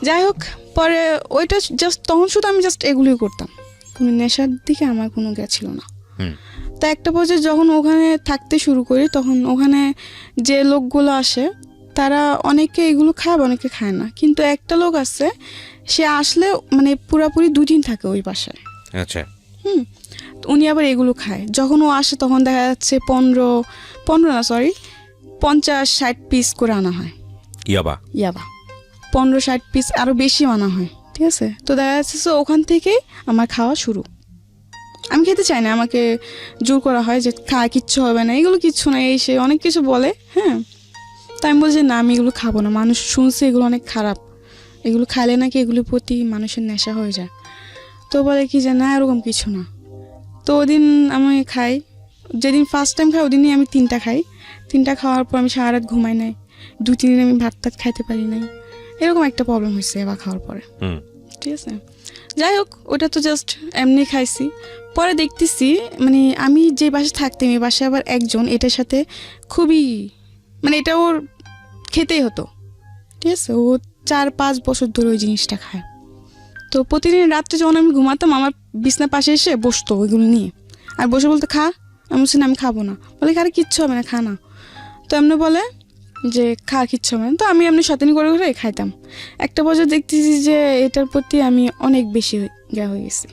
যাই হোক, পরে ওইটা জাস্ট তখন শুধু আমি জাস্ট এগুলোই করতাম, কোনো নেশার দিকে আমার কোনো ছিল না। হুম। তা একটা পর্যায়ে যখন ওখানে থাকতে শুরু করি, তখন ওখানে যে লোকগুলো আসে তারা অনেকে এগুলো খায়, অনেকে খায় না। কিন্তু একটা লোক আছে, সে আসলে মানে পুরাপুরি 2 দিন থাকে ওই বাসায়। আচ্ছা। তো উনি আবার এগুলো খায়। যখন ও আসে তখন দেখা যাচ্ছে 50-60 পিস করে আনা হয় ইয়াবা। 50-60 পিস, আরও বেশি আনা হয়। ঠিক আছে, তো দেখা যাচ্ছে যে ওখান থেকেই আমার খাওয়া শুরু। আমি খেতে চাই না, আমাকে জোর করা হয় যে কিচ্ছু হবে না, এগুলো কিচ্ছু না, এই সে অনেক কিছু বলে। হ্যাঁ, তাই আমি বলছি না, আমি এগুলো খাবো না। মানুষ শুনছে এগুলো অনেক খারাপ, এগুলো খাইলে নাকি এগুলোর প্রতি মানুষের নেশা হয়ে যায়। তো বলে কি যে না, এরকম কিছু না। তো ওদিন আমি খাই, যেদিন ফার্স্ট টাইম খাই ওদিনই আমি 3টা খাই। 3টা খাওয়ার পর আমি সারা রাত ঘুমাই নাই, 2-3 দিন আমি ভাত টাত খাইতে পারি নাই। এরকম একটা প্রবলেম হয়েছে এবার খাওয়ার পরে। ঠিক আছে, যাই হোক, ওটা তো জাস্ট এমনি খাইছি। পরে দেখতেছি মানে আমি যে বাসায় থাকতাম, এই বাসায় আবার একজন এটার সাথে খুবই মানে এটা ওর খেতেই হতো। ঠিক আছে, ও 4-5 বছর ধরে ওই জিনিসটা খায়। তো প্রতিদিন রাত্রে যখন আমি ঘুমাতাম, আমার বিছনার পাশে এসে বসতো ওইগুলো নিয়ে, আর বসে বলতো খা। আমি বলছি না, আমি খাবো না। বলে আরে কিচ্ছু হবে না, খা না। তো এমনি বলে যে খা, কিচ্ছু হবে না। তো আমি এমনি শয়তানি করে করে খাইতাম। একটা বছর দেখতেছি যে এটার প্রতি আমি অনেক বেশি হয়ে গেছি,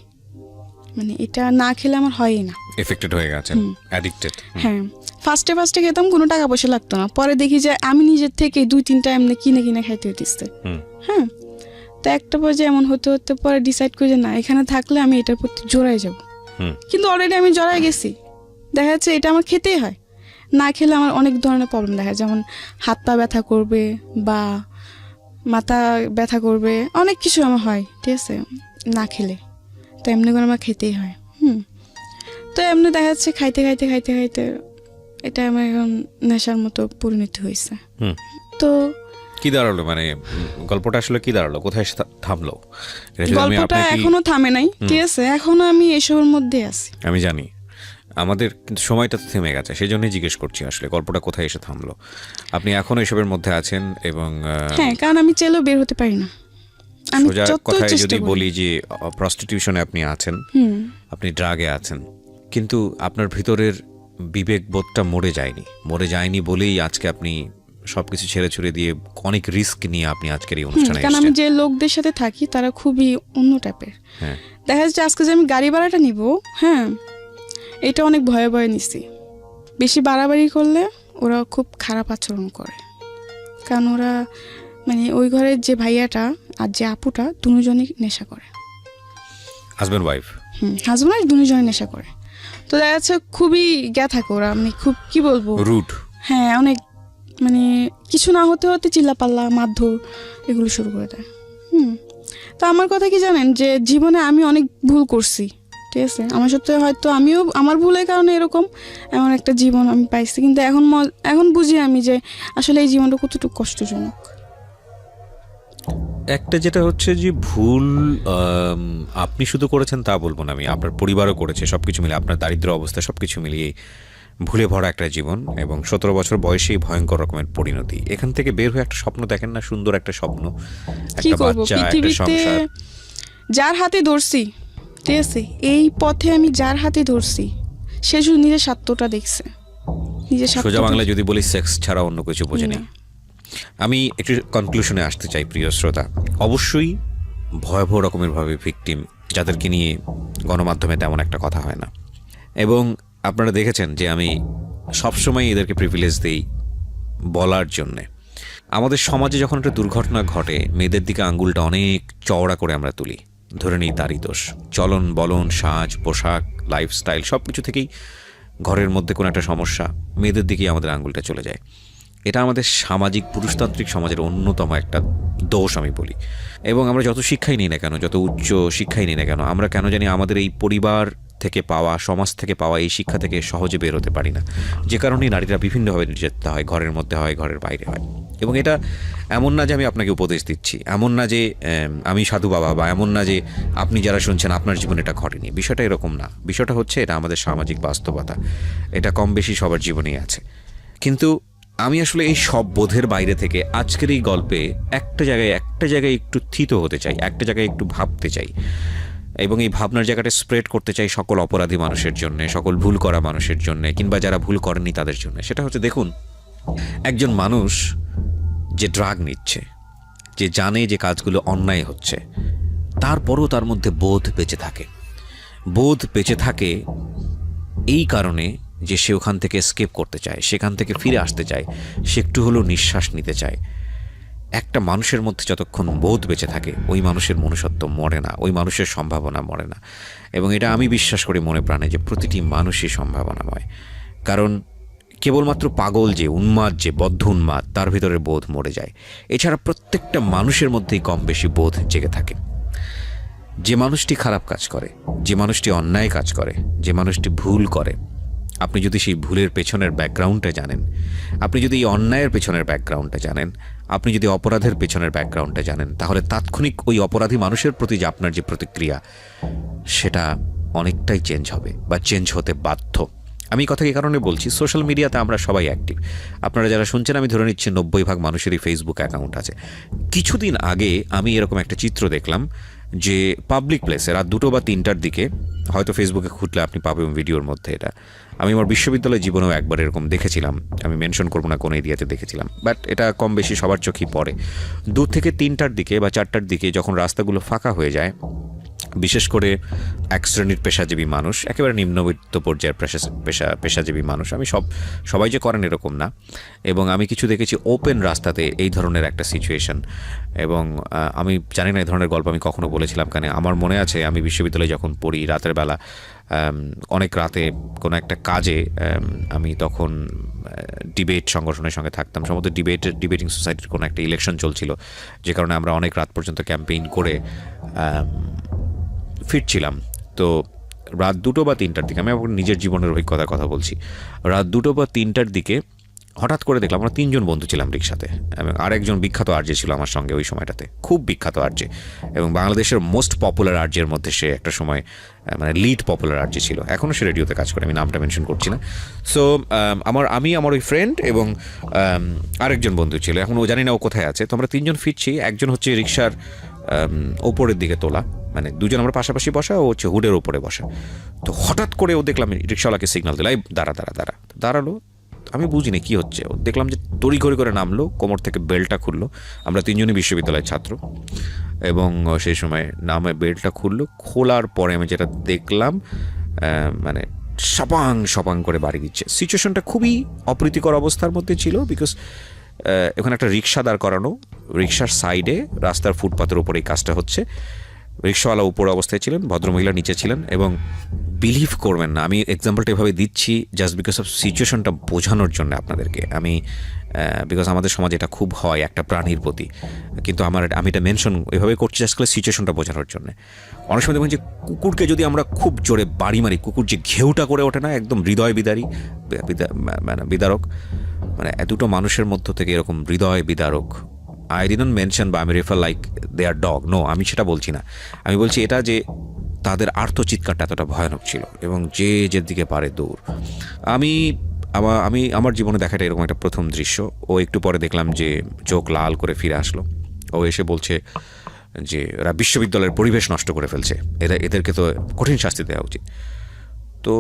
মানে এটা না খেলে আমার হয়ই না, এফেক্টেড হয়ে গেছে, অ্যাডিক্টেড। হ্যাঁ, ফার্স্টে খেতাম, কোনো টাকা পয়সা লাগতো না। পরে দেখি যে আমি নিজের থেকে 2-3টা এমনি কিনে খাইতে হইতেছে। হ্যাঁ, তো একটা পর্যায়ে এমন হতে হতে পরে ডিসাইড করি যে না, এখানে থাকলে আমি এটার প্রতি জড়াই যাব। কিন্তু অলরেডি আমি জড়াই গেছি। দেখা যাচ্ছে এটা আমার খেতেই হয়, না খেলে আমার অনেক ধরনের প্রবলেম দেখা যায়, যেমন হাত পা ব্যথা করবে বা মাথা ব্যথা করবে, অনেক কিছু আমার হয়। ঠিক আছে, না খেলে। তো এমনি করে আমার খেতেই হয়। তো এমনি দেখা যাচ্ছে খাইতে এটা আমার এখন নেশার মতো পরিণতি হয়েছে। তো কি দাঁড়ালো, মানে গল্পটা আসলে কি দাঁড়ালো, কোথায় এসে থামলো? গল্পটা এখনো থামে নাই। ঠিক আছে, এখনো আমি এসবের মধ্যে আছি। আমি জানি আমাদের কিন্তু সময়টা তো থেমে গেছে, সেই জন্যই জিজ্ঞেস করছি আসলে গল্পটা কোথায় এসে থামলো। আপনি এখনো এসবের মধ্যে আছেন এবং হ্যাঁ, কারণ আমি চাইলেও বের হতে পারি না। আমি সোজা যত কথায় চেষ্টা যদি করি। বলি যে প্রস্টিটিউশনে আপনি আছেন, আপনি ড্রাগে আছেন, কিন্তু আপনার ভিতরের বিবেকবোধটা মরে যায়নি বলেই আজকে আপনি সবকিছু ছেড়ে ছুড়ে দিয়ে অনেক রিস্ক নিয়ে আপনি আজকের এই অনুষ্ঠানে কারণ আমি এসেছেন। যে লোকদের সাথে থাকি তারা খুবই অন্য টাইপের। হ্যাঁ, দেখা যাচ্ছে আজকে যে আমি গাড়ি ভাড়াটা নিব, হ্যাঁ, এটা অনেক ভয়ে ভয়ে নিছি। বেশি বাড়াবাড়ি করলে ওরা খুব খারাপ আচরণ করে, কারণ ওরা মানে ওই ঘরের যে ভাইয়াটা আর যে আপুটা দুজনই নেশা করে। Husband wife. হাজব্যান্ড ওয়াইফ দুজনই নেশা করে। তো দেখা যাচ্ছে খুবই থাকে ওরা, মানে খুব কি বলবো, রুট। হ্যাঁ, অনেক মানে কিছু না হতে হতে চিল্লাপাল্লা মারধর এগুলো শুরু করে দেয়। তো আমার কথা কি জানেন, যে জীবনে আমি অনেক ভুল করছি। ঠিক আছে, আমার সাথে হয়তো আমিও আমার ভুলের কারণে এরকম এমন একটা জীবন আমি পাইছি, কিন্তু এখন বুঝি আমি যে আসলে এই জীবনটা কতটুকু কষ্টজনক। একটা যেটা হচ্ছে যে ভুল আপনি শুধু করেছেন তা বলবো না আমি, আপনার পরিবারও করেছে, সবকিছু মিলিয়ে আপনার দারিদ্র অবস্থা সবকিছু মিলিয়ে ভুলে ভরা একটা জীবন এবং 17 বছর বয়সেই ভয়ঙ্কর রকমের পরিণতি। এখান থেকে বের হয়ে একটা স্বপ্ন দেখেন না, সুন্দর একটা স্বপ্ন, কি একটা করবো, বাচ্চা, একটা পৃথিবীতে সংসার। যার হাতে ধরছি, ঠিক আছে, এই পথে আমি যার হাতে ধরছি সে শুধু নিজের স্বার্থটা দেখছে, নিজের সোজা স্বার্থটা। বাংলায় যদি বলি সেক্স ছাড়া অন্য কিছু বোঝেনি। আমি একটু কনক্লুশনে আসতে চাই প্রিয় শ্রোতা। অবশ্যই ভয়াবহ রকমের ভাবে ভিকটিম যাদেরকে নিয়ে গণমাধ্যমে তেমন একটা কথা হয় না, এবং আপনারা দেখেছেন যে আমি সবসময় এদেরকে প্রিভিলেজ দিই বলার জন্যে। আমাদের সমাজে যখন একটা দুর্ঘটনা ঘটে, মেয়েদের দিকে আঙ্গুলটা অনেক চওড়া করে আমরা তুলি, ধরে নিই তারই দোষ। চলন বলন, সাজ পোশাক, লাইফস্টাইল সব কিছু থেকেই ঘরের মধ্যে কোনো একটা সমস্যা, মেয়েদের দিকেই আমাদের আঙ্গুলটা চলে যায়। এটা আমাদের সামাজিক পুরুষতান্ত্রিক সমাজের অন্যতম একটা দোষ আমি বলি। এবং আমরা যত শিক্ষাই নিই না কেন, যত উচ্চ শিক্ষাই নিই না কেন, আমরা কেন জানি আমাদের এই পরিবার থেকে পাওয়া, সমাজ থেকে পাওয়া এই শিক্ষা থেকে সহজে বের হতে পারি না, যে কারণেই নারীরা বিভিন্নভাবে নির্যাতিত হয়, ঘরের মধ্যে হয়, ঘরের বাইরে হয়। এবং এটা এমন না যে আমি আপনাকে উপদেশ দিচ্ছি, এমন না যে আমি সাধু বাবা, বা এমন না যে আপনি যারা শুনছেন আপনার জীবনে এটা ঘটেনি। বিষয়টা এরকম না। বিষয়টা হচ্ছে এটা আমাদের সামাজিক বাস্তবতা, এটা কম বেশি সবার জীবনেই আছে। কিন্তু আমি আসলে এই সব বোধের বাইরে থেকে আজকের এই গল্পে একটা জায়গায় একটু থিত হতে চাই, একটা জায়গায় একটু ভাবতে চাই, এবং এই ভাবনার জায়গাটা স্প্রেড করতে চাই সকল অপরাধী মানুষের জন্য, সকল ভুল করা মানুষের জন্য, কিংবা যারা ভুল করেনি তাদের জন্য। সেটা হচ্ছে, দেখুন, একজন মানুষ যে ড্রাগ নিচ্ছে, যে জানে যে কাজগুলো অন্যায় হচ্ছে, তারপরও তার মধ্যে বোধ বেঁচে থাকে। বোধ বেঁচে থাকে এই কারণে যে সে ওখান থেকে এস্কেপ করতে চায়, সেখান থেকে ফিরে আসতে চায়, সে একটু হলেও নিঃশ্বাস নিতে চায়। একটা মানুষের মধ্যে যতক্ষণ বোধ বেঁচে থাকে, ওই মানুষের মনুষ্যত্ব মরে না, ওই মানুষের সম্ভাবনা মরে না। এবং এটা আমি বিশ্বাস করি মনে প্রাণে যে প্রতিটি মানুষই সম্ভাবনাময়। কারণ কেবলমাত্র পাগল যে, উন্মাদ যে, বদ্ধ উন্মাদ, তার ভিতরে বোধ মরে যায়। এছাড়া প্রত্যেকটা মানুষের মধ্যেই কম বেশি বোধ জেগে থাকে। যে মানুষটি খারাপ কাজ করে, যে মানুষটি অন্যায় কাজ করে, যে মানুষটি ভুল করে, আপনি যদি সেই ভুলের পেছনের ব্যাকগ্রাউন্ডটা জানেন, আপনি যদি এই অন্যায়ের পেছনের ব্যাকগ্রাউন্ডটা জানেন, আপনি যদি অপরাধের পেছনের ব্যাকগ্রাউন্ডটা জানেন, তাহলে তাৎক্ষণিক ওই অপরাধী মানুষের প্রতি যে আপনার যে প্রতিক্রিয়া, সেটা অনেকটাই চেঞ্জ হবে বা চেঞ্জ হতে বাধ্য। আমি এই কথা এই কারণে বলছি, সোশ্যাল মিডিয়াতে আমরা সবাই অ্যাক্টিভ। আপনারা যারা শুনছেন, আমি ধরে নিচ্ছি 90% মানুষেরই ফেসবুক অ্যাকাউন্ট আছে। কিছুদিন আগে আমি এরকম একটা চিত্র দেখলাম যে পাবলিক প্লেসে রাত 2টো বা 3টার দিকে, হয়তো ফেসবুকে খুঁজলে আপনি পাবেন ভিডিওর মধ্যে। এটা আমি আমার বিশ্ববিদ্যালয় জীবনেও একবার এরকম দেখেছিলাম। আমি মেনশন করবো না কোন এরিয়াতে দেখেছিলাম, বাট এটা কম বেশি সবার চোখেই পড়ে। 2 থেকে 3টার দিকে বা 4টার দিকে যখন রাস্তাগুলো ফাঁকা হয়ে যায়, বিশেষ করে এক শ্রেণীর পেশাজীবী মানুষ, একেবারে নিম্নবিত্ত পর্যায়ের পেশাজীবী মানুষ, আমি সবাই যে করেন এরকম না, এবং আমি কিছু দেখেছি ওপেন রাস্তাতে এই ধরনের একটা সিচুয়েশন। এবং আমি জানি না এই ধরনের গল্প আমি কখনো বলেছিলাম, কারণ আমার মনে আছে আমি বিশ্ববিদ্যালয়ে যখন পড়ি, রাতের বেলা অনেক রাতে কোনো একটা কাজে, আমি তখন ডিবেট সংগঠনের সঙ্গে থাকতাম, সম্ভবত ডিবেটিং সোসাইটির কোনো একটা ইলেকশন চলছিল, যে কারণে আমরা অনেক রাত পর্যন্ত ক্যাম্পেইন করে ফিরছিলাম। তো রাত 2টো বা 3টার দিকে, আমি আমার নিজের জীবনের অভিজ্ঞতার কথা বলছি, রাত 2টো বা 3টার দিকে হঠাৎ করে দেখলাম, আমরা 3জন বন্ধু ছিলাম রিক্সাতে, এবং আরেকজন বিখ্যাত আরজে ছিল আমার সঙ্গে ওই সময়টাতে, খুব বিখ্যাত আরজে, এবং বাংলাদেশের মোস্ট পপুলার আরজের মধ্যে সে একটা সময় মানে লিড পপুলার আরজে ছিল। এখনও সে রেডিওতে কাজ করে, আমি নামটা মেনশন করছি না। সো আমার ওই ফ্রেন্ড এবং আরেকজন বন্ধু ছিল, এখন ও জানি না ও কোথায় আছে। তো আমরা 3জন ফিরছি, একজন হচ্ছে রিক্সার ওপরের দিকে তোলা, মানে দুজন আমরা পাশাপাশি বসা, ও হচ্ছে হুডের ওপরে বসা। তো হঠাৎ করে ও দেখলাম রিক্সাওয়ালাকে সিগন্যাল দিল, এই দাঁড়ালো। আমি বুঝিনি কী হচ্ছে, ও দেখলাম যে তড়িঘড়ি করে নামলো, কোমর থেকে বেল্টটা খুললো। আমরা 3জনই বিশ্ববিদ্যালয়ের ছাত্র, এবং সেই সময় নামে বেল্টটা খোলার পরে আমি যেটা দেখলাম, মানে সপাং করে বাড়ি দিচ্ছে। সিচুয়েশনটা খুবই অপ্রীতিকর অবস্থার মধ্যে ছিল, বিকজ এখানে একটা রিক্সা দাঁড় করানো, রিক্সার সাইডে রাস্তার ফুটপাতের উপরে এই কাজটা হচ্ছে। রিক্সাওয়ালা উপর অবস্থায় ছিলেন, ভদ্রমহিলা নিচে ছিলেন, এবং বিলিভ করবেন না, আমি এক্সাম্পলটা এভাবে দিচ্ছি জাস্ট বিকজ অফ সিচুয়েশনটা বোঝানোর জন্য আপনাদেরকে। আমি বিকজ আমাদের সমাজে এটা খুব হয় একটা প্রাণীর প্রতি, কিন্তু আমি এটা মেনশন এভাবে করছি জাস্ট করে সিচুয়েশনটা বোঝানোর জন্য। অনেক সময় দেখবেন যে কুকুরকে যদি আমরা খুব জোরে বাড়ি মারি, কুকুর যে ঘেউটা করে ওঠে না, একদম হৃদয় বিদারক, মানে দুটো মানুষের মধ্য থেকে এরকম হৃদয় বিদারক, আই ডিডন্ট মেনশন বা আমি রেফার লাইক দে আর ডগ, নো, আমি সেটা বলছি না। আমি বলছি এটা যে তাদের আর্তচিৎকারটা এতটা ভয়ানক ছিল, এবং যে দিকে পারে দৌড়। আমার জীবনে দেখাটা এরকম একটা প্রথম দৃশ্য। ও একটু পরে দেখলাম যে চোখ লাল করে ফিরে আসলো, ও এসে বলছে যে এরা বিশ্ববিদ্যালয়ের পরিবেশ নষ্ট করে ফেলছে, এদেরকে তো কঠিন শাস্তি দেওয়া উচিত। তো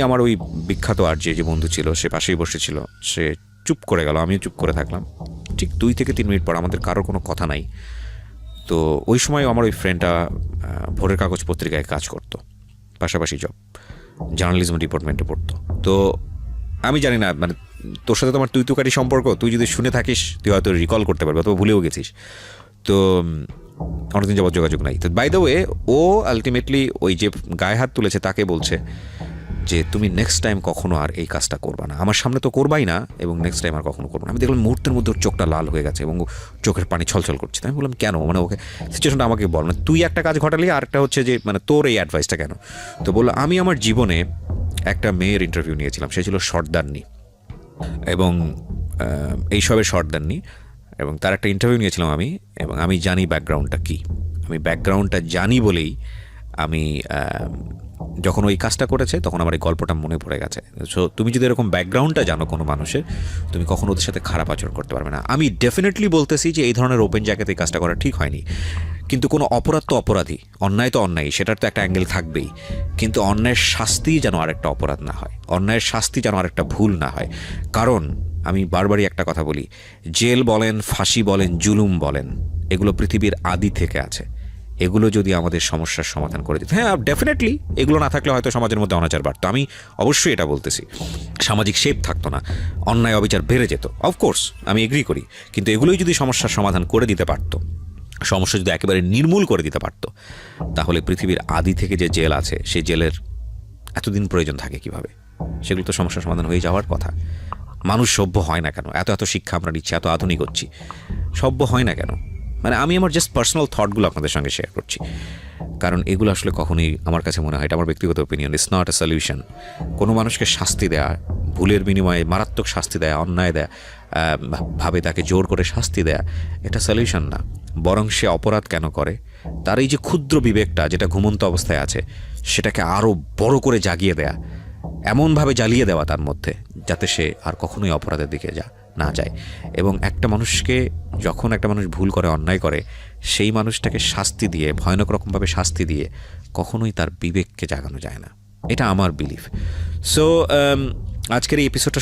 আমার ওই বিখ্যাত আরজে যে বন্ধু ছিল, সে পাশেই বসেছিল, সে চুপ করে গেল, আমিও চুপ করে থাকলাম। ঠিক 2 থেকে 3 মিনিট পর আমাদের কারোর কোনো কথা নাই। তো ওই সময় আমার ওই ফ্রেন্ডটা ভোরের কাগজ পত্রিকায় কাজ করতো, পাশাপাশি জার্নালিজম ডিপার্টমেন্টে পড়তো। তো আমি জানি না, মানে তোর সাথে তোমার তুই সম্পর্ক, তুই যদি শুনে থাকিস তুই হয়তো রিকল করতে পারবি, অথবা ভুলেও গেছিস। তো অনেকদিন যাবত যোগাযোগ নাই। তো বাই দ্য ওয়ে, ও আলটিমেটলি ওই যে গায়ে হাত তুলেছে তাকে বলছে যে তুমি নেক্সট টাইম কখনো আর এই কাজটা করবা না, আমার সামনে তো করবাই না, এবং নেক্সট টাইম আর কখনো করবো না। আমি দেখলাম মুহূর্তের মধ্যে ওর চোখটা লাল হয়ে গেছে এবং চোখের পানি ছলছল করছে। আমি বললাম কেন, মানে ওকে সিচুয়েশনটা আমাকে বল, মানে তুই একটা কাজ ঘটালি, আর একটা হচ্ছে যে মানে তোর এই অ্যাডভাইসটা কেন। তো বললো আমি আমার জীবনে একটা মেয়ের ইন্টারভিউ নিয়েছিলাম, সে ছিল সর্দারনি, এবং এইসবের শর্ট দেননি, এবং তার একটা ইন্টারভিউ নিয়েছিলাম আমি, এবং আমি জানি ব্যাকগ্রাউন্ডটা কী। আমি ব্যাকগ্রাউন্ডটা জানি বলেই আমি যখন ওই কাজটা করেছে তখন আমার এই গল্পটা মনে পড়ে গেছে। সো তুমি যদি এরকম ব্যাকগ্রাউন্ডটা জানো কোনো মানুষের, তুমি কখনো ওদের সাথে খারাপ আচরণ করতে পারবে না। আমি ডেফিনেটলি বলতেছি যে এই ধরনের ওপেন জায়গাতে এই কাজটা করা ঠিক হয়নি, কিন্তু কোনো অপরাধ তো অপরাধী, অন্যায় তো অন্যায়, সেটার তো একটা অ্যাঙ্গেল থাকবেই। কিন্তু অন্যায়ের শাস্তি যেন আরেকটা অপরাধ না হয়, অন্যায়ের শাস্তি যেন আরেকটা ভুল না হয়। কারণ আমি বারবারই একটা কথা বলি, জেল বলেন, ফাঁসি বলেন, জুলুম বলেন, এগুলো পৃথিবীর আদি থেকে আছে। এগুলো যদি আমাদের সমস্যার সমাধান করে দিত, হ্যাঁ ডেফিনেটলি এগুলো না থাকলে হয়তো সমাজের মধ্যে অনাচার বাড়তো, আমি অবশ্যই এটা বলতেছি, সামাজিক শেপ থাকতো না, অন্যায় অবিচার বেড়ে যেত, অফকোর্স আমি এগ্রি করি। কিন্তু এগুলোই যদি সমস্যার সমাধান করে দিতে পারতো, সমস্যা যদি একেবারে নির্মূল করে দিতে পারতো, তাহলে পৃথিবীর আদি থেকে যে জেল আছে সেই জেলের এতদিন প্রয়োজন থাকে কিভাবে? সেগুলো তো সমস্যার সমাধান হয়ে যাওয়ার কথা। মানুষ সভ্য হয় না কেন? এত এত শিক্ষা আমরা নিচ্ছি, এত আধুনিক হচ্ছি, সভ্য হয় না কেন? মানে আমি আমার জাস্ট পার্সোনাল থটগুলো আপনাদের সঙ্গে শেয়ার করছি, কারণ এগুলো আসলে কখনোই আমার কাছে মনে হয়, এটা আমার ব্যক্তিগত opinion, it's not a solution. কোনো মানুষকে শাস্তি দেয়া, ভুলের বিনিময়ে মারাত্মক শাস্তি দেয়া, অন্যায় দেয়া, ভাবে তাকে জোর করে শাস্তি দেয়া, এটা সলিউশন না। বরং সে অপরাধ কেন করে, তার এই যে ক্ষুদ্র বিবেকটা যেটা ঘুমন্ত অবস্থায় আছে, সেটাকে আরও বড় করে জাগিয়ে দেয়া, এমনভাবে জ্বালিয়ে দেওয়া তার মধ্যে, যাতে সে আর কখনোই অপরাধের দিকে না যায়। এবং একটা মানুষকে, যখন একটা মানুষ ভুল করে, অন্যায় করে, সেই মানুষটাকে শাস্তি দিয়ে, ভয়ানক রকমভাবে শাস্তি দিয়ে কখনোই তার বিবেককে জাগানো যায় না। এটা আমার বিলিফ। সো আজকের এই এপিসোডটা